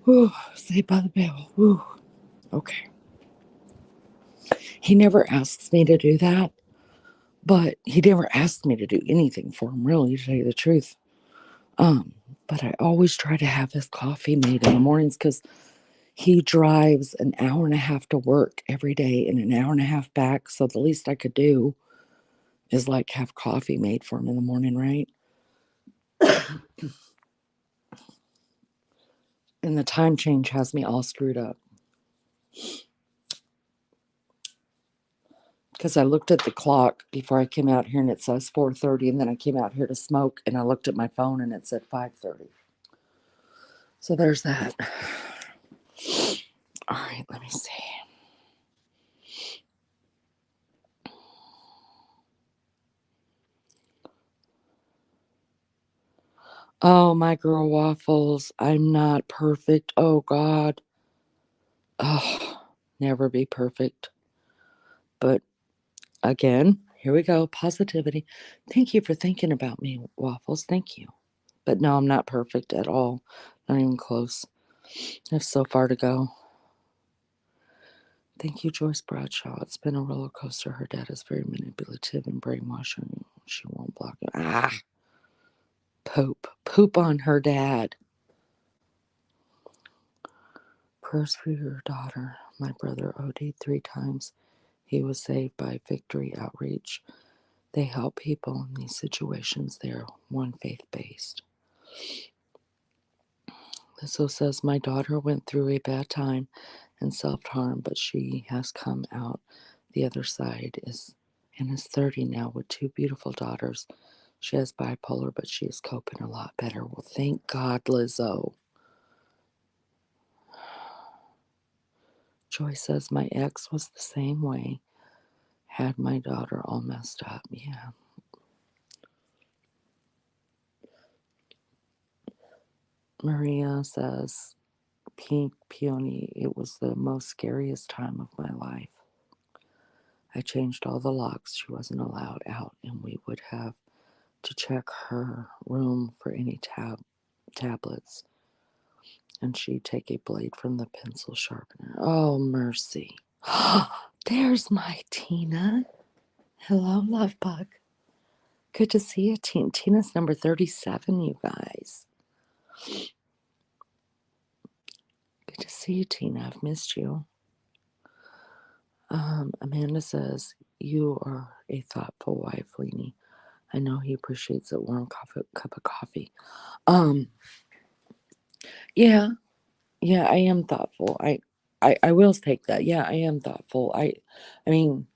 Whew, Saved by the Bell. Whew. Okay. He never asks me to do that, but he never asked me to do anything for him, really, to tell you the truth. Um, but I always try to have his coffee made in the mornings because he drives an hour and a half to work every day and an hour and a half back. So the least I could do is like have coffee made for him in the morning, right? And the time change has me all screwed up because I looked at the clock before I came out here and it says 4:30, and then I came out here to smoke and I looked at my phone and it said 5:30. So there's that. All right, let me see. Oh, my girl waffles. I'm not perfect. Oh, God. Oh, never be perfect. But again, here we go. Positivity. Thank you for thinking about me, waffles. Thank you. But no, I'm not perfect at all. Not even close. I have so far to go. Thank you, Joyce Bradshaw. It's been a roller coaster. Her dad is very manipulative and brainwashing. She won't block it. Ah, poop. Poop on her dad. Prayers for your daughter. My brother OD'd 3 times. He was saved by Victory Outreach. They help people in these situations. They're one faith based. Lizzo says, my daughter went through a bad time and self harm, but she has come out the other side and is 30 now with 2 beautiful daughters. She has bipolar, but she is coping a lot better. Well, thank God, Lizzo. Joy says, my ex was the same way. Had my daughter all messed up. Yeah. Maria says, Pink Peony, it was the most scariest time of my life. I changed all the locks. She wasn't allowed out, and we would have to check her room for any tablets. And she'd take a blade from the pencil sharpener. Oh, mercy. There's my Tina. Hello, love bug. Good to see you, Tina. Tina's number 37, you guys. Good to see you, Tina. I've missed you. Amanda says, you are a thoughtful wife, Leanie. I know he appreciates a warm cup of coffee. Um, yeah, yeah, I am thoughtful. I will take that. Yeah, I am thoughtful. I mean,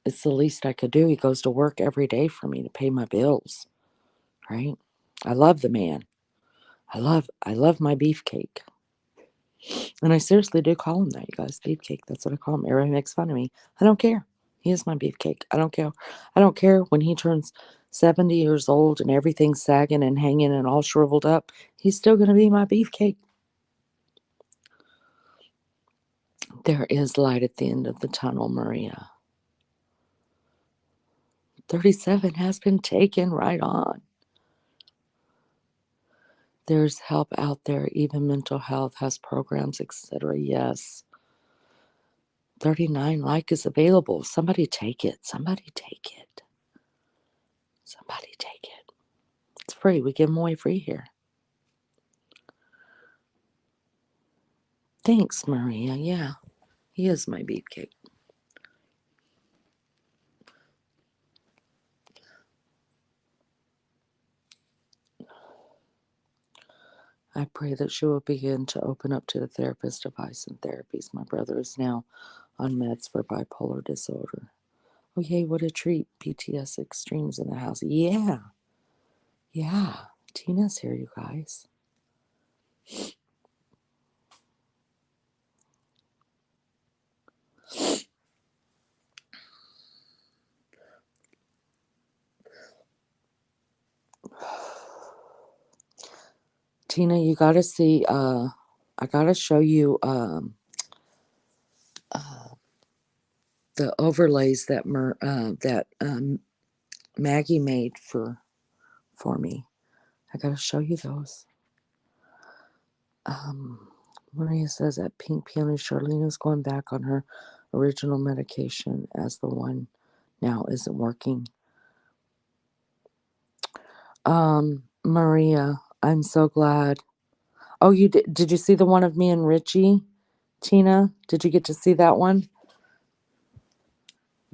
it's the least I could do. He goes to work every day for me to pay my bills, right? I love the man. I love my beefcake. And I seriously do call him that, you guys. Beefcake. That's what I call him. Everybody makes fun of me. I don't care. He is my beefcake. I don't care. I don't care when he turns 70 years old and everything's sagging and hanging and all shriveled up. He's still going to be my beefcake. There is light at the end of the tunnel, Maria. 37 has been taken right on. There's help out there. Even mental health has programs, etc. Yes. 39 like is available. Somebody take it. Somebody take it. Somebody take it. It's free. We give them away free here. Thanks, Maria. Yeah, he is my beefcake. I pray that she will begin to open up to the therapist advice and therapies. My brother is now on meds for bipolar disorder. Oh, yay, what a treat. PTS extremes in the house. Yeah, yeah. Tina's here, you guys. Tina, you got to see, I got to show you the overlays that Maggie made for me. I got to show you those. Um, Maria says at Pink Peony, Charlene is going back on her original medication as the one now isn't working. Maria, I'm so glad. Oh, you did you see the one of me and Richie? Tina, did you get to see that one?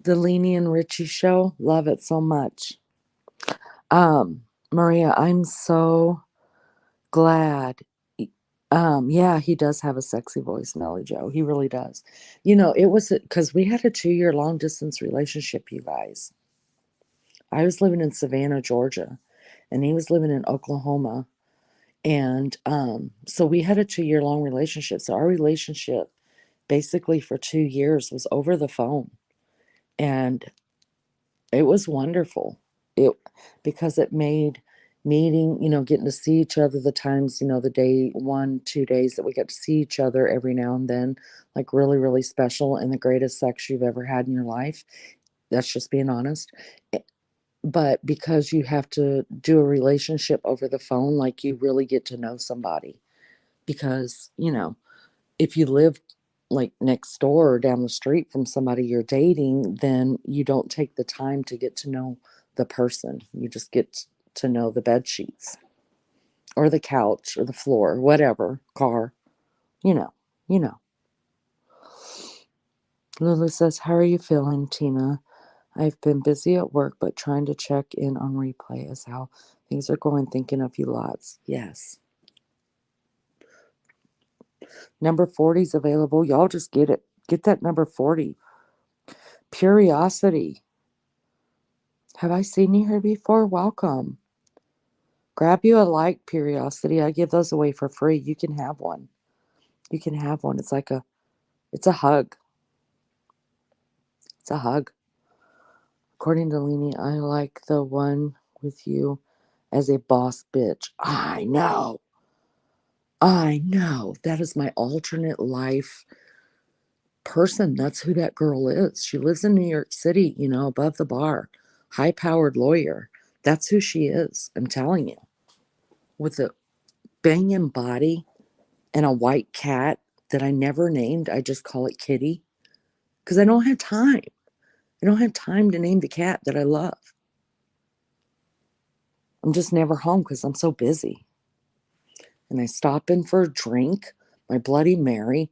The Leanie and Richie show? Love it so much. Maria, I'm so glad. Yeah, he does have a sexy voice, Melly Joe. He really does. You know, it was because we had a 2 year long distance relationship, you guys. I was living in Savannah, Georgia, and he was living in Oklahoma. And so we had a 2 year long relationship. So our relationship basically for 2 years was over the phone. And it was wonderful. It because it made meeting, getting to see each other the times, the day 1, 2 days that we got to see each other every now and then, like really, really special and the greatest sex you've ever had in your life. That's just being honest. But because you have to do a relationship over the phone, like you really get to know somebody. Because, if you live like next door or down the street from somebody you're dating, then you don't take the time to get to know the person. You just get to know the bed sheets or the couch or the floor, whatever, car, you know, you know. Lulu says, how are you feeling, Tina? I've been busy at work, but trying to check in on replay as how things are going, thinking of you lots. Yes. Number 40 is available. Y'all just get it. Get that number 40. Curiosity. Have I seen you here before? Welcome. Grab you a like, Curiosity. I give those away for free. You can have one. You can have one. It's a hug. It's a hug. According to Leanie, I like the one with you as a boss bitch. I know. I know. That is my alternate life person. That's who that girl is. She lives in New York City, above the bar. High powered lawyer. That's who she is. I'm telling you. With a banging body and a white cat that I never named. I just call it Kitty because I don't have time. I don't have time to name the cat that I love. I'm just never home because I'm so busy. And I stop in for a drink, my Bloody Mary,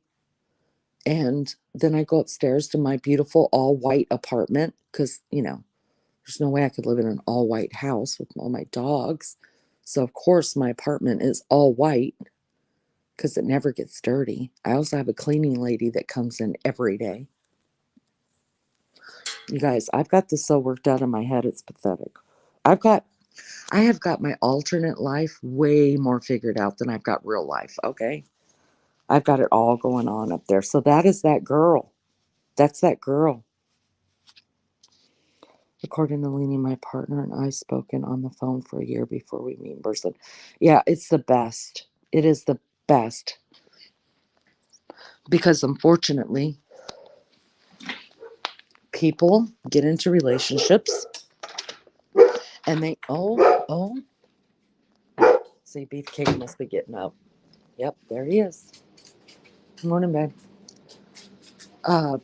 and then I go upstairs to my beautiful all white apartment because, there's no way I could live in an all white house with all my dogs. So, of course, my apartment is all white because it never gets dirty. I also have a cleaning lady that comes in every day. You guys, I've got this so worked out in my head, it's pathetic. I've got I have got my alternate life way more figured out than I've got real life, okay? I've got it all going on up there. So that is that girl. That's that girl. According to Leanie, my partner and I spoken on the phone for a year before we meet in person. Yeah, it's the best. It is the best. Because unfortunately, people get into relationships and see, Beefcake must be getting up. Yep, there he is. Good morning, babe.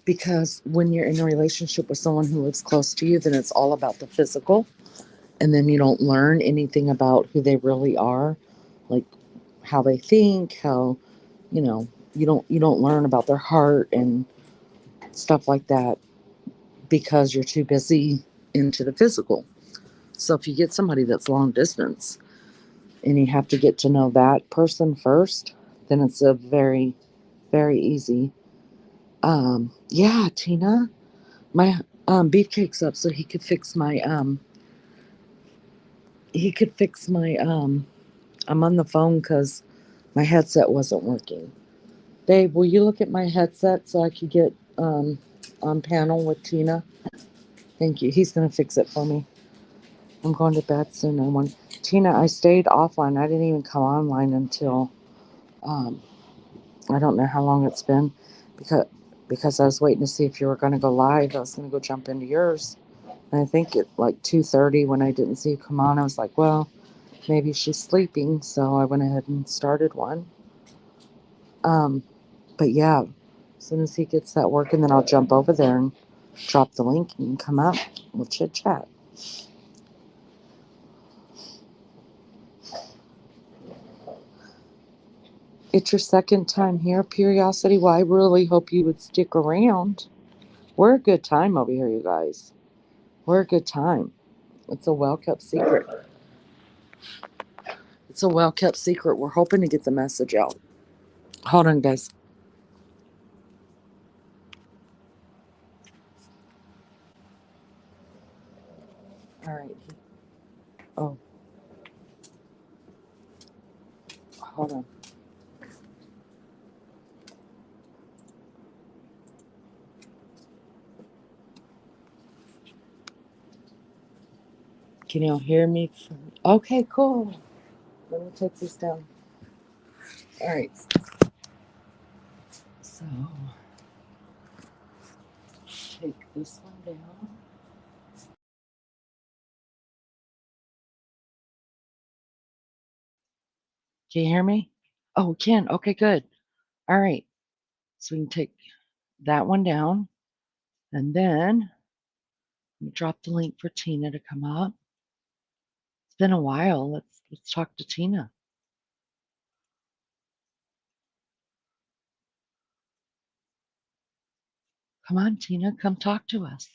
Because when you're in a relationship with someone who lives close to you, then it's all about the physical, and then you don't learn anything about who they really are, like how they think, how you don't learn about their heart and stuff like that because you're too busy into the physical. So if you get somebody that's long distance and you have to get to know that person first, then it's a very, very easy. Yeah, Tina, my Beefcake's up so he could fix my I'm on the phone because my headset wasn't working. Babe, will you look at my headset so I could get on panel with Tina? Thank you. He's gonna fix it for me. I'm going to bed soon. Tina, I stayed offline. I didn't even come online until um I don't know how long it's been because I was waiting to see if you were gonna go live. I was gonna go jump into yours. And I think at like 2:30 when I didn't see you come on, I was like, well, maybe she's sleeping, so I went ahead and started one. Um, but yeah, as soon as he gets that working, then I'll jump over there and drop the link and come up. We'll chit chat. It's your second time here, Curiosity. Well, I really hope you would stick around. We're a good time over here, you guys. We're a good time. It's a well kept secret. It's a well kept secret. We're hoping to get the message out. Hold on, guys. All right. Oh, hold on. Can y'all hear me? Okay, cool. Let me take this down. All right. So, take this one down. Can you hear me? Oh, we can. Okay, good. All right. So we can take that one down. And then let me drop the link for Tina to come up. It's been a while. Let's talk to Tina. Come on, Tina, come talk to us.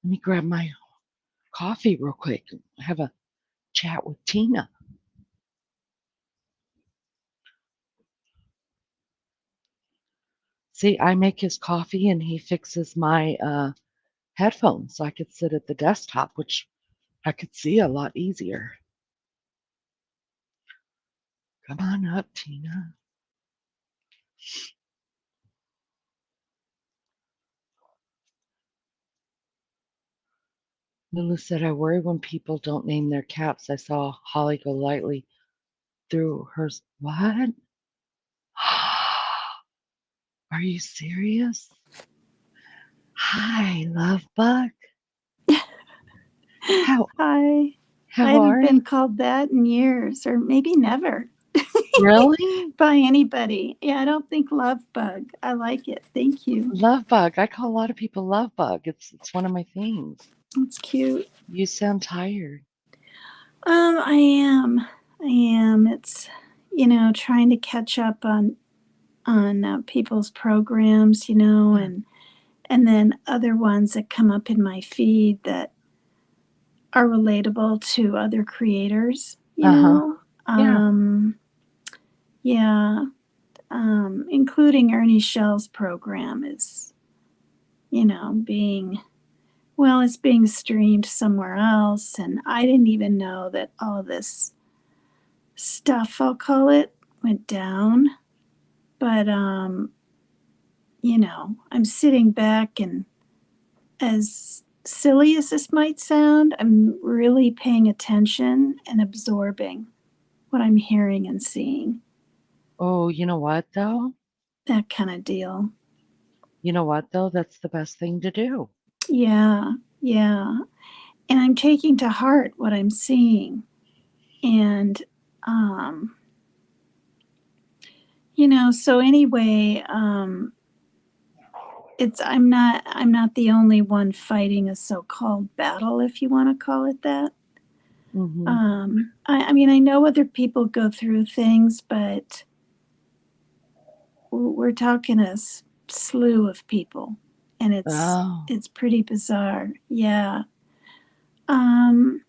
Let me grab my coffee real quick. Have a chat with Tina. See, I make his coffee and he fixes my headphones so I could sit at the desktop, which I could see a lot easier. Come on up, Tina. Lulu said, I worry when people don't name their cats. I saw Holly go lightly through hers. What? Are you serious? Hi, love bug. How Hi. I how hadn't are been you? called that in years, or maybe never, Really? by anybody. Yeah, I don't think love bug. I like it. Thank you. Love bug. I call a lot of people love bug. It's one of my things. It's cute. You sound tired. I am. I am. It's trying to catch up on people's programs, and then other ones that come up in my feed that are relatable to other creators. Uh-huh. Yeah. Yeah. Including Ernie Shell's program is, being, well, it's being streamed somewhere else. And I didn't even know that all of this stuff, I'll call it, went down. But, I'm sitting back and, as silly as this might sound, I'm really paying attention and absorbing what I'm hearing and seeing. Oh, you know what though? That kind of deal. You know what though? That's the best thing to do. Yeah, yeah. And I'm taking to heart what I'm seeing. And, um, so anyway, I'm not the only one fighting a so-called battle, if you want to call it that. Mm-hmm. I mean, I know other people go through things, but we're talking a slew of people, and it's Oh. it's pretty bizarre. Yeah. Um,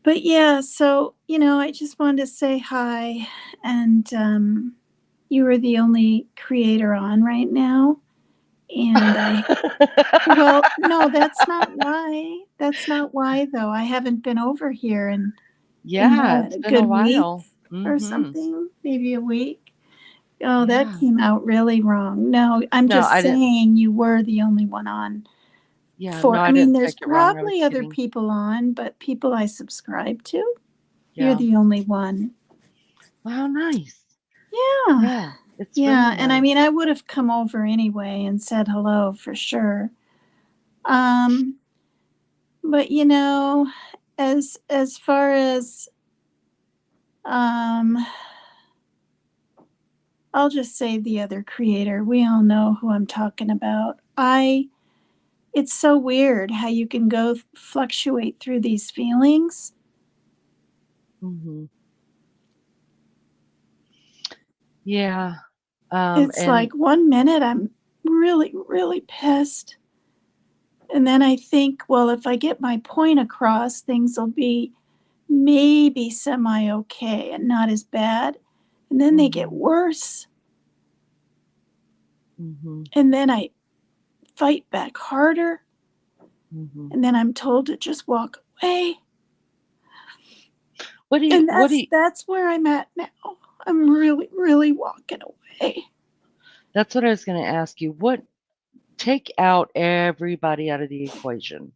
but yeah, so I just wanted to say hi, and you are the only creator on right now, and well, no, that's not why. That's not why, though. I haven't been over here in Yeah, what, it's a been a good week while. or Mm-hmm. something, maybe a week. Oh, that Yeah. came out really wrong. No, I'm No, just I didn't. saying you were the only one on. Yeah, no, For, I I mean, didn't there's take it wrong. I was probably other kidding. people on, but people I subscribe to, you're Yeah. the only one. Wow, nice. Yeah. Yeah, it's really Yeah. And I nice. mean, I would have come over anyway and said hello for sure. Um, but as far as um I'll just say the other creator. We all know who I'm talking about. It's so weird how you can go fluctuate through these feelings. Mhm. Yeah. It's And like 1 minute I'm really, really pissed. And then I think, well, if I get my point across, things will be maybe semi okay and not as bad. And then they get mhm, worse. mhm, And then I fight back harder. mhm. And then I'm told to just walk away. What do you And what do you that's where I'm at now. I'm really, really walking away. That's what I was gonna ask you. What Take out everybody out of the equation.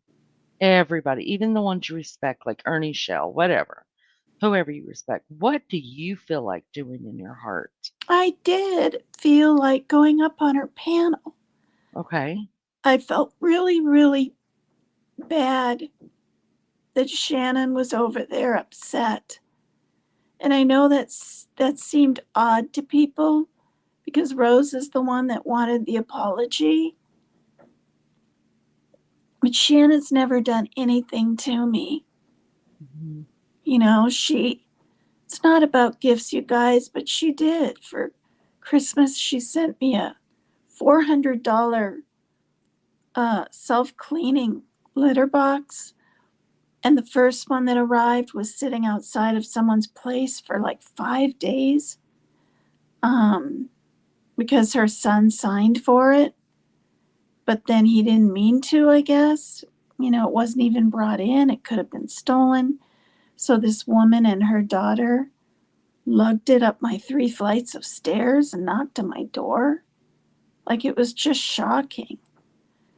Everybody, even the ones you respect, like Ernie Shell, whatever, whoever you respect. What do you feel like doing in your heart? I did feel like going up on her panel. Okay. I felt really, really bad that Shannon was over there upset. And I know that seemed odd to people because Rose is the one that wanted the apology. But Shannon's never done anything to me. Mhm. You know, it's not about gifts, you guys, but she did. For Christmas, she sent me a $400 self cleaning litter box. And the first one that arrived was sitting outside of someone's place for like 5 days, um, because her son signed for it, but then he didn't mean to, I guess. You know, it wasn't even brought in, it could have been stolen. So this woman and her daughter lugged it up my 3 flights of stairs and knocked on my door. Like it was just shocking.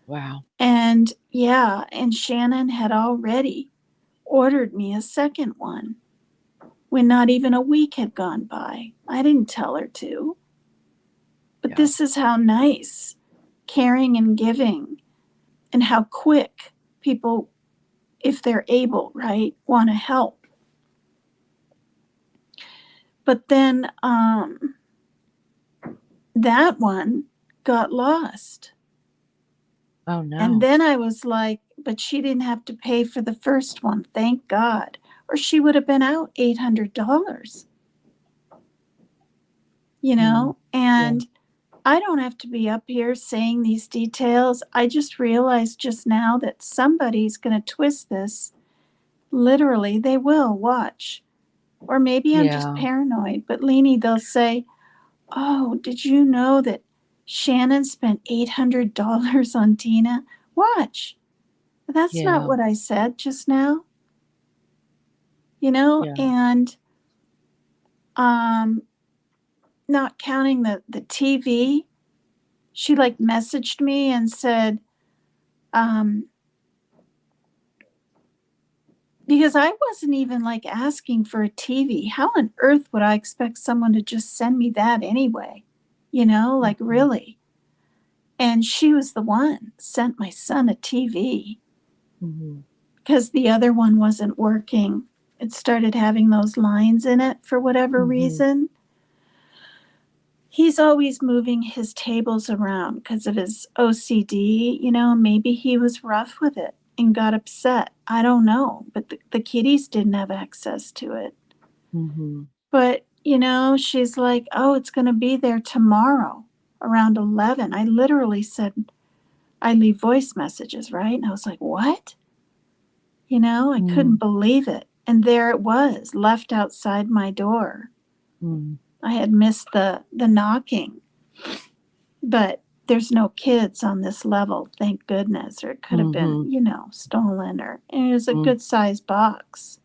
Wow. And yeah, and Shannon had already ordered me a second one when not even a week had gone by. I didn't tell her to. But Yeah. this is how nice, caring, and giving, and how quick people, if they're able, right, want to help. But then that one got lost. Oh, And no. then I was like, but she didn't have to pay for the first one, thank God. Or she would have been out $800, you Mm. know? Yeah. And I don't have to be up here saying these details. I just realized just now that somebody's going to twist this. Literally, they will. Watch. Or maybe I'm just Yeah. paranoid, but Leanie, they'll say, oh, did you know that Shannon spent $800 on Tina? Watch. That's not Yeah. what I said just now, you know? Yeah. And um, not counting the TV, she like messaged me and said, um, because I wasn't even like asking for a TV. How on earth would I expect someone to just send me that anyway? You know, like Mhm. really. And she was the one sent my son a TV Mhm. because the other one wasn't working. It started having those lines in it for whatever Mhm. reason. He's always moving his tables around because of his OCD. You know, maybe he was rough with it and got upset. I don't know. But the kiddies didn't have access to it. Mhm. But, you know, she's like, oh, it's going to be there tomorrow around 11. I literally said, I leave voice messages, right? And I was like, what? You know, I couldn't Mm. believe it. And there it was, left outside my door. Mm. I had missed the knocking, but there's no kids on this level, thank goodness, or it could have been, Mhm. you know, stolen. Or and it was a Mm. good sized box.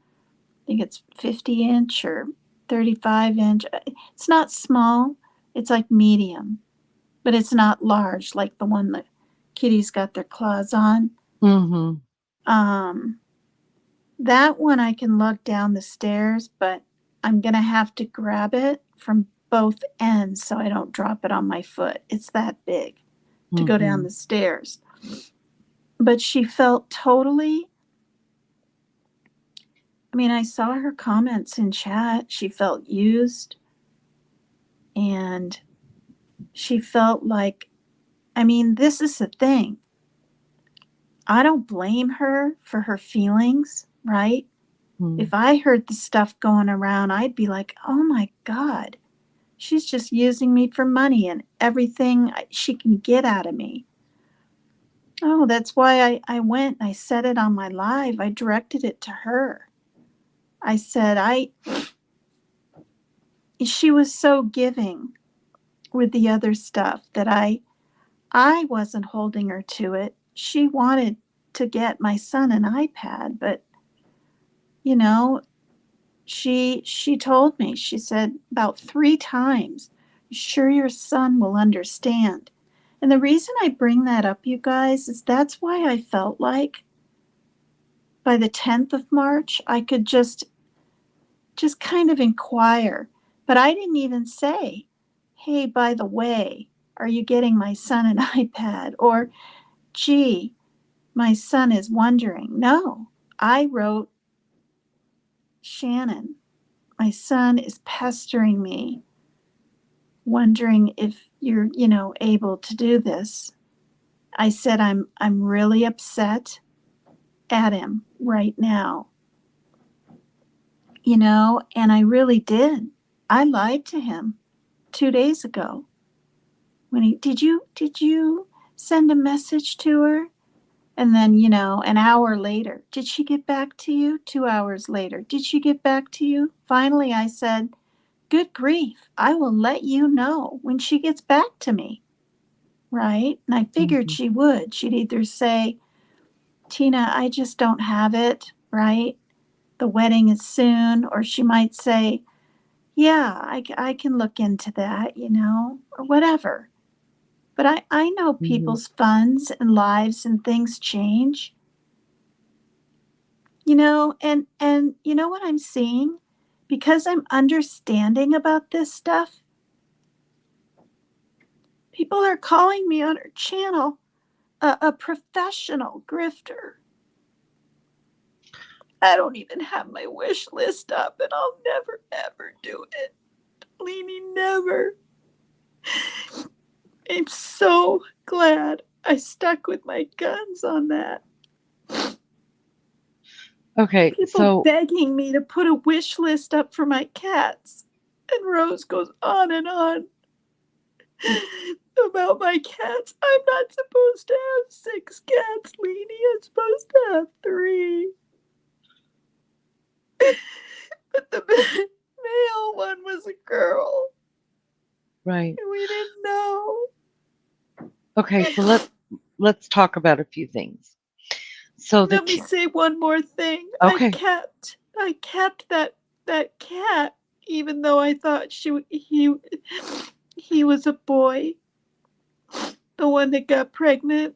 I think it's 50-inch or 35-inch. It's not small, it's like medium, but it's not large like the one that kitties got their claws on. Mhm. Um, that one I can lug down the stairs, but I'm gonna have to grab it from both ends so I don't drop it on my foot. It's that big to go down Mhm. the stairs. But she felt totally, I mean, I saw her comments in chat. She felt used and She felt like, I mean, this is the thing. I don't blame her for her feelings, right? Mm, If I heard the stuff going around, I'd be like, oh my God, she's just using me for money and everything she can get out of me. Oh, that's why I went and I said it on my live. I directed it to her. I said, she was so giving with the other stuff that I wasn't holding her to it. She wanted to get my son an iPad, but you know, she told me, she said about 3 times, sure your son will understand. And the reason I bring that up, you guys, is that's why I felt like by the 10th of March I could just kind of inquire. But I didn't even say, hey, by the way, are you getting my son an iPad? Or, gee, my son is wondering. No, I wrote, Shannon, my son is pestering me, wondering if you're, able to do this. I said, I'm really upset at him right now, and I really did. I lied to him 2 days ago. When did you send a message to her? And then, an hour later, did she get back to you? 2 hours later, did she get back to you? Finally, I said, good grief, I will let you know when she gets back to me. Right? And I figured mhm, she would. She'd either say, Tina, I just don't have it. Right? The wedding is soon. Or she might say, yeah, I can look into that, or whatever. But I know mhm, people's funds and lives and things change, and you know what I'm seeing? Because I'm understanding about this stuff, people are calling me on her channel a professional grifter. I don't even have my wish list up, and I'll never ever do it. Leanie, never. I'm so glad I stuck with my guns on that. okay, People so begging me to put a wish list up for my cats. And Rose goes on and on about my cats. I'm not supposed to have 6 cats, Leanie. I'm supposed to have 3. But the male one was a girl, right. and we didn't know. Okay, so let's talk about a few things. So the Let me t say one more thing. I okay. kept I kept that cat, even though I thought he was a boy, the one that got pregnant.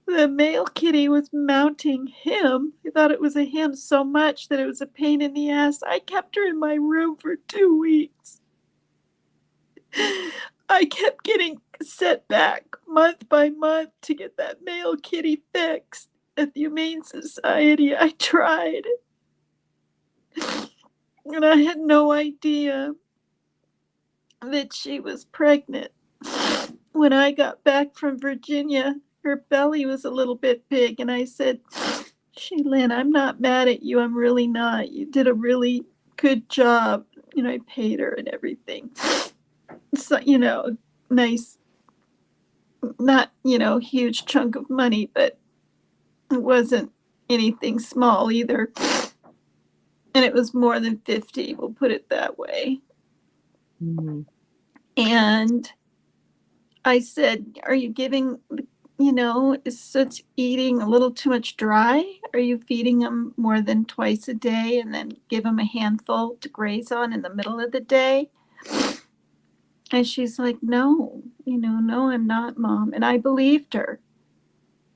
The male kitty was mounting him. I thought it was a him so much that it was a pain in the ass. I kept her in my room for 2 weeks. I kept getting set back month by month to get that male kitty fixed. At the Humane Society, I tried, and I had no idea that she was pregnant. When I got back from Virginia, her belly was a little bit big, and I said, Shaylin, I'm not mad at you. I'm really not. You did a really good job. I paid her and everything. So, nice, not, huge chunk of money, but it wasn't anything small either. And it was more than 50, we'll put it that way. Mhm, And I said, are you giving, is it's eating a little too much dry? Are you feeding them more than twice a day and then give them a handful to graze on in the middle of the day? And she's like, no, no, I'm not, Mom. And I believed her.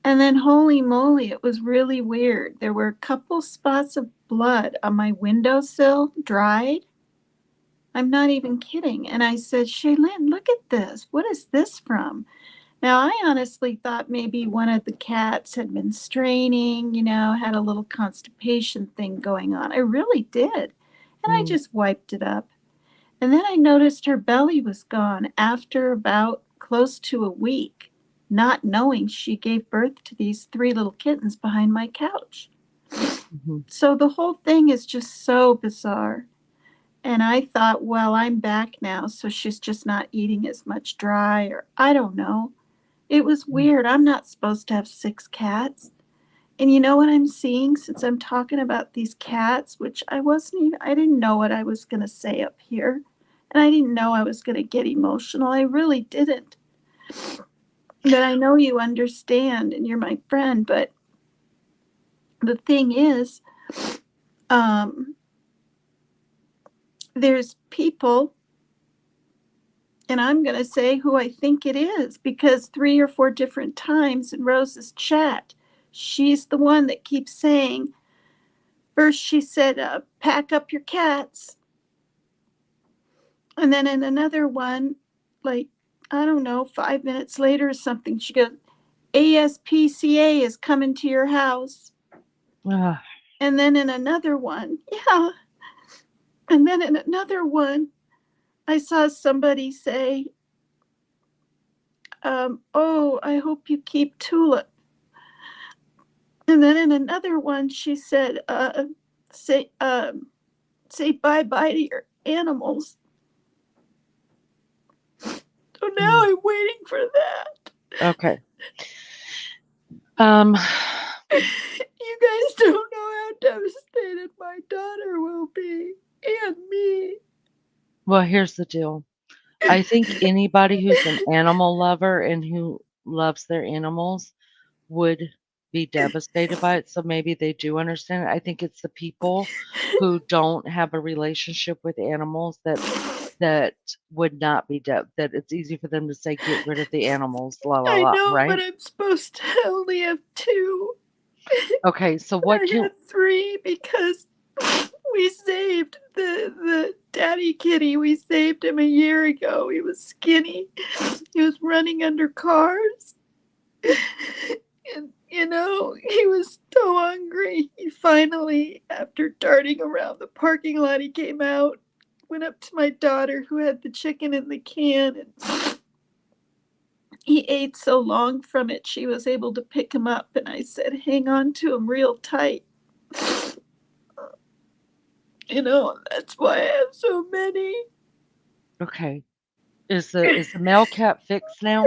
And then, holy moly, it was really weird. There were a couple spots of blood on my windowsill, dried. I'm not even kidding. And I said, Shaylin, look at this. What is this from? Now, I honestly thought maybe one of the cats had been straining, had a little constipation thing going on. I really did. And I mm, just wiped it up. And then I noticed her belly was gone after about close to a week, not knowing she gave birth to these three little kittens behind my couch. Mhm. So the whole thing is just so bizarre. And I thought, well, I'm back now, so she's just not eating as much dry, or I don't know. It was Mm. weird. I'm not supposed to have 6 cats. And you know what I'm seeing since I'm talking about these cats, which I didn't know what I was going to say up here. And I didn't know I was going to get emotional. I really didn't. But I know you understand and you're my friend. But the thing is, um, there's people, and I'm going to say who I think it is because 3 or 4 different times in Rose's chat, she's the one that keeps saying, first she said, pack up your cats. And then in another one, like, I don't know, 5 minutes later or something, she goes, ASPCA is coming to your house. Ah, And then in another one, yeah. And then in another one, I saw somebody say, oh, I hope you keep Tulip. And then in another one, she said, say, say bye bye to your animals. So now mm. I'm waiting for that. Okay. Um, You guys don't know how devastated my daughter will be, and me. well, here's the deal. I think anybody who's an animal lover and who loves their animals would be devastated by it, so maybe they do understand it. I think it's the people who don't have a relationship with animals that would not be that it's easy for them to say, "Get rid of the animals, la, la, I la," know, but right? I'm supposed to only have two. Okay, so what I can had three because we saved the daddy kitty. We saved him a year ago. He was skinny. He was running under cars. And he was so hungry. He finally, after darting around the parking lot, he came out, went up to my daughter who had the chicken in the can, and he ate so long from it she was able to pick him up. And I said, hang on to him real tight. That's why I have so many. okay. Is the male cat fixed now?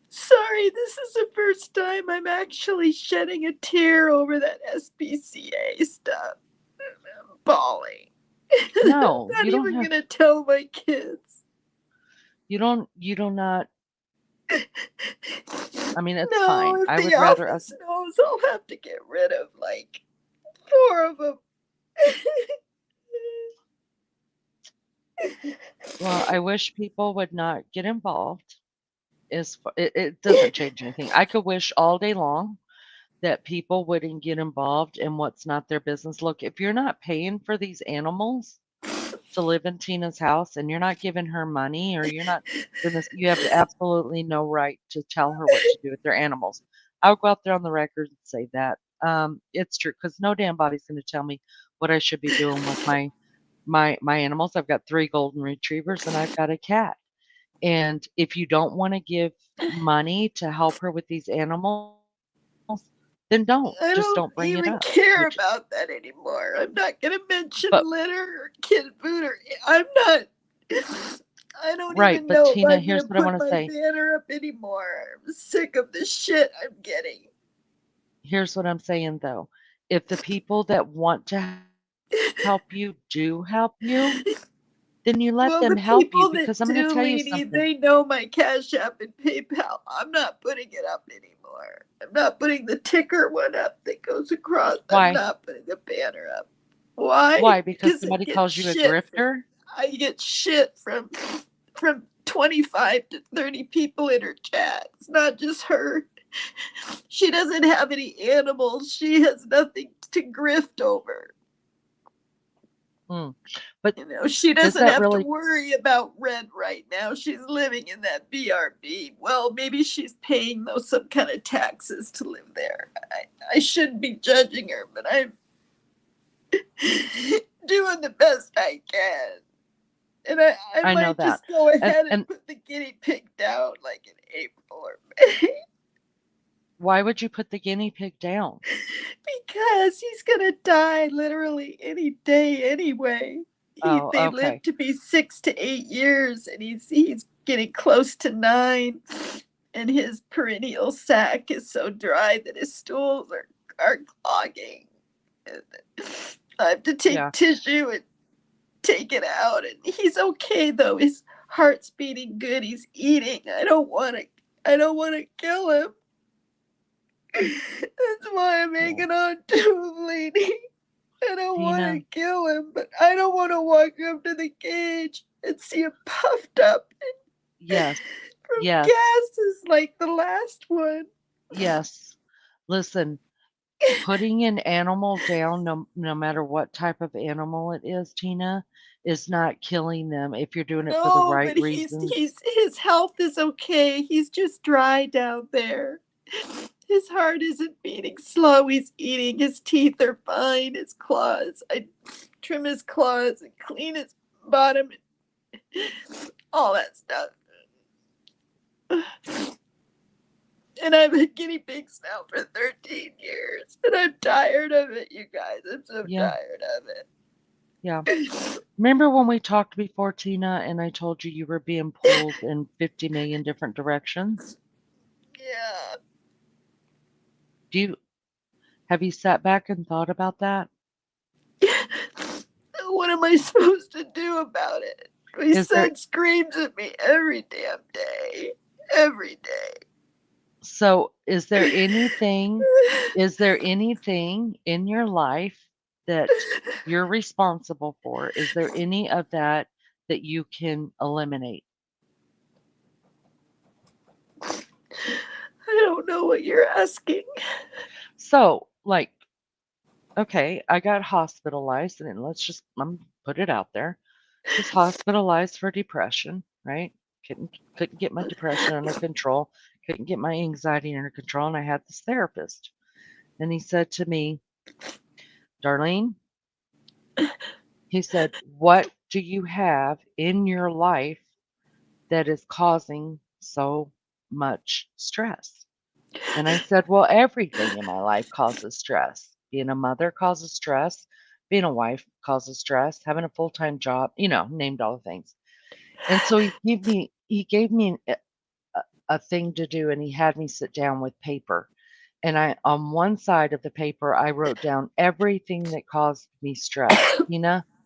Sorry, this is the first time I'm actually shedding a tear over that SPCA stuff. I'm bawling. I'm No, not you don't even have gonna tell my kids. you do not I mean, it's No, fine. if I the would rather us office knows, I'll have to get rid of like 4 of them. well, I wish people would not get involved. It doesn't change anything. I could wish all day long that people wouldn't get involved in what's not their business. Look, if you're not paying for these animals to live in Tina's house and you're not giving her money or you're not doing this, you have absolutely no right to tell her what to do with their animals. I'll go out there on the record and say that. It's true because no damn body's going to tell me what I should be doing with my animals. I've got 3 golden retrievers and I've got a cat. And if you don't want to give money to help her with these animals, then don't. I Just don't don't bring it even up. care Which, about that anymore. I'm not gonna mention but litter or kid food or I'm not. I don't right, even but know if Tina, I'm gonna here's what I put want to my say. banner up anymore. I'm sick of the shit I'm getting. Here's what I'm saying though. If the people that want to help you do help you, then you let Well, them the help you people because that I'm going to do, tell you Leanie, something. they know my Cash App and PayPal. I'm not putting it up anymore. I'm not putting the ticker one up that goes across. I'm Why? not putting the banner up. Why? Why? Because Because it somebody gets calls you a shit from grifter? I get shit from 25 to 30 people in her chat. It's not just her. She doesn't have any animals. She has nothing to grift over. Hmm. But She does doesn't that have to really worry about rent right now. She's living in that BRB. Well, maybe she's paying those some kind of taxes to live there. I shouldn't be judging her, but I'm doing the best I can. And I I know might that. just go ahead and And put the guinea pig down like in April or May. why would you put the guinea pig down? Because he's gonna die literally any day anyway. Oh, They live okay. to be 6 to 8 years, and he's getting close to 9, and his perineal sac is so dry that his stools are clogging. And I have to take Yeah. tissue and take it out, and he's okay though. His heart's beating good. He's eating. I don't want to kill him. That's why I'm Yeah. hanging on to him, lady. I don't want to Tina, kill him, but I don't want to walk up to the cage and see him puffed up yes. from Yes. gases like the last one. Yes. Listen, putting an animal down, no matter what type of animal it is, Tina, is not killing them if you're doing it for the No, right but reasons. his health is okay. He's just dry down there. His heart isn't beating slow. He's eating. His teeth are fine. His claws. I trim his claws and clean his bottom and all that stuff. And I've had guinea pigs now for 13 years. And I'm tired of it, you guys. I'm so Yeah. tired of Yeah. it. Remember when we talked before, Tina, and I told you you were being pulled in 50 million different directions? Yeah. Do you have you sat back and thought about that? What am I supposed to do about it? My Is there son screams at me every damn day. Every day. so is there anything in your life that you're responsible for? Is there any of that that you can eliminate? I don't know what you're asking. So, like, okay, I got hospitalized, and let's just put it out there. Was hospitalized for depression, right? Couldn't get my depression under control, couldn't get my anxiety under control, and I had this therapist. And he said to me, "Darlene," he said, "what do you have in your life that is causing so much stress?" And I said, "Well, everything in my life causes stress. Being a mother causes stress, being a wife causes stress, having a full-time job, named all the things." And so he gave me a thing to do, and he had me sit down with paper. And I on one side of the paper, I wrote down everything that caused me stress.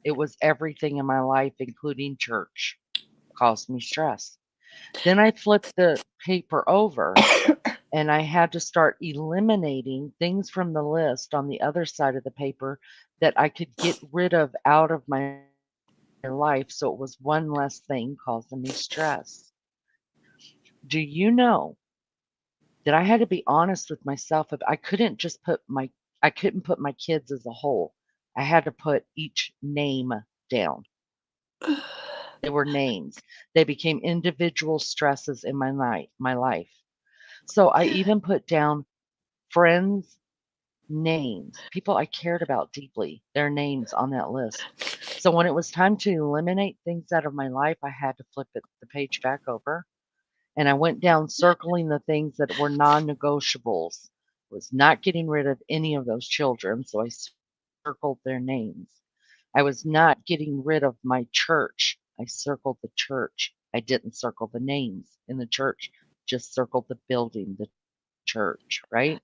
It was everything in my life, including church, caused me stress. Then I flipped the paper over, and I had to start eliminating things from the list on the other side of the paper that I could get rid of out of my life, so it was one less thing causing me stress. Do you know that I had to be honest with myself? If I couldn't put my kids as a whole. I had to put each name down. They were names. They became individual stresses in my life. So I even put down friends' names, people I cared about deeply, their names on that list. So when it was time to eliminate things out of my life, I had to the page back over, and I went down circling the things that were non-negotiables. Was not getting rid of any of those children, so I circled their names. I was not getting rid of my church. I circled the church. I didn't circle the names in the church, just circled the building, the church, right?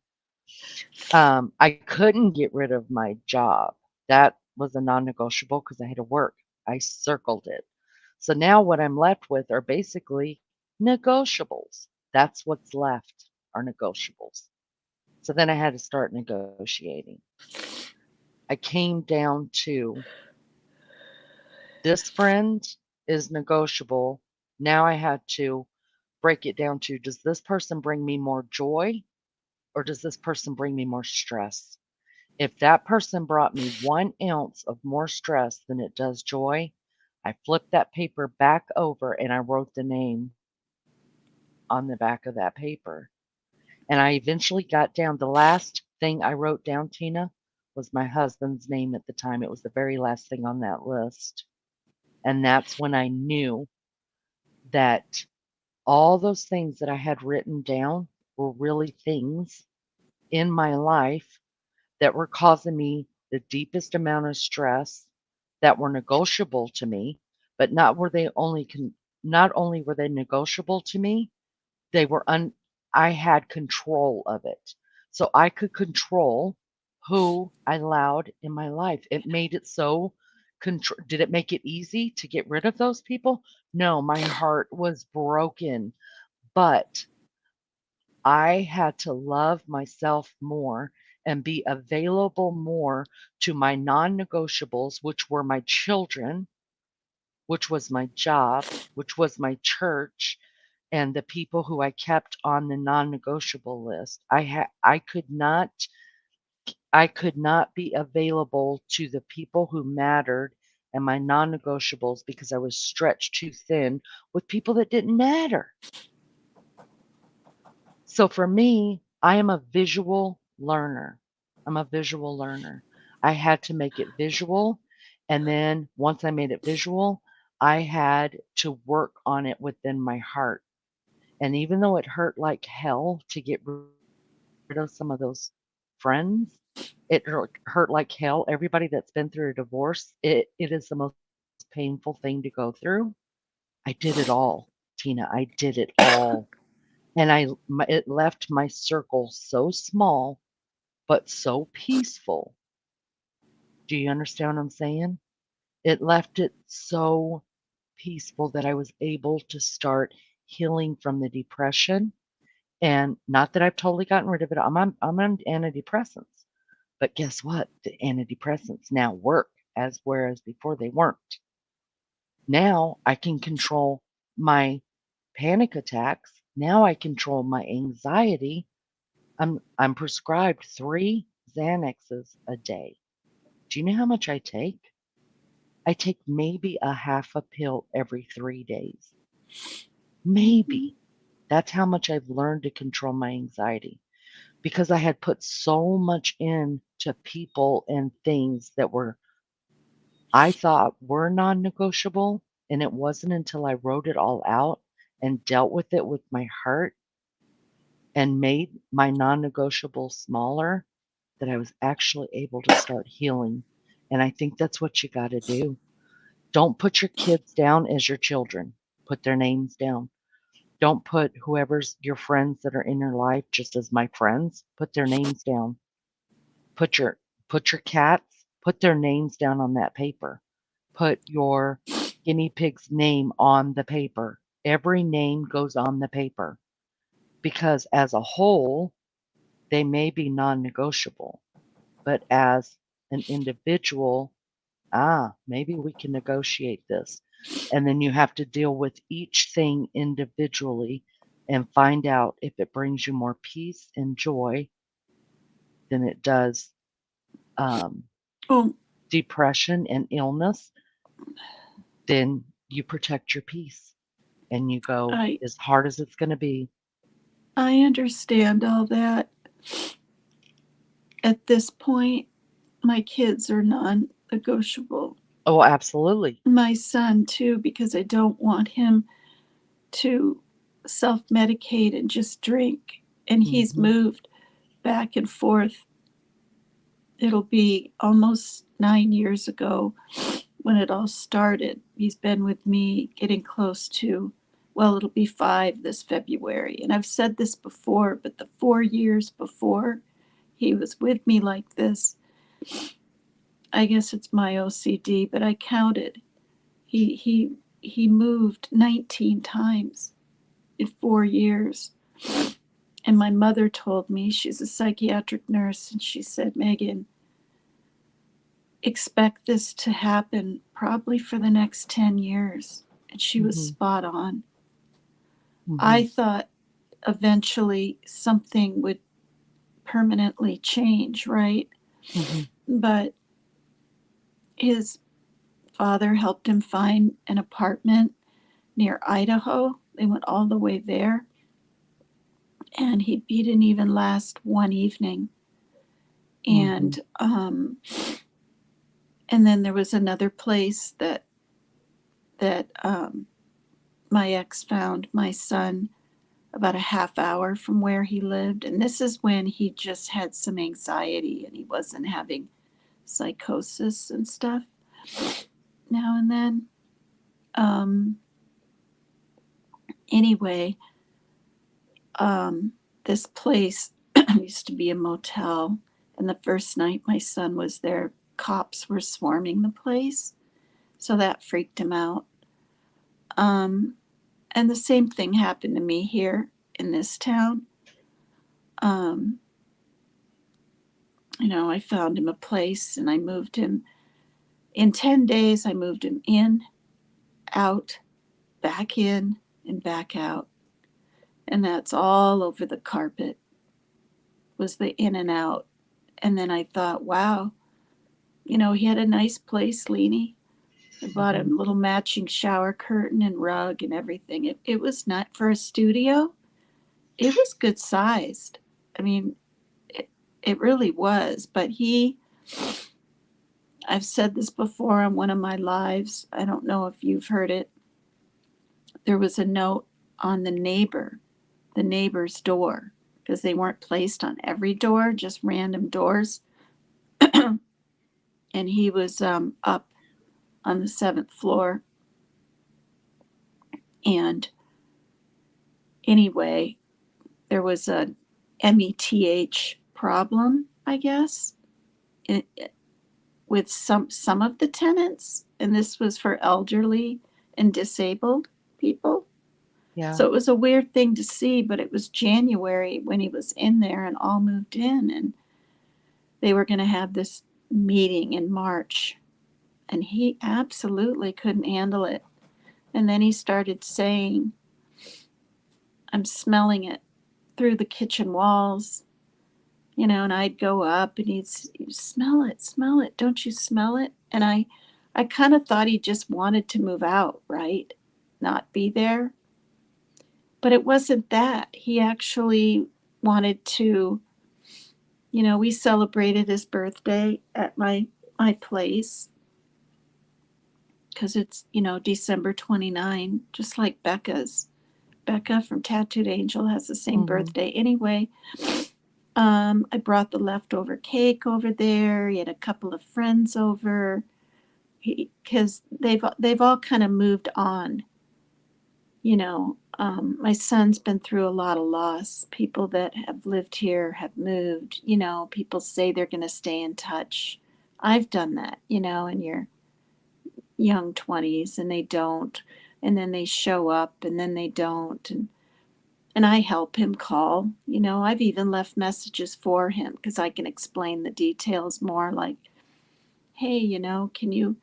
I couldn't get rid of my job. That was a non-negotiable because I had to work. I circled it. So now what I'm left with are basically negotiables. That's what's left are negotiables. So then I had to start negotiating. I came down to this friend is negotiable. Now I had to break it down to, does this person bring me more joy, or does this person bring me more stress? If that person brought me 1 ounce of more stress than it does joy, I flipped that paper back over and I wrote the name on the back of that paper. And I eventually got down, the last thing I wrote down, Tina, was my husband's name at the time. It was the very last thing on that list. And that's when I knew that all those things that I had written down were really things in my life that were causing me the deepest amount of stress, that were negotiable to me, but not only were they negotiable to me, they were I had control of it. So I could control who I allowed in my life. It made it so did it make it easy to get rid of those people? No, my heart was broken, but I had to love myself more and be available more to my non-negotiables, which were my children, which was my job, which was my church, and the people who I kept on the non-negotiable list. I could not be available to the people who mattered and my non-negotiables because I was stretched too thin with people that didn't matter. So for me, I am a visual learner. I'm a visual learner. I had to make it visual, and then once I made it visual, I had to work on it within my heart. And even though it hurt like hell to get rid of some of those friends, it hurt like hell. Everybody that's been through a divorce, it is the most painful thing to go through. I did it all, Tina. I did it all. And it left my circle so small, but so peaceful. Do you understand what I'm saying? It left it so peaceful that I was able to start healing from the depression. And not that I've totally gotten rid of it. I'm on antidepressants. But guess what? The antidepressants now work as whereas before they weren't. Now I can control my panic attacks. Now I control my anxiety. I'm prescribed 3 Xanaxes a day. Do you know how much I take? I take maybe a half a pill every 3 days. Mhm. Maybe. That's how much I've learned to control my anxiety because I had put so much into people and things that I thought were non-negotiable, and it wasn't until I wrote it all out and dealt with it with my heart and made my non-negotiable smaller that I was actually able to start healing. And I think that's what you got to do. Don't put your kids down as your children. Put their names down. Don't put whoever's your friends that are in your life just as my friends. Put their names down. Put your put your cats, put their names down on that paper. Put your guinea pig's name on the paper. Every name goes on the paper because as a whole, they may be non-negotiable, but as an individual, maybe we can negotiate this. And then you have to deal with each thing individually and find out if it brings you more peace and joy than it does um, Oh, depression and illness. Then you protect your peace and you go I as hard as it's going to be. I understand all that. At this point, my kids are non-negotiable. Oh, absolutely. My son too, because I don't want him to self-medicate and just drink. And he's Hmm. moved back and forth. It'll be almost 9 years ago when it all started. He's been with me getting close to, well, it'll be 5 this February. And I've said this before, but the 4 years before he was with me like this, I guess it's my OCD, but I counted. He moved 19 times in 4 years. And my mother told me, she's a psychiatric nurse, and she said, Megan, expect this to happen probably for the next 10 years. And she was Hmm. spot on. Hmm. I thought eventually something would permanently change, right? Hmm. But his father helped him find an apartment near Idaho. They went all the way there, and he didn't even last one evening. Hmm. And and then there was another place that that my ex found my son about a half hour from where he lived. And this is when he just had some anxiety and he wasn't having psychosis and stuff now and then. Um, anyway, this place used to be a motel. And the first night my son was there, cops were swarming the place. So that freaked him out. Um, and the same thing happened to me here in this town. Um, I found him a place and I moved him. In 10 days, I moved him in, out, back in, and back out. And that's all over the carpet, was the in and out. And then I thought, wow, he had a nice place, Leanie. I bought Mhm. him a little matching shower curtain and rug and everything. It was not for a studio. It was good sized. I mean, it really was. But I've said this before on one of my lives. I don't know if you've heard it. There was a note on the neighbor's door, because they weren't placed on every door, just random doors. And he was up on the seventh floor. And anyway, there was a METH problem, I guess, with some of the tenants, and this was for elderly and disabled people. Yeah. So it was a weird thing to see, but it was January when he was in there and all moved in, and they were going to have this meeting in March, and he absolutely couldn't handle it. And then he started saying, I'm smelling it through the kitchen walls, and I'd go up and he'd smell it, don't you smell it? And I kind of thought he just wanted to move out, right? Not be there. But it wasn't that. He actually wanted to, we celebrated his birthday at my place, because it's, December 29, just like Becca's. Becca from Tattooed Angel has the same Mhm. birthday. Anyway, I brought the leftover cake over there. He had a couple of friends over, because they've all kind of moved on. My son's been through a lot of loss. People that have lived here have moved. People say they're going to stay in touch. I've done that, in your young 20s, and they don't. And then they show up and then they don't. And I help him call. I've even left messages for him because I can explain the details more, like, hey, can you,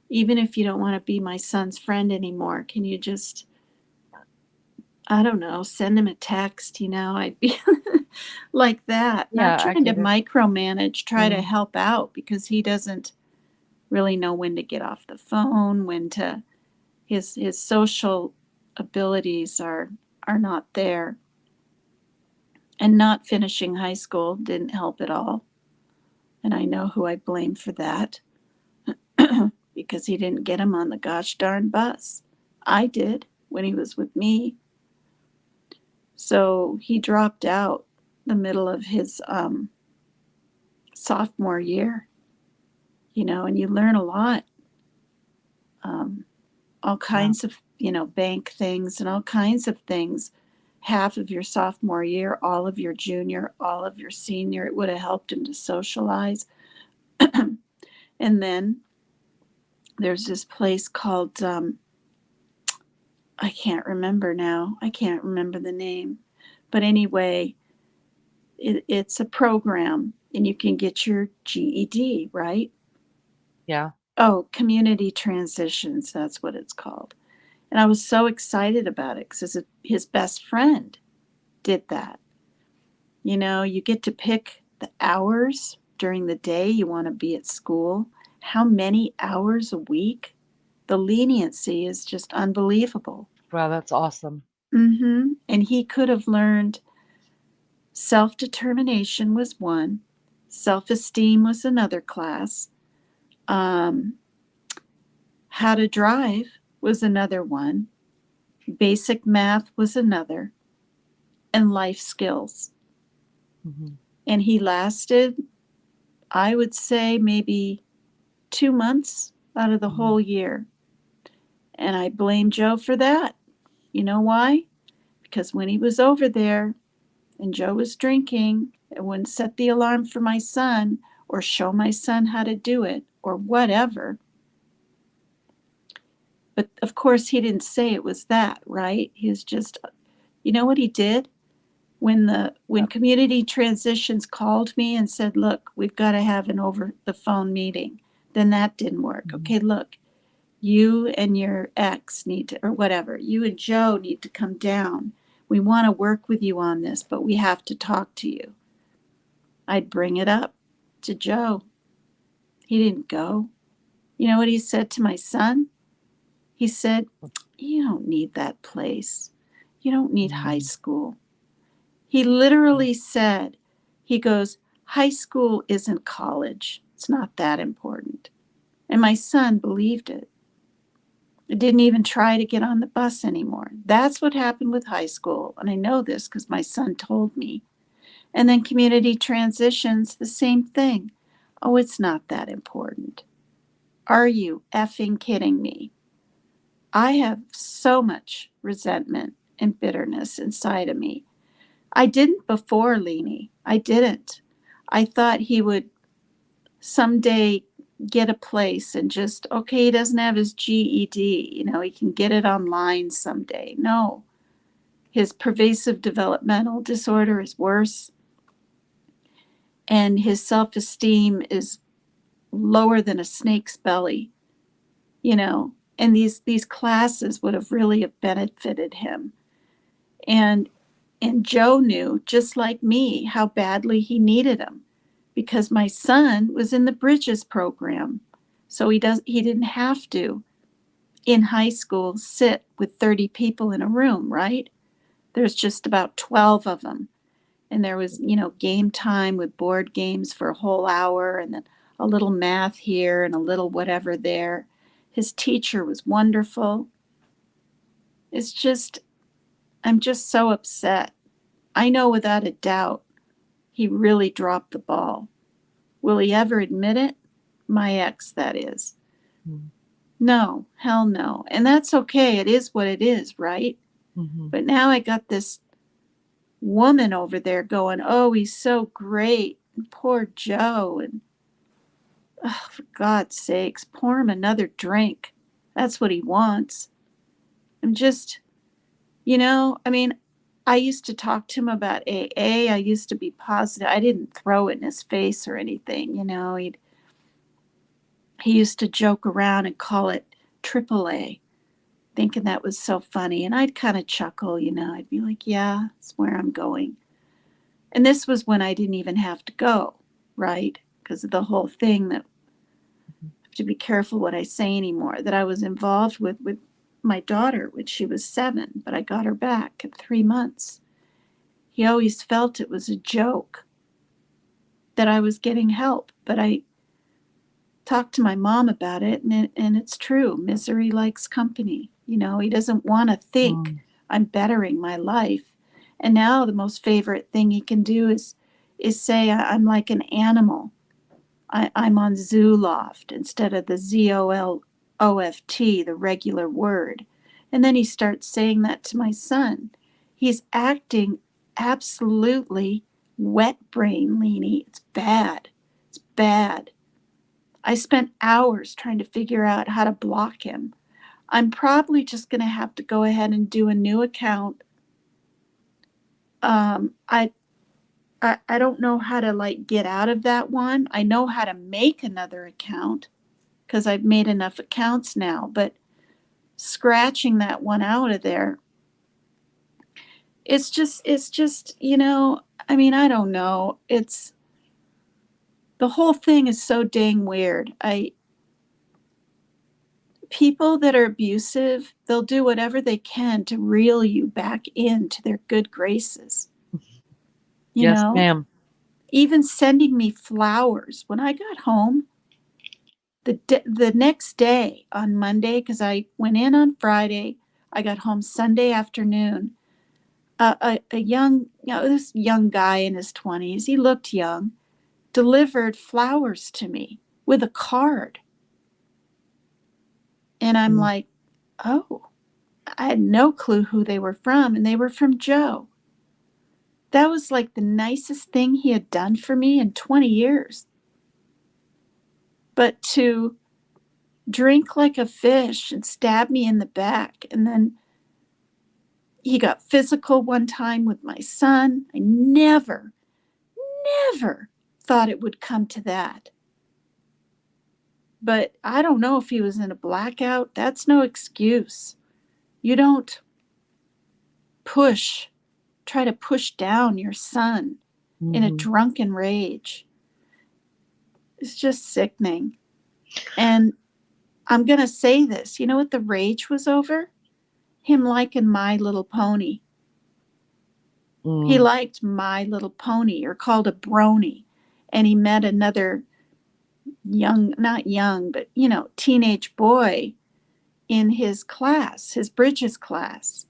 even if you don't want to be my son's friend anymore, can you just, I don't know, send him a text, I'd be like that, not Yeah, I trying to get it. micromanage, try to Mhm. help out, because he doesn't really know when to get off the phone, his social abilities are not there. And not finishing high school didn't help at all. And I know who I blame for that, because he didn't get him on the gosh darn bus. I did when he was with me. So he dropped out the middle of his sophomore year, and you learn a lot. Um, all Yeah. kinds of, bank things and all kinds of things. Half of your sophomore year, all of your junior, all of your senior, it would have helped him to socialize. And then there's this place called, I can't remember now. I can't remember the name. But anyway, it's a program and you can get your GED, right? Yeah. Oh, community transitions, that's what it's called. And I was so excited about it because his best friend did that. You get to pick the hours during the day you want to be at school, how many hours a week. The leniency is just unbelievable. Wow, that's awesome. And he could have learned self determination was one, self esteem was another class, um, how to drive was another one, basic math was another, and life skills. Mhm. And he lasted, I would say, maybe 2 months out of the Mhm. whole year. And I blame Joe for that. You know why? Because when he was over there and Joe was drinking and wouldn't set the alarm for my son or show my son how to do it or whatever. But of course, he didn't say it was that, right? He was just, you know what he did? When Yep. community transitions called me and said, look, we've got to have an over the phone meeting, then that didn't work. Mhm. Okay, look, you and your ex need to, or whatever, you and Joe need to come down. We want to work with you on this, but we have to talk to you. I'd bring it up to Joe. He didn't go. You know what he said to my son? He said, you don't need that place. You don't need high Mhm. school. He literally said, he goes, high school isn't college. It's not that important. And my son believed it. It didn't even try to get on the bus anymore. That's what happened with high school. And I know this because my son told me. And then community transitions, the same thing. Oh, it's not that important. Are you effing kidding me? I have so much resentment and bitterness inside of me. I didn't before Leanie. I didn't. I thought he would someday get a place and just, okay, he doesn't have his GED, he can get it online someday. No, his pervasive developmental disorder is worse, and his self esteem is lower than a snake's belly, you know. And these classes would have really have benefited him. And and Joe knew, just like me, how badly he needed him because my son was in the Bridges program. So he didn't have to in high school sit with 30 people in a room, right? There's just about 12 of them. And there was, game time with board games for a whole hour and then a little math here and a little whatever there. His teacher was wonderful. It's just, I'm just so upset. I know without a doubt he really dropped the ball. Will he ever admit it? My ex, that is. Mhm. No, hell no. And that's okay. It is what it is, right? Mhm. But now I got this woman over there going, oh, he's so great. And poor Joe. And oh, for God's sakes, pour him another drink. That's what he wants. I'm just, I mean, I used to talk to him about AA. I used to be positive. I didn't throw it in his face or anything. He used to joke around and call it AAA, thinking that was so funny. And I'd kind of chuckle, I'd be like, yeah, that's where I'm going. And this was when I didn't even have to go, right? Because of the whole thing that Mhm. I have to be careful what I say anymore, that I was involved with my daughter when she was 7, but I got her back at 3 months. He always felt it was a joke that I was getting help, but I talked to my mom about it, and it's true. Misery likes company. He doesn't want to think Mm. I'm bettering my life. And now the most favorite thing he can do is say I'm like an animal. I'm on Zooloft instead of the ZOLOFT, the regular word. And then he starts saying that to my son. He's acting absolutely wet brain, Leanie. It's bad. It's bad. I spent hours trying to figure out how to block him. I'm probably just going to have to go ahead and do a new account. Um, I, I don't know how to like get out of that one. I know how to make another account because I've made enough accounts now, but scratching that one out of there, it's just, I mean, I don't know. It's the whole thing is so dang weird. People that are abusive, they'll do whatever they can to reel you back into their good graces. You Yes, know, ma'am. even sending me flowers when I got home, The next day on Monday, because I went in on Friday, I got home Sunday afternoon. A young, this young guy in his 20s, he looked young, delivered flowers to me with a card. And I'm Mm. like, oh, I had no clue who they were from, and they were from Joe. That was like the nicest thing he had done for me in 20 years. But to drink like a fish and stab me in the back, and then he got physical one time with my son. I never thought it would come to that. But I don't know if he was in a blackout. That's no excuse. You don't push, try to push down your son in a Mhm. drunken rage. It's just sickening. And I'm going to say this. You know what the rage was over? Him liking My Little Pony. He Mm. liked My Little Pony, or called a brony. And he met another young, not young, but, teenage boy in his class, his Bridges class.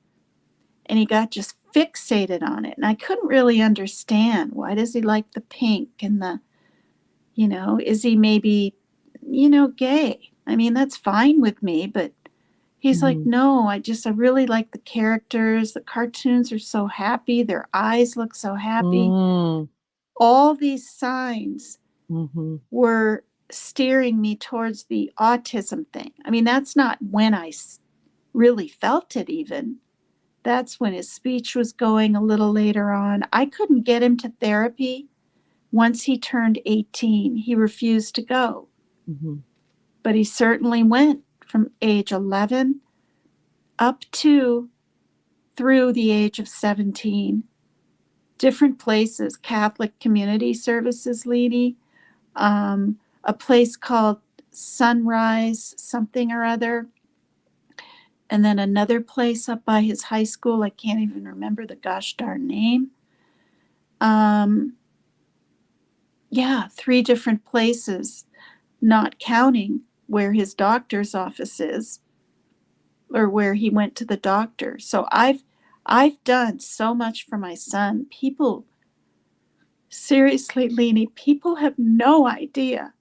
And he got just fixated on it. And I couldn't really understand, why does he like the pink and is he maybe, gay? I mean, that's fine with me, but he's like, Mhm. no, I really like the characters. The cartoons are so happy. Their eyes look so happy. Mm. All these signs Mhm. were steering me towards the autism thing. I mean, that's not when I really felt it, even. That's when his speech was going a little later on. I couldn't get him to therapy once he turned 18. He refused to go, Mhm. but he certainly went from age 11 up to through the age of 17. Different places, Catholic Community Services, Leedy, a place called Sunrise something or other, and then another place up by his high school. I can't even remember the gosh darn name. Um, yeah, three different places, not counting where his doctor's office is, or where he went to the doctor. So I've done so much for my son. People, seriously, Leanie, people have no idea.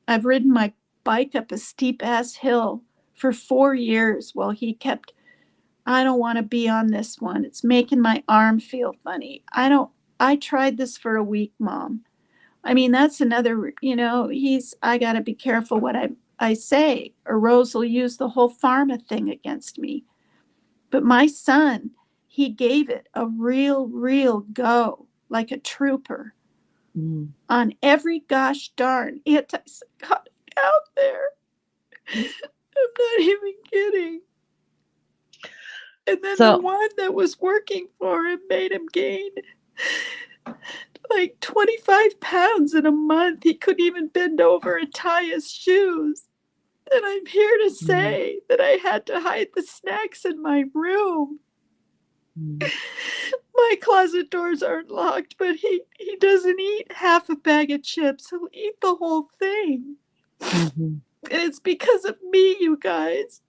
I've ridden my bike up a steep ass hill for 4 years while he kept, I don't want to be on this one. It's making my arm feel funny. I tried this for a week, Mom. I mean, that's another, I got to be careful what I say, or Rose will use the whole pharma thing against me. But my son, he gave it a real go, like a trooper, Mm. on every gosh darn antipsychotic out there. I'm not even kidding. And then the So, one that was working for him made him gain like 25 pounds in a month. He couldn't even bend over and tie his shoes. And I'm here to mm. say that I had to hide the snacks in my room. Mm. My closet doors aren't locked, but he doesn't eat half a bag of chips. He'll eat the whole thing. Mhm. And it's because of me, you guys,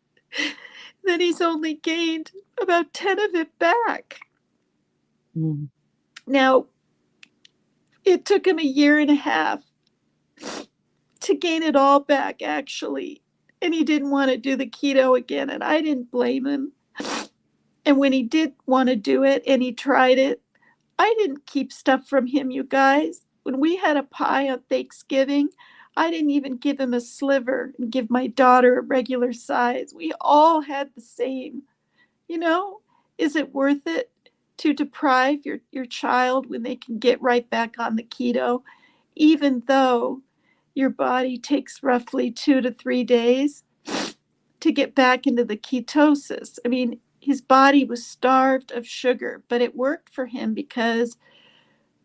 that he's only gained about 10 of it back. Mm. Now, it took him a year and a half to gain it all back, actually. And he didn't want to do the keto again, and I didn't blame him. And when he did want to do it and he tried it, I didn't keep stuff from him, you guys. When we had a pie on Thanksgiving, I didn't even give him a sliver and give my daughter a regular size. We all had the same. You know, is it worth it to deprive your child when they can get right back on the keto, even though your body takes roughly 2 to 3 days to get back into the ketosis? I mean, his body was starved of sugar, but it worked for him because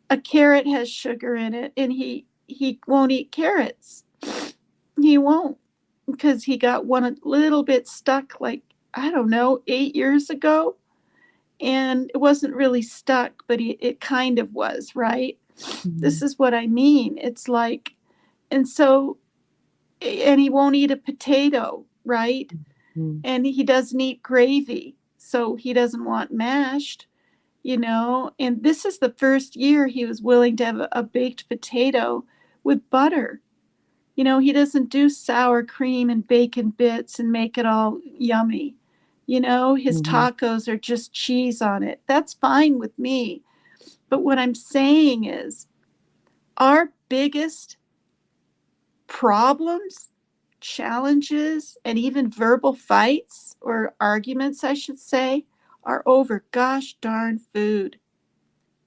a carrot has sugar in it, and he won't eat carrots. He won't, because he got one a little bit stuck, like, I don't know, 8 years ago. And it wasn't really stuck, but it kind of was, right? This Mhm. is what I mean. It's like, and so and he won't eat a potato, right? Mm, And he doesn't eat gravy, so he doesn't want mashed, and this is the first year he was willing to have a baked potato with butter. He doesn't do sour cream and bacon bits and make it all yummy. His mhm. tacos are just cheese on it. That's fine with me. But what I'm saying is, our biggest problems, challenges, and even verbal fights or arguments, I should say, are over gosh darn food,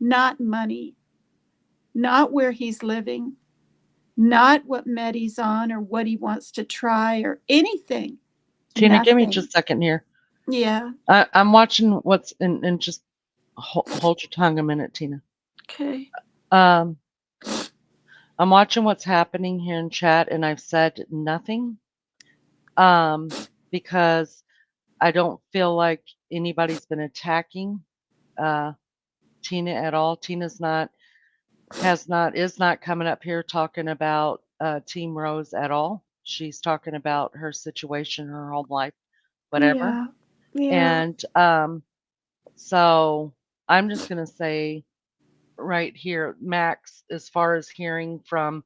not money, not where he's living, not what med he's on or what he wants to try or anything. Tina, give me Nothing. just a second here. Yeah. I'm watching what's in, and just hold your tongue a minute, Tina. Okay. Um, I'm watching what's happening here in chat, and I've said nothing um, because I don't feel like anybody's been attacking uh, Tina at all. Tina's not, has not, is not coming up here talking about Team Rose at all. She's talking about her situation, her home life, whatever. Yeah. Yeah. And so I'm just going to say right here, Max, as far as hearing from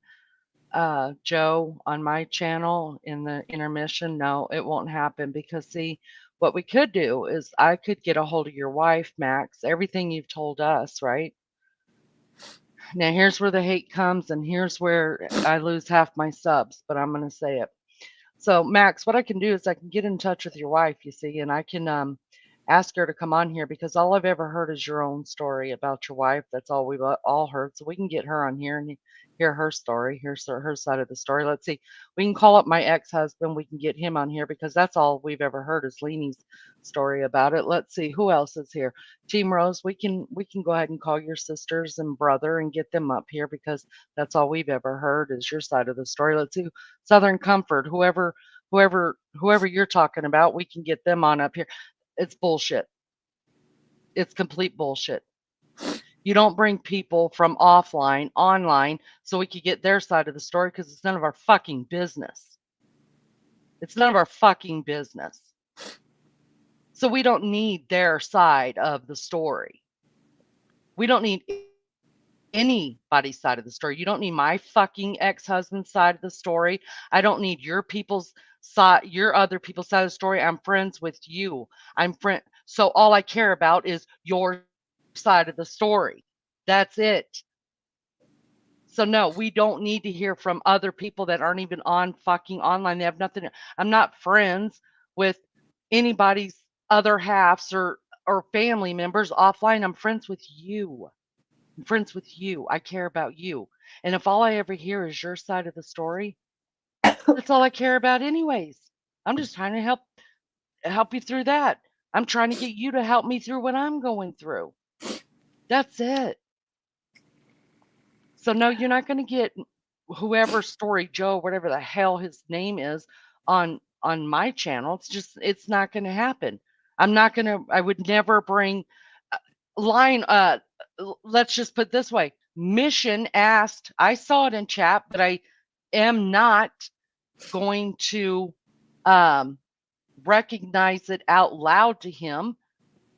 Joe on my channel in the intermission, no, it won't happen because see, what we could do is I could get a hold of your wife, Max, everything you've told us, right? Now here's where the hate comes and here's where I lose half my subs, but I'm going to say it. So, Max, what I can do is I can get in touch with your wife, you see, and I can ask her to come on here because all I've ever heard is your own story about your wife. That's all we've all heard. So we can get her on here and hear her story, hear her side of the story. Let's see. We can call up my ex-husband. We can get him on here because that's all we've ever heard is Leanie's story about it. Let's see who else is here. Team Rose, we can go ahead and call your sisters and brother and get them up here because that's all we've ever heard is your side of the story. Let's see. Southern Comfort, whoever you're talking about, we can get them on up here. It's bullshit. It's complete bullshit. You don't bring people from offline online so we could get their side of the story because it's none of our fucking business. It's none of our fucking business. So we don't need their side of the story. We don't need anybody's side of the story. You don't need my fucking ex-husband's side of the story. I don't need your people's side, your other people's side of the story. I'm friends with you. I'm friend. So all I care about is your side of the story. That's it. So no, we don't need to hear from other people that aren't even on fucking online. They have nothing. I'm not friends with anybody's other halves or family members offline. I'm friends with you. I'm friends with you. I care about you. And if all I ever hear is your side of the story, that's all I care about anyways. I'm just trying to help you through that. I'm trying to get you to help me through what I'm going through. That's it. So no, you're not going to get whoever story Joe, whatever the hell his name is, on my channel. It's not going to happen. I'm not going to. I would never bring uh, line. Let's just put it this way. Mission asked. I saw it in chat, but I am not going to um, recognize it out loud to him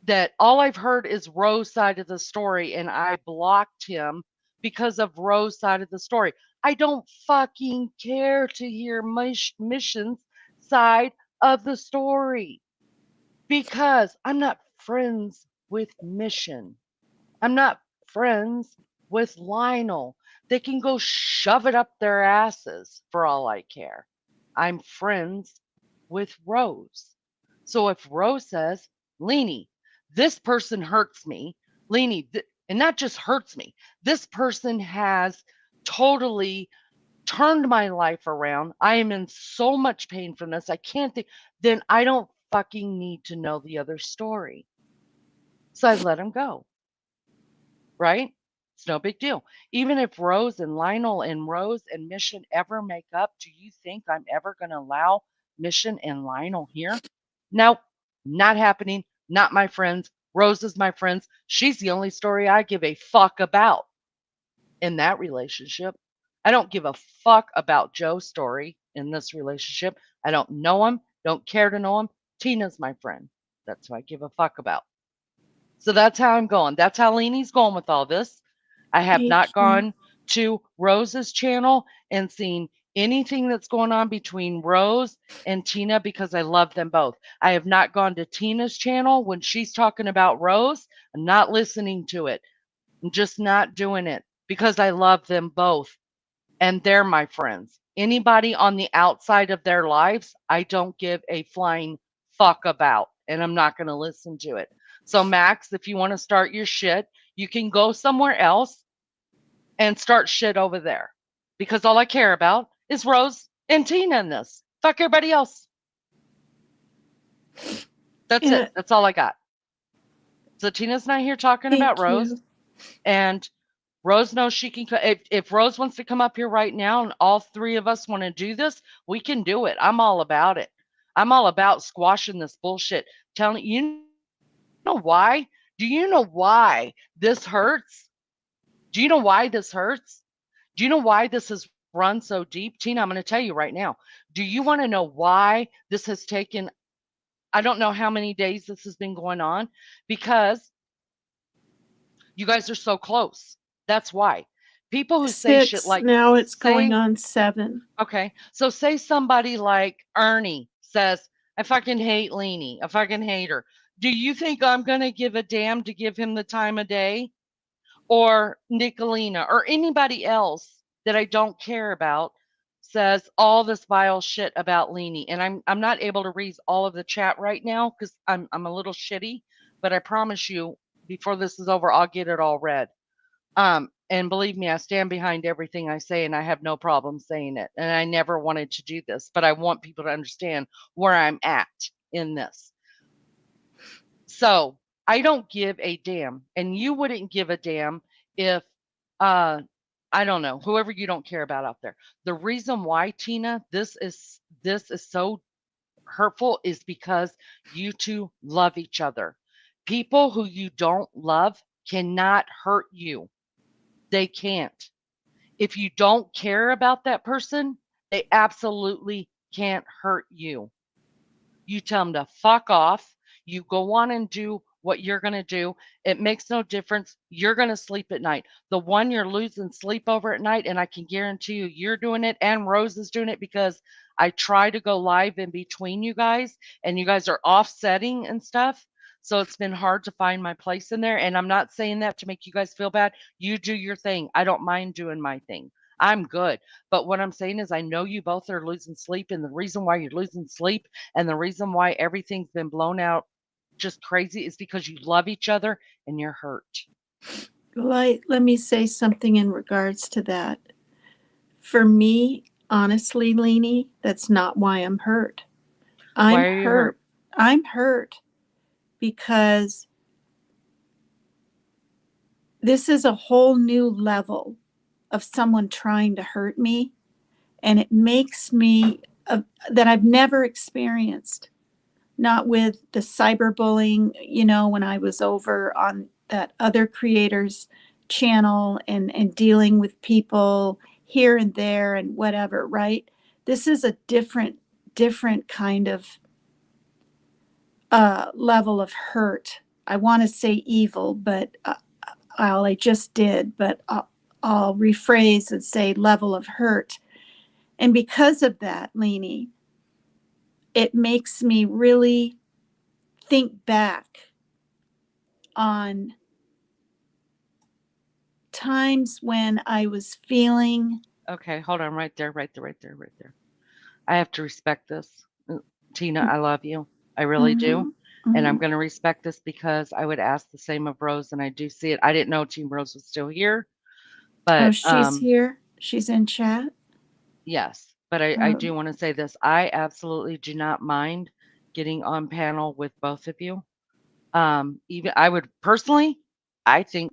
that all I've heard is Rose's side of the story, and I blocked him because of Rose's side of the story. I don't fucking care to hear Mission's side of the story because I'm not friends with Mission. I'm not friends with Lionel. They can go shove it up their asses for all I care. I'm friends with Rose. So if Rose says, Leanie, this person hurts me, Leanie, and not just hurts me, this person has totally turned my life around. I am in so much pain from this. I can't think, then I don't fucking need to know the other story. So I let him go, right? It's no big deal. Even if Rose and Lionel and Rose and Mission ever make up, do you think I'm ever going to allow Mission and Lionel here? Nope, not happening. Not my friends. Rose is my friends. She's the only story I give a fuck about in that relationship. I don't give a fuck about Joe's story. in this relationship. I don't know him, don't care to know him. Tina's my friend. That's who I give a fuck about. So that's how I'm going. That's how Leanie's going with all this. I have not Thank you. gone to Rose's channel and seen anything that's going on between Rose and Tina because I love them both. I have not gone to Tina's channel when she's talking about Rose. I'm not listening to it. I'm just not doing it because I love them both and they're my friends. Anybody on the outside of their lives, I don't give a flying fuck about, and I'm not going to listen to it. So, Max, if you want to start your shit, you can go somewhere else and start shit over there because all I care about is Rose and Tina in this. Fuck everybody else. That's it. Yeah, That's all I got. So, Tina's not here talking about thank Rose, you. and Rose knows she can. If Rose wants to come up here right now and all three of us want to do this, we can do it. I'm all about it. I'm all about squashing this bullshit. Telling you know why? Do you know why this hurts? Do you know why this hurts? Do you know why this has run so deep? Tina, I'm going to tell you right now. Do you want to know why this has taken, I don't know how many days this has been going on? Because you guys are so close. That's why. People who say shit 6, like, now it's going say, on 7. okay, so say somebody like Ernie says, I fucking hate Leanie. I fucking hate her. Do you think I'm going to give a damn to give him the time of day? Or Nicolina or anybody else that I don't care about says all this vile shit about Leanie. And I'm not able to read all of the chat right now because I'm a little shitty, but I promise you before this is over, I'll get it all read. And believe me, I stand behind everything I say and I have no problem saying it. And I never wanted to do this, but I want people to understand where I'm at in this. So I don't give a damn, and you wouldn't give a damn if, uh, I don't know, whoever you don't care about out there. The reason why, Tina, this is so hurtful is because you two love each other. People who you don't love cannot hurt you. They can't. If you don't care about that person, they absolutely can't hurt you. You tell them to fuck off. You go on and do what you're going to do. It makes no difference. You're going to sleep at night. The one you're losing sleep over at night, and I can guarantee you, you're doing it and Rose is doing it because I try to go live in between you guys and you guys are offsetting and stuff. So it's been hard to find my place in there. And I'm not saying that to make you guys feel bad. You do your thing. I don't mind doing my thing. I'm good. But what I'm saying is, I know you both are losing sleep. And the reason why you're losing sleep and the reason why everything's been blown out just crazy is because you love each other and you're hurt. Let me say something in regards to that. For me, honestly, Leanie, that's not why I'm hurt. I'm Why are you hurt? hurt. I'm hurt because this is a whole new level of someone trying to hurt me, and it makes me that I've never experienced. Not with the cyberbullying, when I was over on that other creator's channel and dealing with people here and there and whatever, right? This is a different kind of level of hurt. I want to say evil, but I just did, but I'll rephrase and say level of hurt. And because of that, Leanie, it makes me really think back on times when I was feeling. Okay, hold on right there, right there, right there, right there. I have to respect this. Tina, I love you. I really do. Mhm, And I'm mhm. going to respect this because I would ask the same of Rose, and I do see it. I didn't know Team Rose was still here, Oh, but she's here. She's in chat. yes. But I Oh, do want to say this. I absolutely do not mind getting on panel with both of you. Even I would personally, I think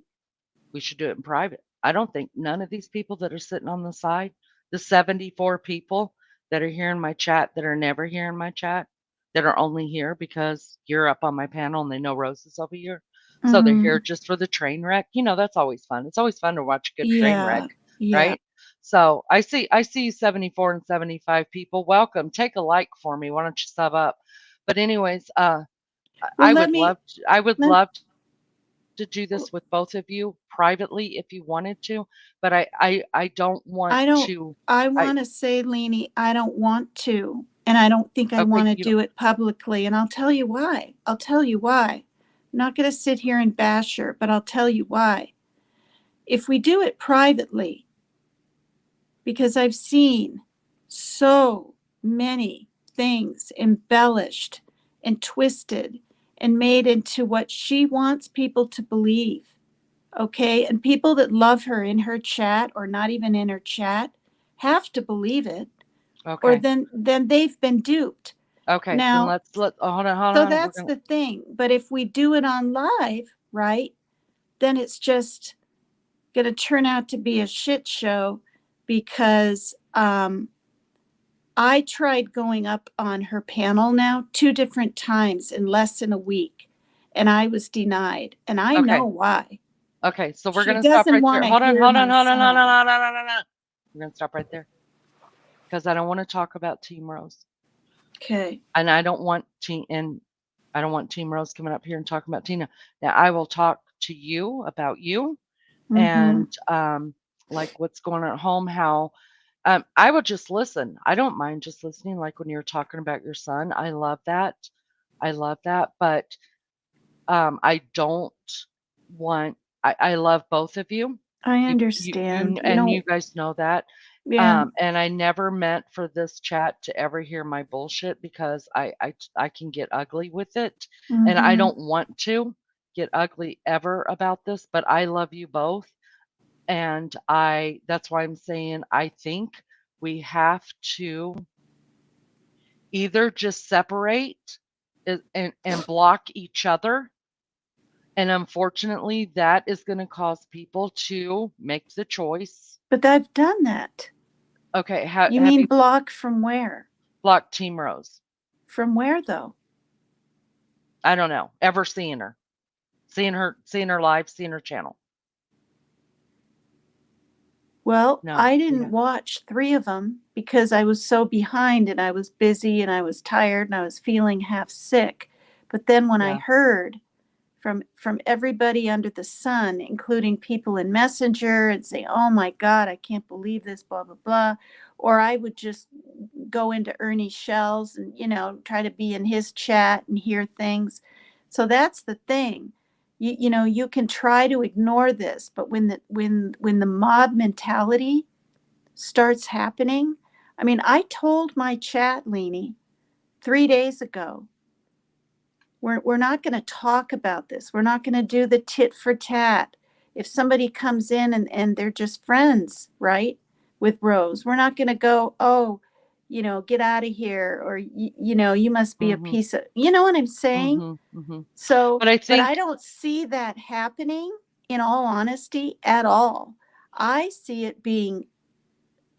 we should do it in private. I don't think none of these people that are sitting on the side, the 74 people that are here in my chat that are never here in my chat, that are only here because you're up on my panel and they know Rose is over here. So they're here mhm. just for the train wreck. You know, that's always fun. It's always fun to watch a good train wreck, Yeah, yeah. right? So I see 74 and 75 people. Welcome. Take a like for me. Why don't you sub up? But anyways, Well, let me I would let love to do this with both of you privately if you wanted to, but I don't want I don't to. I I want to say, Leanie, I don't want to, and I don't think I Okay, want to you don't. do it publicly, and I'll tell you why. I'll tell you why. I'm not going to sit here and bash her, but I'll tell you why. If we do it privately, because I've seen so many things embellished and twisted and made into what she wants people to believe. Okay. And people that love her in her chat or not even in her chat have to believe it, or Okay. then they've been duped. Okay, then Now, let oh, hold on, hold so on. We're that's gonna the thing. But if we do it on live, right, then it's just going to turn out to be a shit show because I tried going up on her panel now 2 different times in less than a week, and I was denied. And I know Okay. why. Okay, so we're She gonna stop doesn't right want there. to Hold on, hear hold on, my hold on, hold on, side. hold on, hold on, hold on. We're gonna stop right there because I don't want to talk about Team Rose, Okay. and I don't want Team Rose coming up here and talking about Tina. Now I will talk to you about you Mm-hmm. and like what's going on at home, how I will just listen. I don't mind just listening, like when you're talking about your son. I love that. I love that, but I don't want. I love both of you. I You understand. You and you know, guys know that. yeah. And I never meant for this chat to ever hear my bullshit because I can get ugly with it, and I Mm-hmm. don't want to get ugly ever about this. But I love you both, and I that's why I'm saying I think we have to either just separate and block each other. And unfortunately, that is going to cause people to make the choice. But I've done that. Okay, You have mean you block from where? blocked Team Rose? From where though? I don't know. Ever seeing her live, seeing her channel? Well, No, I you didn't know. watch 3 of them because I was so behind and I was busy and I was tired and I was feeling half sick. But then when I Yeah. heard from everybody under the sun, including people in Messenger, and say, "Oh my God, I can't believe this," blah blah blah, or I would just go into Ernie Shell's and try to be in his chat and hear things. So that's the thing. You know you can try to ignore this, but when the mob mentality starts happening, I mean, I told my chat, Leanie, 3 days ago, we're not going to talk about this. We're not going to do the tit for tat. If somebody comes in and they're just friends, right, with Rose, we're not going to go, oh, get out of here, or, you must be a Mhm. piece of, you know what I'm saying? Mhm. Mhm. So, But I but I think don't see that happening, in all honesty, at all. I see it being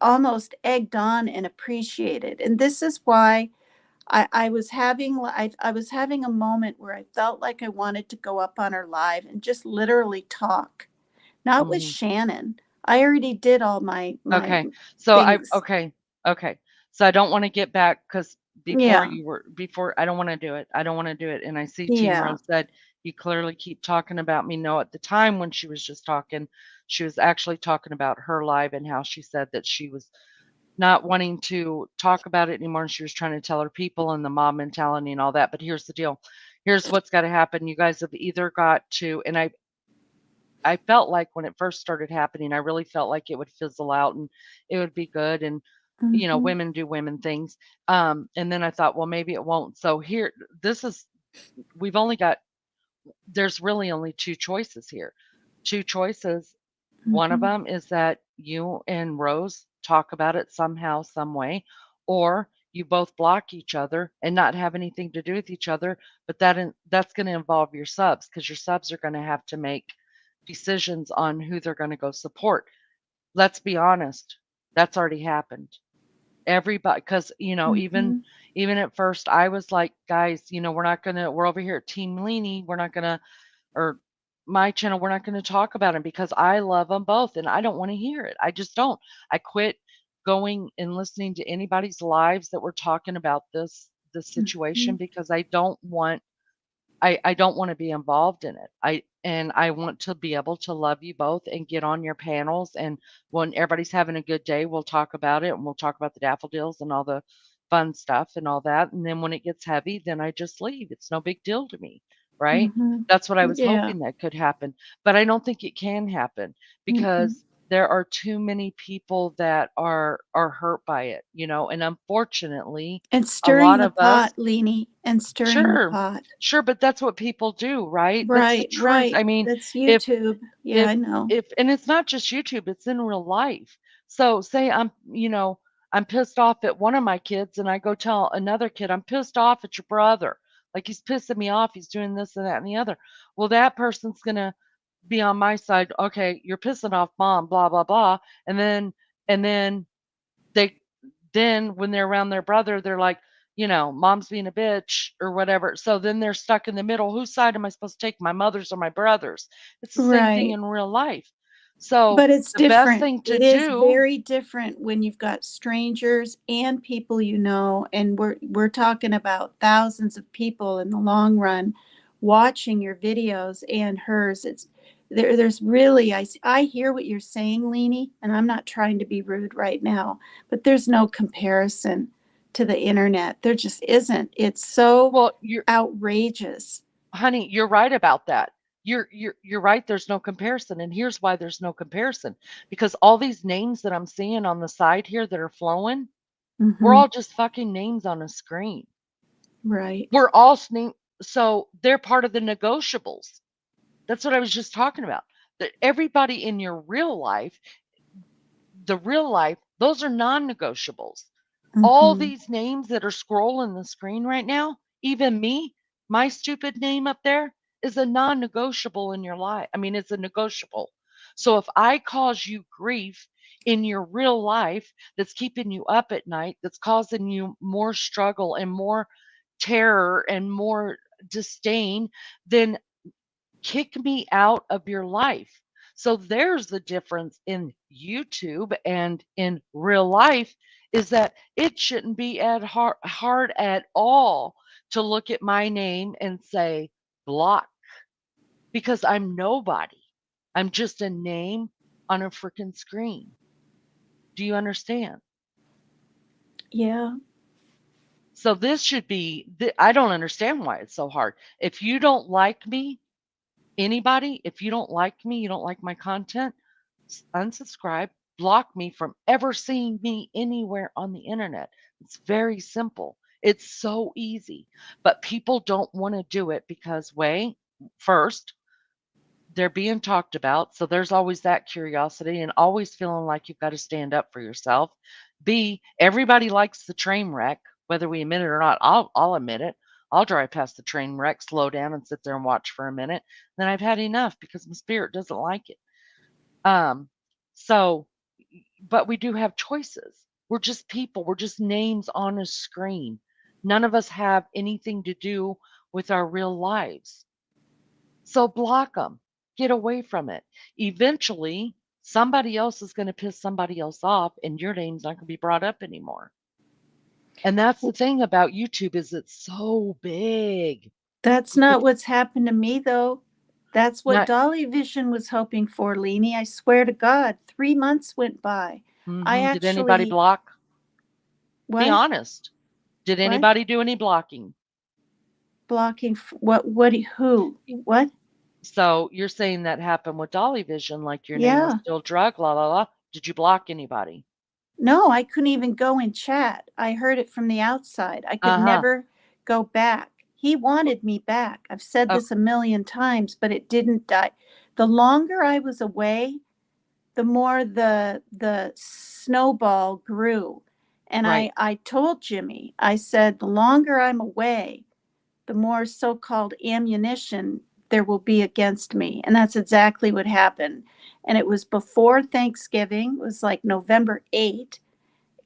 almost egged on and appreciated. And this is why I was having a moment where I felt like I wanted to go up on her live and just literally talk. Not with mhm. Shannon. I already did all my Okay. So things. okay. So I don't want to get back because Yeah. before I don't want to do it. I don't want to do it. And I see Team Yeah. Rose said you clearly keep talking about me. No, at the time when she was just talking, she was actually talking about her live and how she said that she was not wanting to talk about it anymore and she was trying to tell her people and the mob mentality and all that. But here's the deal. Here's what's got to happen. You guys have either got to, and I felt like when it first started happening, I really felt like it would fizzle out and it would be good. And, Hmm. women do women things. And then I thought, well, maybe it won't. So here, this is, we've only got, there's really only two choices here. Two choices. One of Hmm. them is that you and Rose talk about it somehow, some way, or you both block each other and not have anything to do with each other. But that's going to involve your subs because your subs are going to have to make decisions on who they're going to go support. Let's be honest, that's already happened. Everybody, because Hmm. even at first, I was like, guys, we're not gonna. We're over here at Team Leany. We're not gonna, or my channel, we're not going to talk about them because I love them both and I don't want to hear it. I just don't. I quit going and listening to anybody's lives that were talking about this situation Mhm. because I don't want to be involved in it. I want to be able to love you both and get on your panels, and when everybody's having a good day, we'll talk about it and we'll talk about the daffodils and all the fun stuff and all that. And then when it gets heavy, then I just leave. It's no big deal to me, right? Mhm. That's what I was Yeah. hoping that could happen, but I don't think it can happen Mm-mm. because there are too many people that are hurt by it, and unfortunately, And a stirring lot the of us. pot, Leanie, and stirring the Sure. pot. Sure, but that's what people do, right? That's the Right, truth. right. I mean, That's if YouTube. Yeah, if I know. if and it's not just YouTube, it's in real life. So say I'm pissed off at one of my kids and I go tell another kid, I'm pissed off at your brother. Like he's pissing me off, he's doing this and that and the other. Well, that person's gonna be on my side. Okay, you're pissing off mom, blah blah blah. And then they then when they're around their brother, they're like, mom's being a bitch or whatever. So then they're stuck in the middle. Whose side am I supposed to take? My mother's or my brother's? It's the same thing Right. in real life. So But it's the best different. thing to It is do, very different when you've got strangers and people you know, and we're talking about thousands of people in the long run watching your videos and hers. It's there's really I hear what you're saying, Leanie, and I'm not trying to be rude right now, but there's no comparison to the internet. There just isn't. It's so well, you're outrageous. honey, you're right about that. You're right. There's no comparison, and here's why there's no comparison. Because all these names that I'm seeing on the side here that are flowing, we're Mhm. all just fucking names on a screen. Right. We're all so they're part of the negotiables. That's what I was just talking about. That everybody in your real life, the real life, those are non-negotiables. All Mhm. these names that are scrolling the screen right now, even me, my stupid name up there is a non-negotiable in your life. I mean, it's a negotiable. So if I cause you grief in your real life that's keeping you up at night, that's causing you more struggle and more terror and more disdain, then kick me out of your life. So there's the difference in YouTube and in real life is that it shouldn't be hard at all to look at my name and say block because I'm nobody. I'm just a name on a freaking screen. Do you understand? Yeah. So this should be, I don't understand why it's so hard. If you don't like me, anybody, if you don't like me, you don't like my content, unsubscribe, block me from ever seeing me anywhere on the internet. It's very simple. It's so easy. But people don't want to do it because, first, they're being talked about. So there's always that curiosity and always feeling like you've got to stand up for yourself. B, everybody likes the train wreck, whether we admit it or not. I'll admit it. I'll drive past the train wreck, slow down, and sit there and watch for a minute. Then I've had enough because my spirit doesn't like it. Um, so, but we do have choices. We're just people. We're just names on a screen. None of us have anything to do with our real lives. So block them. Get away from it. Eventually, somebody else is going to piss somebody else off, and your name's not going to be brought up anymore. And that's the thing about YouTube is it's so big. That's You could not what's happened to me, though. That's what not. Dolly Vision was hoping for, Leanie. I swear to God, 3 months went by. I Did anybody actually, block? Be what? honest. Did What? anybody do any blocking? Blocking, who? What? So you're saying that happened with Dolly Vision, like your name was Yeah. still drug, la la la. Did you block anybody? No, I couldn't even go and chat. I heard it from the outside. I could Uh huh. never go back. He wanted me back. I've said Oh, this a million times, but it didn't die. The longer I was away, the more the snowball grew. And right. I told Jimmy, I said, the longer I'm away, the more so-called ammunition there will be against me. And that's exactly what happened. And it was before Thanksgiving. It was like November 8th,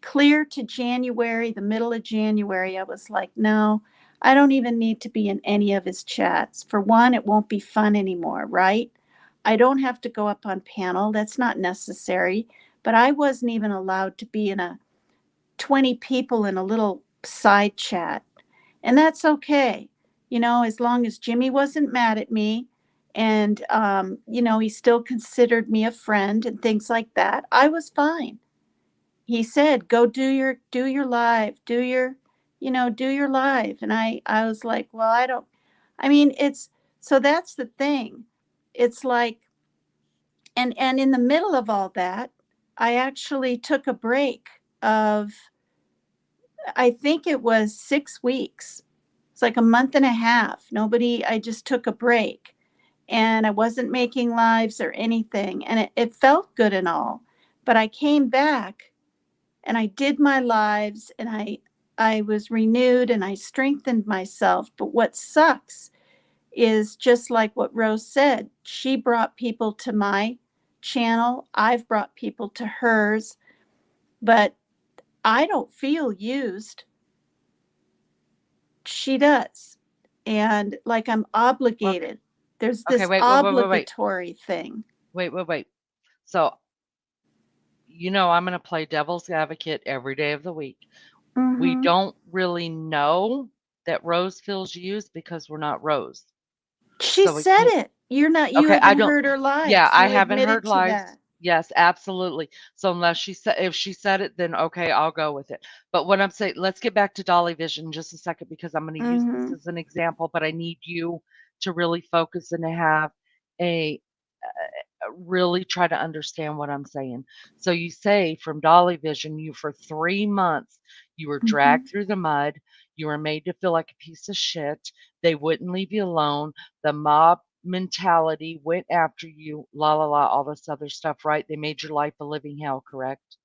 clear to January, the middle of January. I was like, no, I don't even need to be in any of his chats. For one, it won't be fun anymore, right? I don't have to go up on panel. That's not necessary. But I wasn't even allowed to be in a 20 people in a little side chat. And that's okay. As long as Jimmy wasn't mad at me and, he still considered me a friend and things like that, I was fine. He said, "Go do your live, do your live." And I was like, "Well, I don't I mean, it's so that's the thing. It's like and in the middle of all that, I actually took a break of I think it was 6 weeks. It's like a month and a half. I just took a break and I wasn't making lives or anything. And it felt good and all. But I came back and I did my lives and I was renewed and I strengthened myself. But what sucks is just like what Rose said. She brought people to my channel. I've brought people to hers, but I don't feel used. She does. And like I'm Okay. obligated. There's Okay. this Wait. obligatory thing. Wait. So, I'm going to play devil's advocate every day of the week. We Mhm. don't really know that Rose feels used because we're not Rose. She So we said can't. it. You Okay, I haven't don't. heard her Yeah, lives. I You haven't admitted heard to lives. that. Yes, absolutely. So unless she said, if she said it, then okay, I'll go with it. But what I'm saying, let's get back to Dolly Vision in just a second because I'm going to use this Mhm. as an example, but I need you to really focus and to have a really try to understand what I'm saying. So you say from Dolly Vision, you for 3 months, you were dragged Mhm. through the mud. You were made to feel like a piece of shit. They wouldn't leave you alone. The mob mentality went after you, la la la, all this other stuff, right? They made your life a living hell, correct?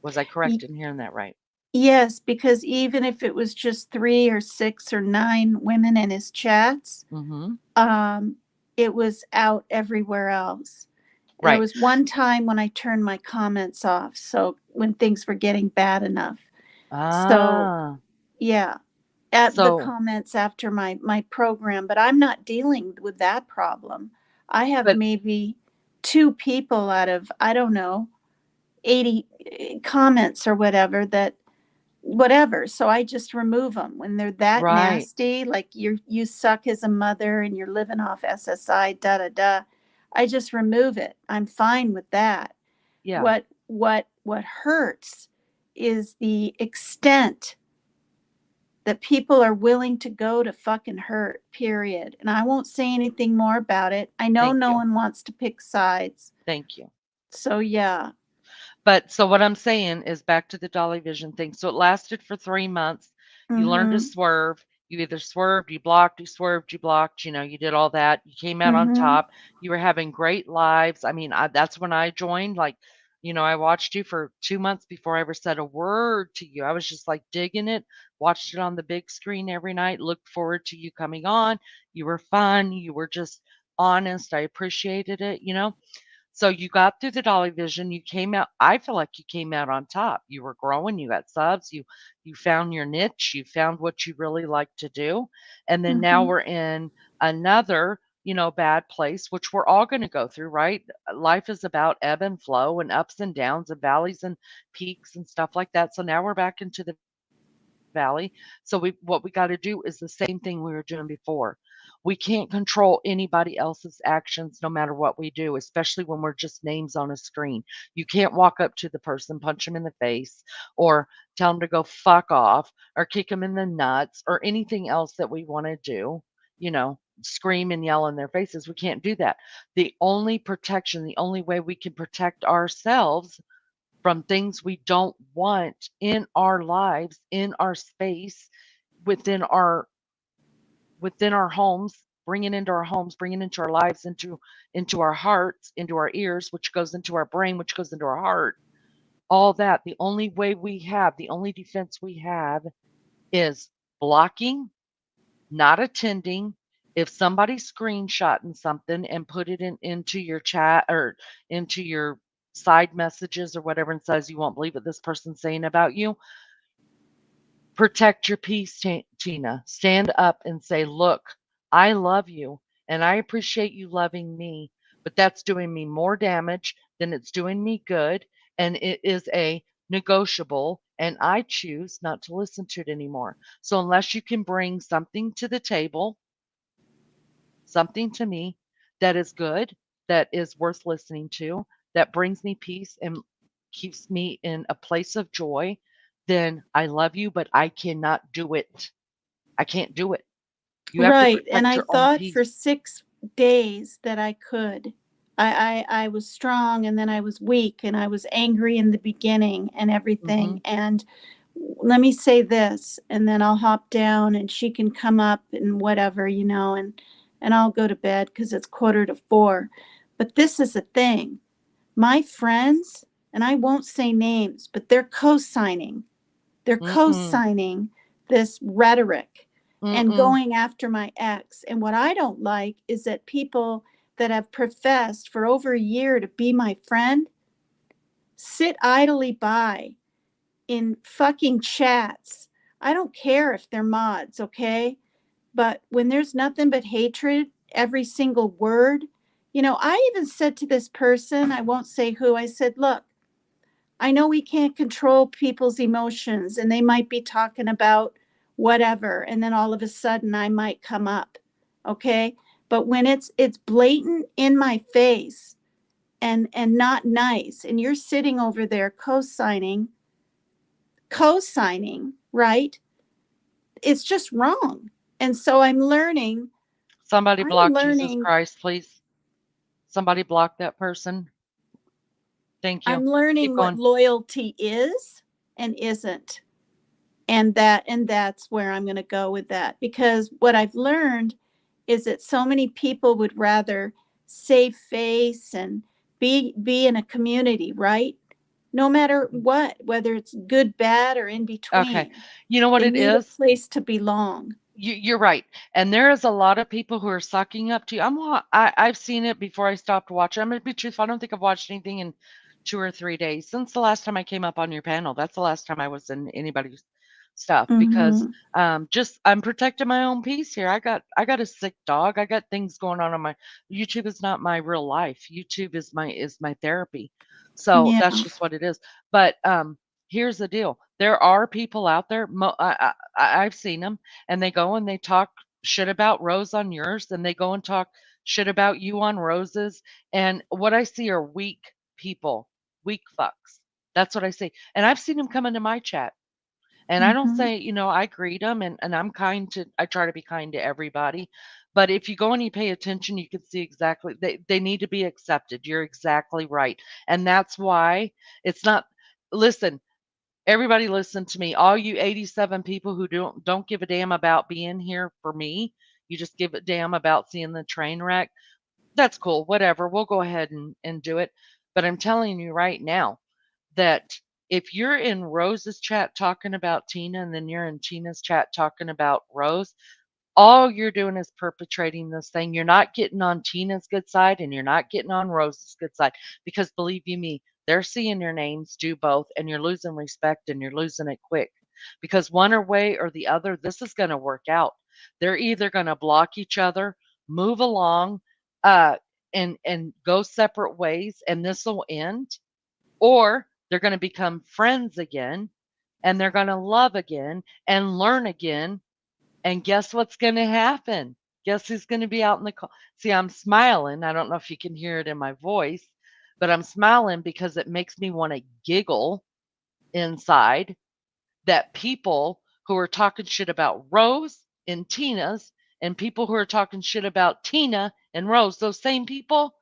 Was I correct Y- in hearing that right? yes, because even if it was just 3 or 6 or 9 women in his chats, Mm-hmm. um it was out everywhere else. There Right. was one time when I turned my comments off, so when things were getting bad enough. So, Ah, yeah, at the so, comments after my program, but I'm not dealing with that problem. I have but maybe 2 people out of, I don't know, 80 comments or whatever, so I just remove them when they're that right. nasty, like you suck as a mother and you're living off SSI, da da da. I just remove it. I'm fine with that. Yeah, What hurts is the extent that people are willing to go to fucking hurt, period. And I won't say anything more about it. I know thank no you. one wants to pick sides. Thank you. So yeah. But so what I'm saying is back to the Dolly Vision thing. So it lasted for 3 months. You learned to Mhm. swerve. You either swerved, you blocked, you swerved, you blocked, you did all that. You came out on Mhm. top. You were having great lives. I mean, that's when I joined. Like, I watched you for 2 months before I ever said a word to you. I was just like digging it, watched it on the big screen every night, looked forward to you coming on. You were fun. You were just honest. I appreciated it. So you got through the Dolly Vision, you came out I feel like you came out on top. You were growing, you got subs, you found your niche, you found what you really like to do. And then now Mhm. we're in another, bad place, which we're all going to go through, right? Life is about ebb and flow and ups and downs and valleys and peaks and stuff like that. So now we're back into the valley. So what we got to do is the same thing we were doing before. We can't control anybody else's actions no matter what we do, especially when we're just names on a screen. You can't walk up to the person, punch them in the face, or tell them to go fuck off, or kick them in the nuts, or anything else that we want to do, scream and yell in their faces. We can't do that. The only protection, the only way we can protect ourselves from things we don't want in our lives, in our space, within our within our homes, bringing into our homes, bringing into our lives, into our hearts, into our ears, which goes into our brain, which goes into our heart. All that. The only way we have, the only defense we have is blocking, not attending. If somebody's screenshotting something and put it into your chat or into your side messages or whatever and says you won't believe what this person's saying about you, Protect your peace, Tina. Stand up and say, look, I love you and I appreciate you loving me, but that's doing me more damage than it's doing me good. And it is a negotiable, and I choose not to listen to it anymore. So, unless you can bring something to the table, something to me that is good, that is worth listening to, that brings me peace and keeps me in a place of joy, then I love you, but I cannot do it. I can't do it. You have to Right. And protect I your own thought peace. for 6 days that I could. I was strong, and then I was weak, and I was angry in the beginning and everything. Mhm. And let me say this, and then I'll hop down and she can come up and whatever, and I'll go to bed because it's 3:45. But this is the thing. My friends, and I won't say names, but they're Mm-mm. co-signing this rhetoric and Mm-mm. going after my ex. And what I don't like is that people that have professed for over a year to be my friend sit idly by in fucking chats. I don't care if they're mods, okay? But when there's nothing but hatred, every single word, I even said to this person, I won't say who, I said, look, I know we can't control people's emotions and they might be talking about whatever, and then all of a sudden I might come up. Okay? But when it's blatant in my face and not nice, and you're sitting over there co-signing, right? It's just wrong. And so Somebody I'm block Jesus learning Christ, please. Somebody block that person. Thank you. I'm Keep learning what going. loyalty is and isn't. And that's where I'm going to go with that, because what I've learned is that so many people would rather save face and be in a community, right? No matter what, whether it's good, bad, or in Okay. between, You know what they it need a is? place to belong. You're right, and there is a lot of people who are sucking up to you. I've seen it before I stopped watching. I'm gonna be truthful. I don't think I've watched anything in 2 or 3 days since the last time I came up on your panel. That's the last time I was in anybody's stuff because Mm-hmm. just I'm protecting my own peace here. I got a sick dog. I got things going on my YouTube is not my real life. YouTube is my therapy. So Yeah. that's just what it is. But here's the deal. There are people out there. I've seen them, and they go and they talk shit about Rose on yours, and they go and talk shit about you on Rose's. And what I see are weak people, weak fucks. That's what I see. And I've seen them come into my chat. And I don't Mm-hmm. say, I greet them and I try to be kind to everybody. But if you go and you pay attention, you can see exactly they need to be accepted. You're exactly right. And that's why it's not, listen, everybody listen to me. All you 87 people who don't give a damn about being here for me, you just give a damn about seeing the train wreck. That's cool. Whatever. We'll go ahead and do it. But I'm telling you right now that if you're in Rose's chat talking about Tina and then you're in Tina's chat talking about Rose, all you're doing is perpetrating this thing. You're not getting on Tina's good side and you're not getting on Rose's good side because believe you me, they're seeing your names do both and you're losing respect and you're losing it quick because one or way or the other, this is going to work out. They're either going to block each other, move along, uh, and go separate ways, and this will end, or they're going to become friends again and they're going to love again and learn again. And guess what's going to happen? Guess who's going to be out in the call? See, I'm smiling. I don't know if you can hear it in my voice, but I'm smiling because it makes me want to giggle inside that people who are talking shit about Rose and Tina's and people who are talking shit about Tina and Rose, those same people,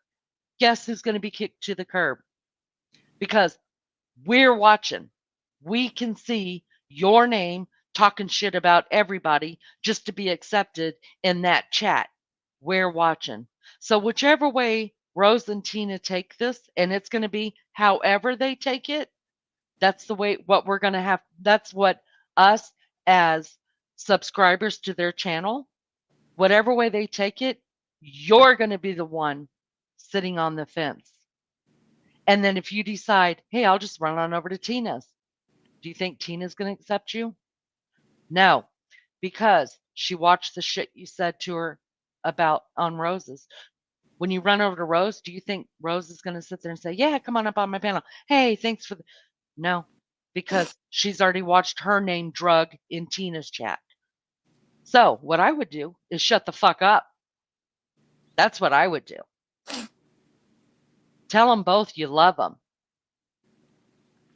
guess who's going to be kicked to the curb? Because we're watching. We can see your name talking shit about everybody just to be accepted in that chat. We're watching. So, whichever way Rose and Tina take this, and it's going to be however they take it, that's the way what we're going to have. That's what us as subscribers to their channel, whatever way they take it, you're going to be the one sitting on the fence. And then if you decide, hey, I'll just run on over to Tina's, do you think Tina's going to accept you? No, because she watched the shit you said to her about on roses. When you run over to Rose, do you think Rose is going to sit there and say, "Yeah, come on up on my panel. Hey, thanks for the." No, because she's already watched her name drug in Tina's chat. So, what I would do is shut the fuck up. That's what I would do. Tell them both you love them.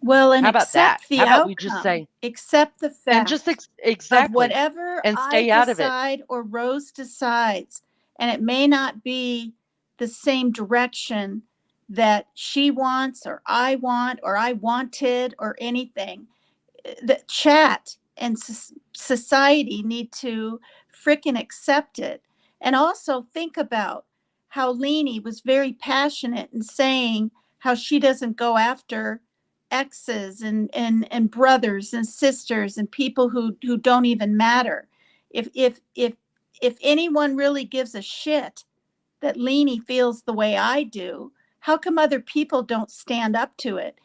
Well, and How about that? accept How the about we just outcome, say, accept the and just fact of exactly, whatever and I stay out of it. decide or Rose decides. And it may not be the same direction that she wants or I want or I wanted or anything. The chat and society need to frickin' accept it. And also think about how Leanie was very passionate in saying how she doesn't go after exes and brothers and sisters and people who don't even matter. If anyone really gives a shit that Leanie feels the way I do, how come other people don't stand up to it?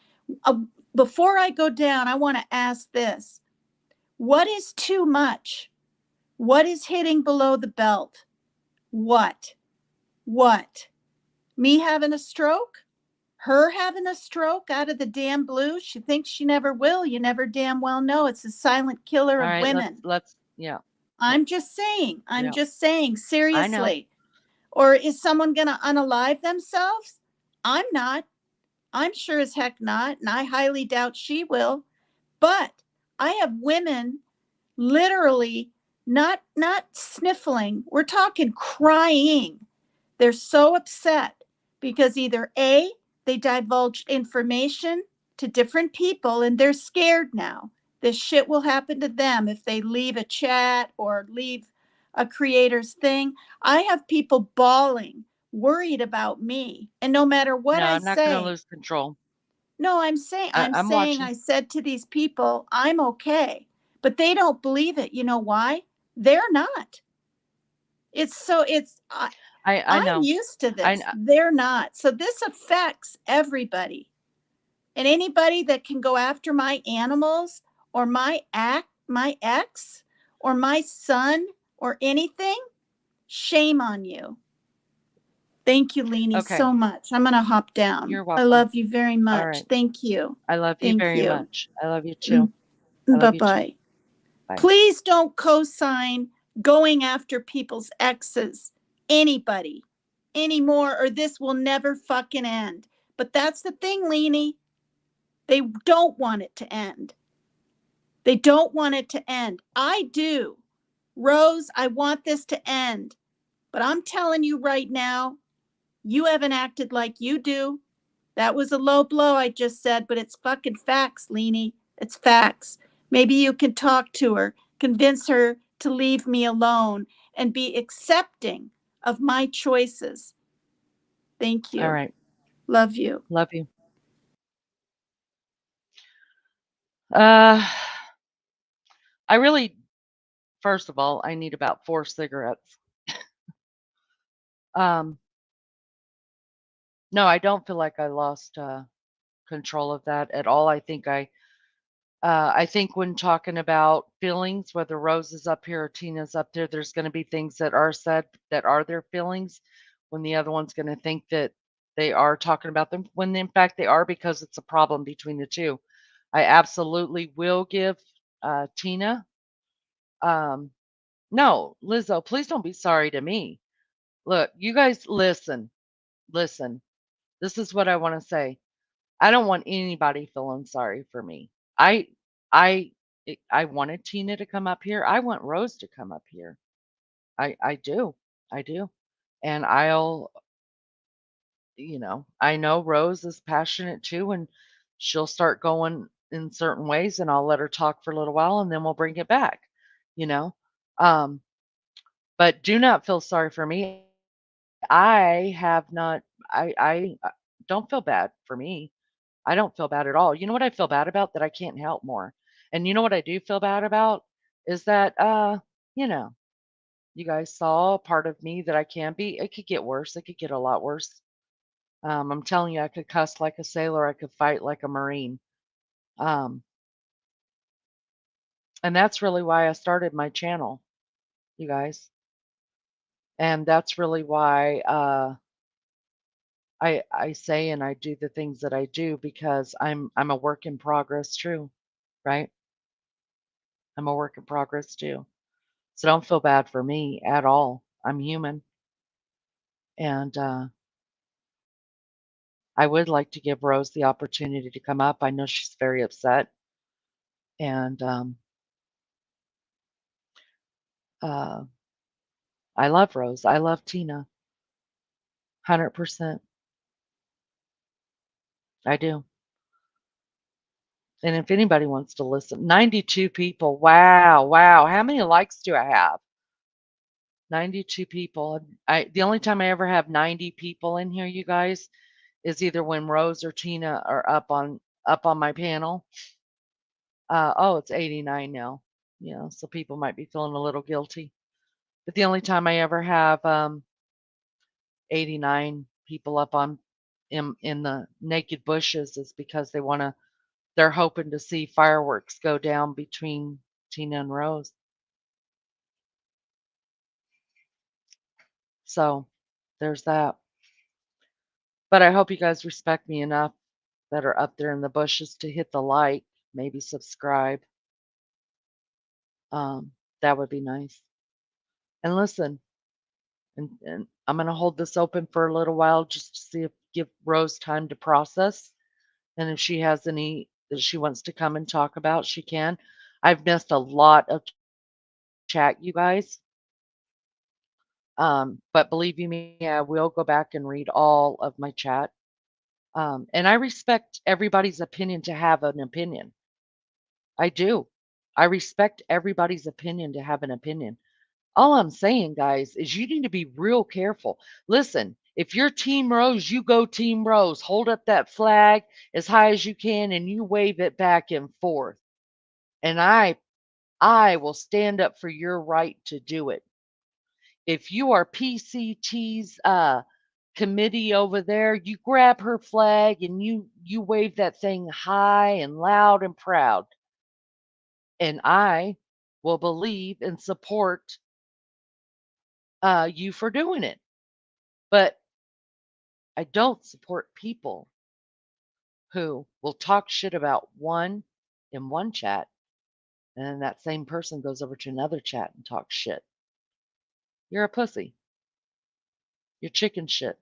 Uh, Before I go down, I want to ask this. What is too much? What is hitting below the belt? What? What? Me having a stroke? Her having a stroke out of the damn blue? She thinks she never will. You never damn well know. It's a silent killer All of right, women. yeah, I'm just saying. I'm yeah. just saying, I know. seriously. Or is someone going to unalive themselves? I'm not. I'm sure as heck not. And I highly doubt she will. But I have women literally not sniffling. We're talking crying. They're so upset because either A, they divulged information to different people and they're scared now. This shit will happen to them if they leave a chat or leave a creator's thing. I have people bawling, worried about me. And no matter what No, I I'm not going to say, lose control. no, I'm saying I'm I watching. said to these people, I'm okay. But they don't believe it. You know why? They're not. I I'm know. used to I this. They're not. So this affects everybody. And anybody that can go after my animals or my ex or my son or anything, shame on you. Thank you, Leanie, okay. so much. I'm going to hop down. You're I welcome. love you very All much. right. Thank you. I love you Thank very you. much. I love you too. I Bye love you too. bye. Bye. Please don't co sign going after people's exes, anybody, anymore, or this will never fucking end. But that's the thing, Leanie. They don't want it to end. They don't want it to end. I do. Rose, I want this to end. But I'm telling you right now, you haven't acted like you do. That was a low blow I just said, but it's fucking facts, Leanie. It's facts. Maybe you can talk to her, convince her to leave me alone and be accepting of my choices. Thank All you. right. Love you. Love you. Uh, I really, first of all, I need about 4 cigarettes. Um, no, I don't feel like I lost control of that at all. I think when talking about feelings, whether Rose is up here or Tina's up there, there's going to be things that are said that are their feelings, when the other one's going to think that they are talking about them, when in fact they are, because it's a problem between the two. I absolutely will give Tina. Um, no, Lizzo, please don't be sorry to me. Look, you guys, listen. This is what I want to say. I don't want anybody feeling sorry for me. I I I wanted Tina to come up here. I want Rose to come up here. I do. I do. And I know Rose is passionate too, and she'll start going in certain ways, and I'll let her talk for a little while and then we'll bring it back, you know. Um but do not feel sorry for me. I have not I don't feel bad for me. I don't feel bad at all. You know what I feel bad about? That I can't help more. And you know what I do feel bad about? Is that, you know, you guys saw a part of me that I can be. It could get worse. It could get a lot worse. I'm telling you, I could cuss like a sailor. I could fight like a Marine. Um, And that's really why I started my channel, you guys. And that's really why I say and I do the things that I do because I'm a work in progress too, right? I'm a work in progress too. So don't feel bad for me at all. I'm human. And I would like to give Rose the opportunity to come up. I know she's very upset. And uh, I love Rose. I love Tina. 100%. I do. And if anybody wants to listen, 92 people. Wow, wow. How many likes do I have? 92 people. The only time I ever have 90 people in here, you guys, is either when Rose or Tina are up on my panel. Oh, it's 89 now. So people might be feeling a little guilty. But the only time I ever have 89 people up on in the naked bushes is because they're hoping to see fireworks go down between Tina and Rose. So there's that. But I hope you guys respect me enough that are up there in the bushes to hit the like, maybe subscribe. Um, that would be nice. And listen, and I'm gonna hold this open for a little while just to see if give Rose time to process. And if she has any that she wants to come and talk about, she can. I've missed a lot of chat, you guys. But believe you me, I will go back and read all of my chat. And I respect everybody's opinion to have an opinion. I do. I respect everybody's opinion to have an opinion. All I'm saying, guys, is you need to be real careful. Listen, if you're Team Rose, you go Team Rose. Hold up that flag as high as you can and you wave it back and forth. And I will stand up for your right to do it. If you are PCT's committee over there, you grab her flag and you wave that thing high and loud and proud. And I will believe and support you for doing it. But I don't support people who will talk shit about one in one chat, and then that same person goes over to another chat and talks shit. You're a pussy. You're chicken shit.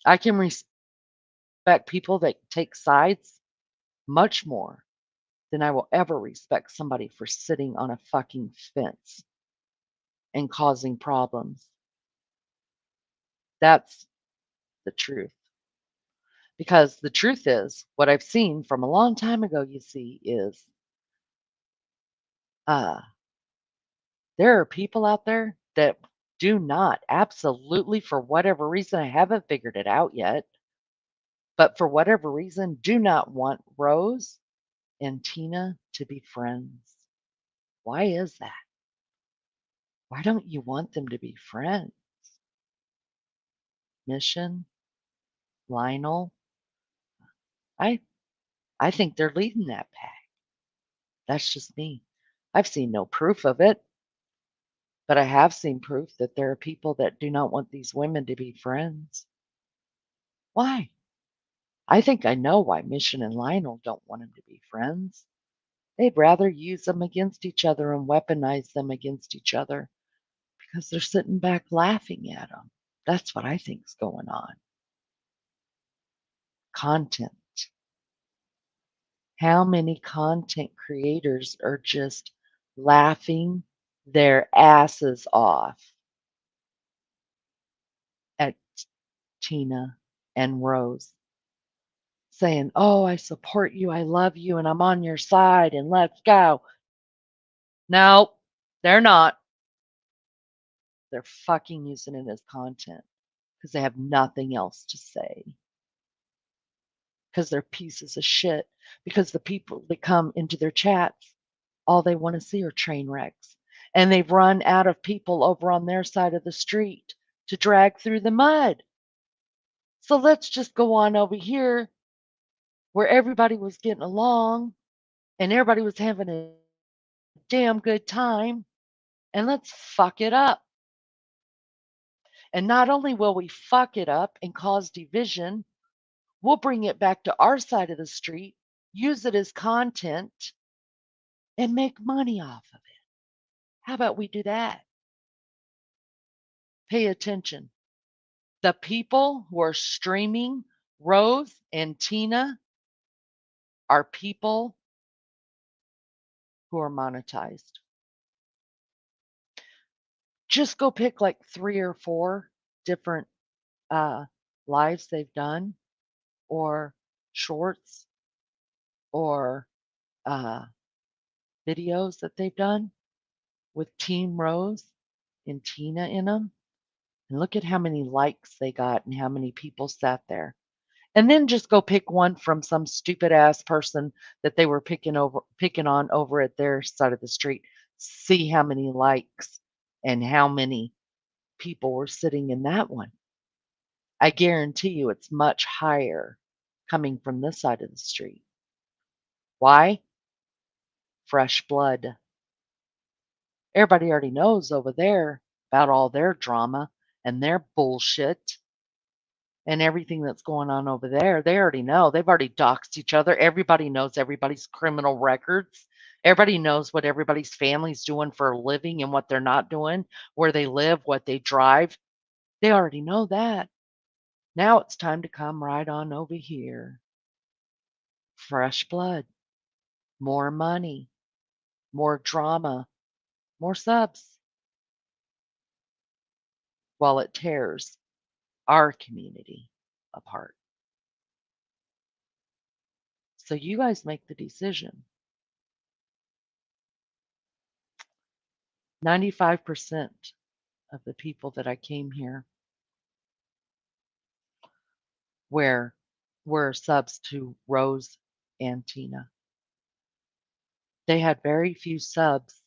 I can respect people that take sides much more than I will ever respect somebody for sitting on a fucking fence and causing problems. That's the truth. Because the truth is, what I've seen from a long time ago, you see, is uh, there are people out there that do not, absolutely, for whatever reason, I haven't figured it out yet, but for whatever reason, do not want Rose and Tina to be friends. Why is that? Why don't you want them to be friends? Mission, Lionel, I I think they're leading that pack. That's just me. I've seen no proof of it, but I have seen proof that there are people that do not want these women to be friends. Why? I think I know why Mission and Lionel don't want them to be friends. They'd rather use them against each other and weaponize them against each other because they're sitting back laughing at them. That's what I think's going on. Content. How many content creators are just laughing their asses off at Tina and Rose, saying, "Oh, I support you, I love you, and I'm on your side, and let's go." No, they're not. They're fucking using it as content because they have nothing else to say. Because they're pieces of shit. Because the people that come into their chats, all they want to see are train wrecks. And they've run out of people over on their side of the street to drag through the mud. So let's just go on over here where everybody was getting along and everybody was having a damn good time, and let's fuck it up. And not only will we fuck it up and cause division, we'll bring it back to our side of the street, use it as content, and make money off of it. How about we do that? Pay attention. The people who are streaming Rose and Tina are people who are monetized. Just go pick like 3 or 4 different uh, lives they've done, or shorts, or uh, videos that they've done with Team Rose and Tina in them, and look at how many likes they got and how many people sat there. And then just go pick one from some stupid ass person that they were picking on over at their side of the street. See how many likes and how many people were sitting in that one. I guarantee you it's much higher coming from this side of the street. Why? Fresh blood. Everybody already knows over there about all their drama and their bullshit and everything that's going on over there. They already know. They've already doxed each other. Everybody knows everybody's criminal records. Everybody knows what everybody's family's doing for a living and what they're not doing, where they live, what they drive. They already know that. Now it's time to come right on over here. Fresh blood, more money, more drama, more subs, while it tears our community apart. So you guys make the decision. 95% of the people that I came here where were subs to Rose and Tina. They had very few subs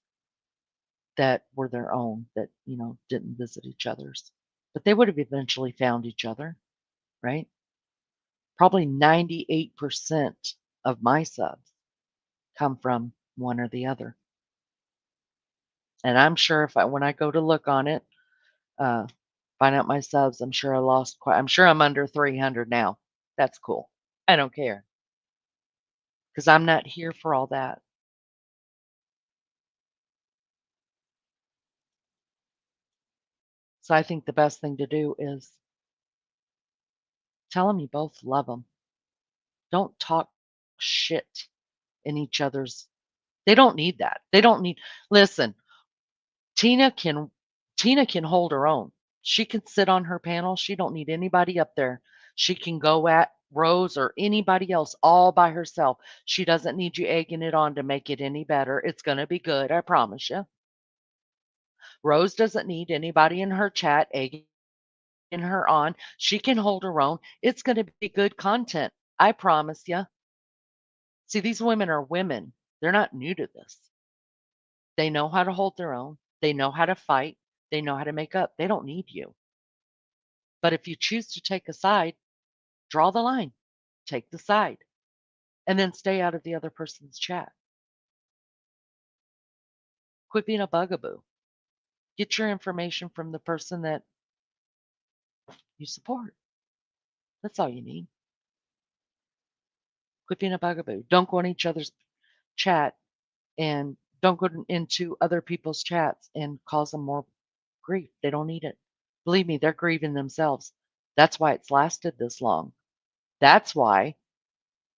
that were their own, that, didn't visit each other's. But they would have eventually found each other, right? Probably 98% of my subs come from one or the other. And I'm sure when I go to look on it, uh, find out my subs, I'm sure I'm sure I'm under 300 now. That's cool. I don't care because I'm not here for all that. So I think the best thing to do is tell them you both love them. Don't talk shit in each other's. They don't need that. They don't need. Listen, Tina can Tina can hold her own. She can sit on her panel. She don't need anybody up there. She can go at Rose or anybody else all by herself. She doesn't need you egging it on to make it any better. It's going to be good, I promise you. Rose doesn't need anybody in her chat egging her on. She can hold her own. It's going to be good content, I promise you. See, these women are women. They're not new to this. They know how to hold their own. They know how to fight. They know how to make up. They don't need you. But if you choose to take a side, draw the line, take the side, and then stay out of the other person's chat. Quit being a bugaboo. Get your information from the person that you support. That's all you need. Quit being a bugaboo. Don't go in each other's chat and don't go into other people's chats and cause them more grief. They don't need it. Believe me, they're grieving themselves. That's why it's lasted this long. That's why.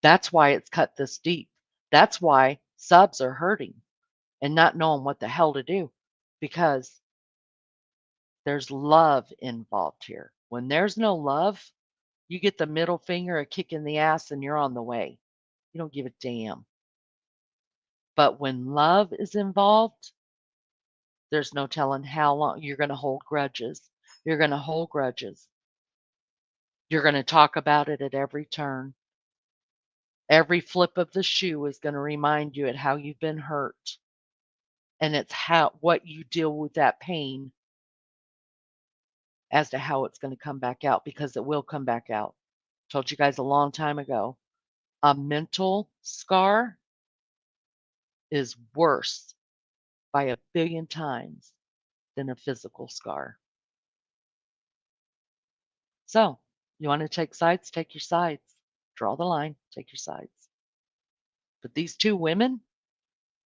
That's why it's cut this deep. That's why subs are hurting and not knowing what the hell to do, because there's love involved here. When there's no love, you get the middle finger, a kick in the ass, and you're on the way. You don't give a damn. But when love is involved, there's no telling how long you're going to hold grudges. You're going to hold grudges. You're going to talk about it at every turn. Every flip of the shoe is going to remind you at how you've been hurt. And it's what you deal with that pain as to how it's going to come back out, because it will come back out. Told you guys a long time ago. A mental scar is worse by a billion times than a physical scar. So, you want to take sides? Take your sides. Draw the line, take your sides. But these two women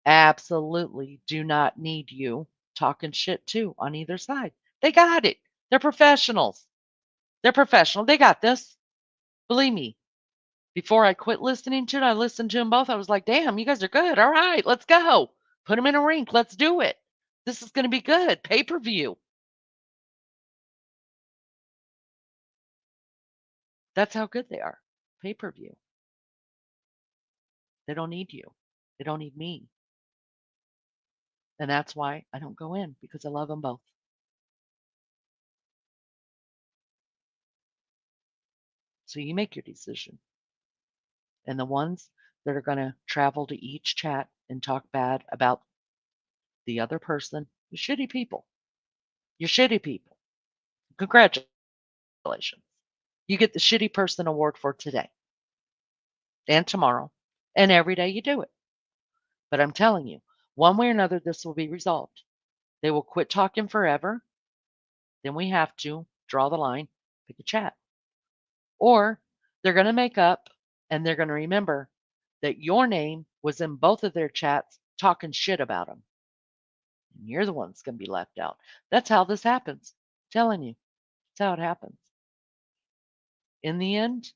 absolutely do not need you talking shit too on either side. They got it. They're professionals. They're professional. They got this. Believe me. Before I quit listening to it, I listened to them both. I was like, damn, you guys are good. All right, let's go. Put them in a rink. Let's do it. This is going to be good. Pay per view. That's how good they are. Pay per view. They don't need you. They don't need me. And that's why I don't go in, because I love them both. So you make your decision. And the ones that are going to travel to each chat and talk bad about the other person, you're shitty people. You're shitty people. Congratulations. You get the shitty person award for today and tomorrow and every day you do it. But I'm telling you, one way or another, this will be resolved. They will quit talking forever. Then we have to draw the line, pick a chat. Or they're going to make up and they're going to remember that your name was in both of their chats talking shit about them. And you're the one that's going to be left out. That's how this happens. I'm telling you, that's how it happens. In the end,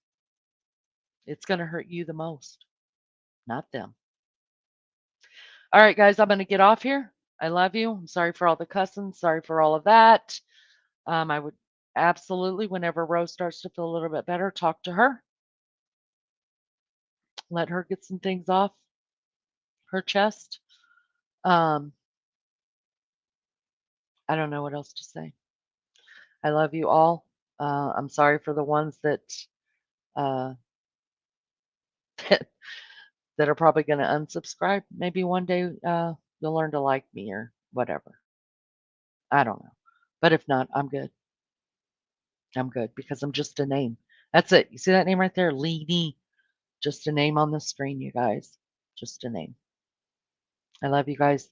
it's going to hurt you the most, not them. All right, guys, I'm going to get off here. I love you. I'm sorry for all the cussing. Sorry for all of that. I would absolutely, whenever Rose starts to feel a little bit better, talk to her. Let her get some things off her chest. I don't know what else to say. I love you all. I'm sorry for the ones that uh, that are probably going to unsubscribe. Maybe one day you'll learn to like me or whatever. I don't know. But if not, I'm good. I'm good because I'm just a name. That's it. You see that name right there? Leedy. Just a name on the screen, you guys. Just a name. I love you guys.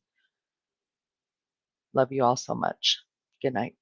Love you all so much. Good night.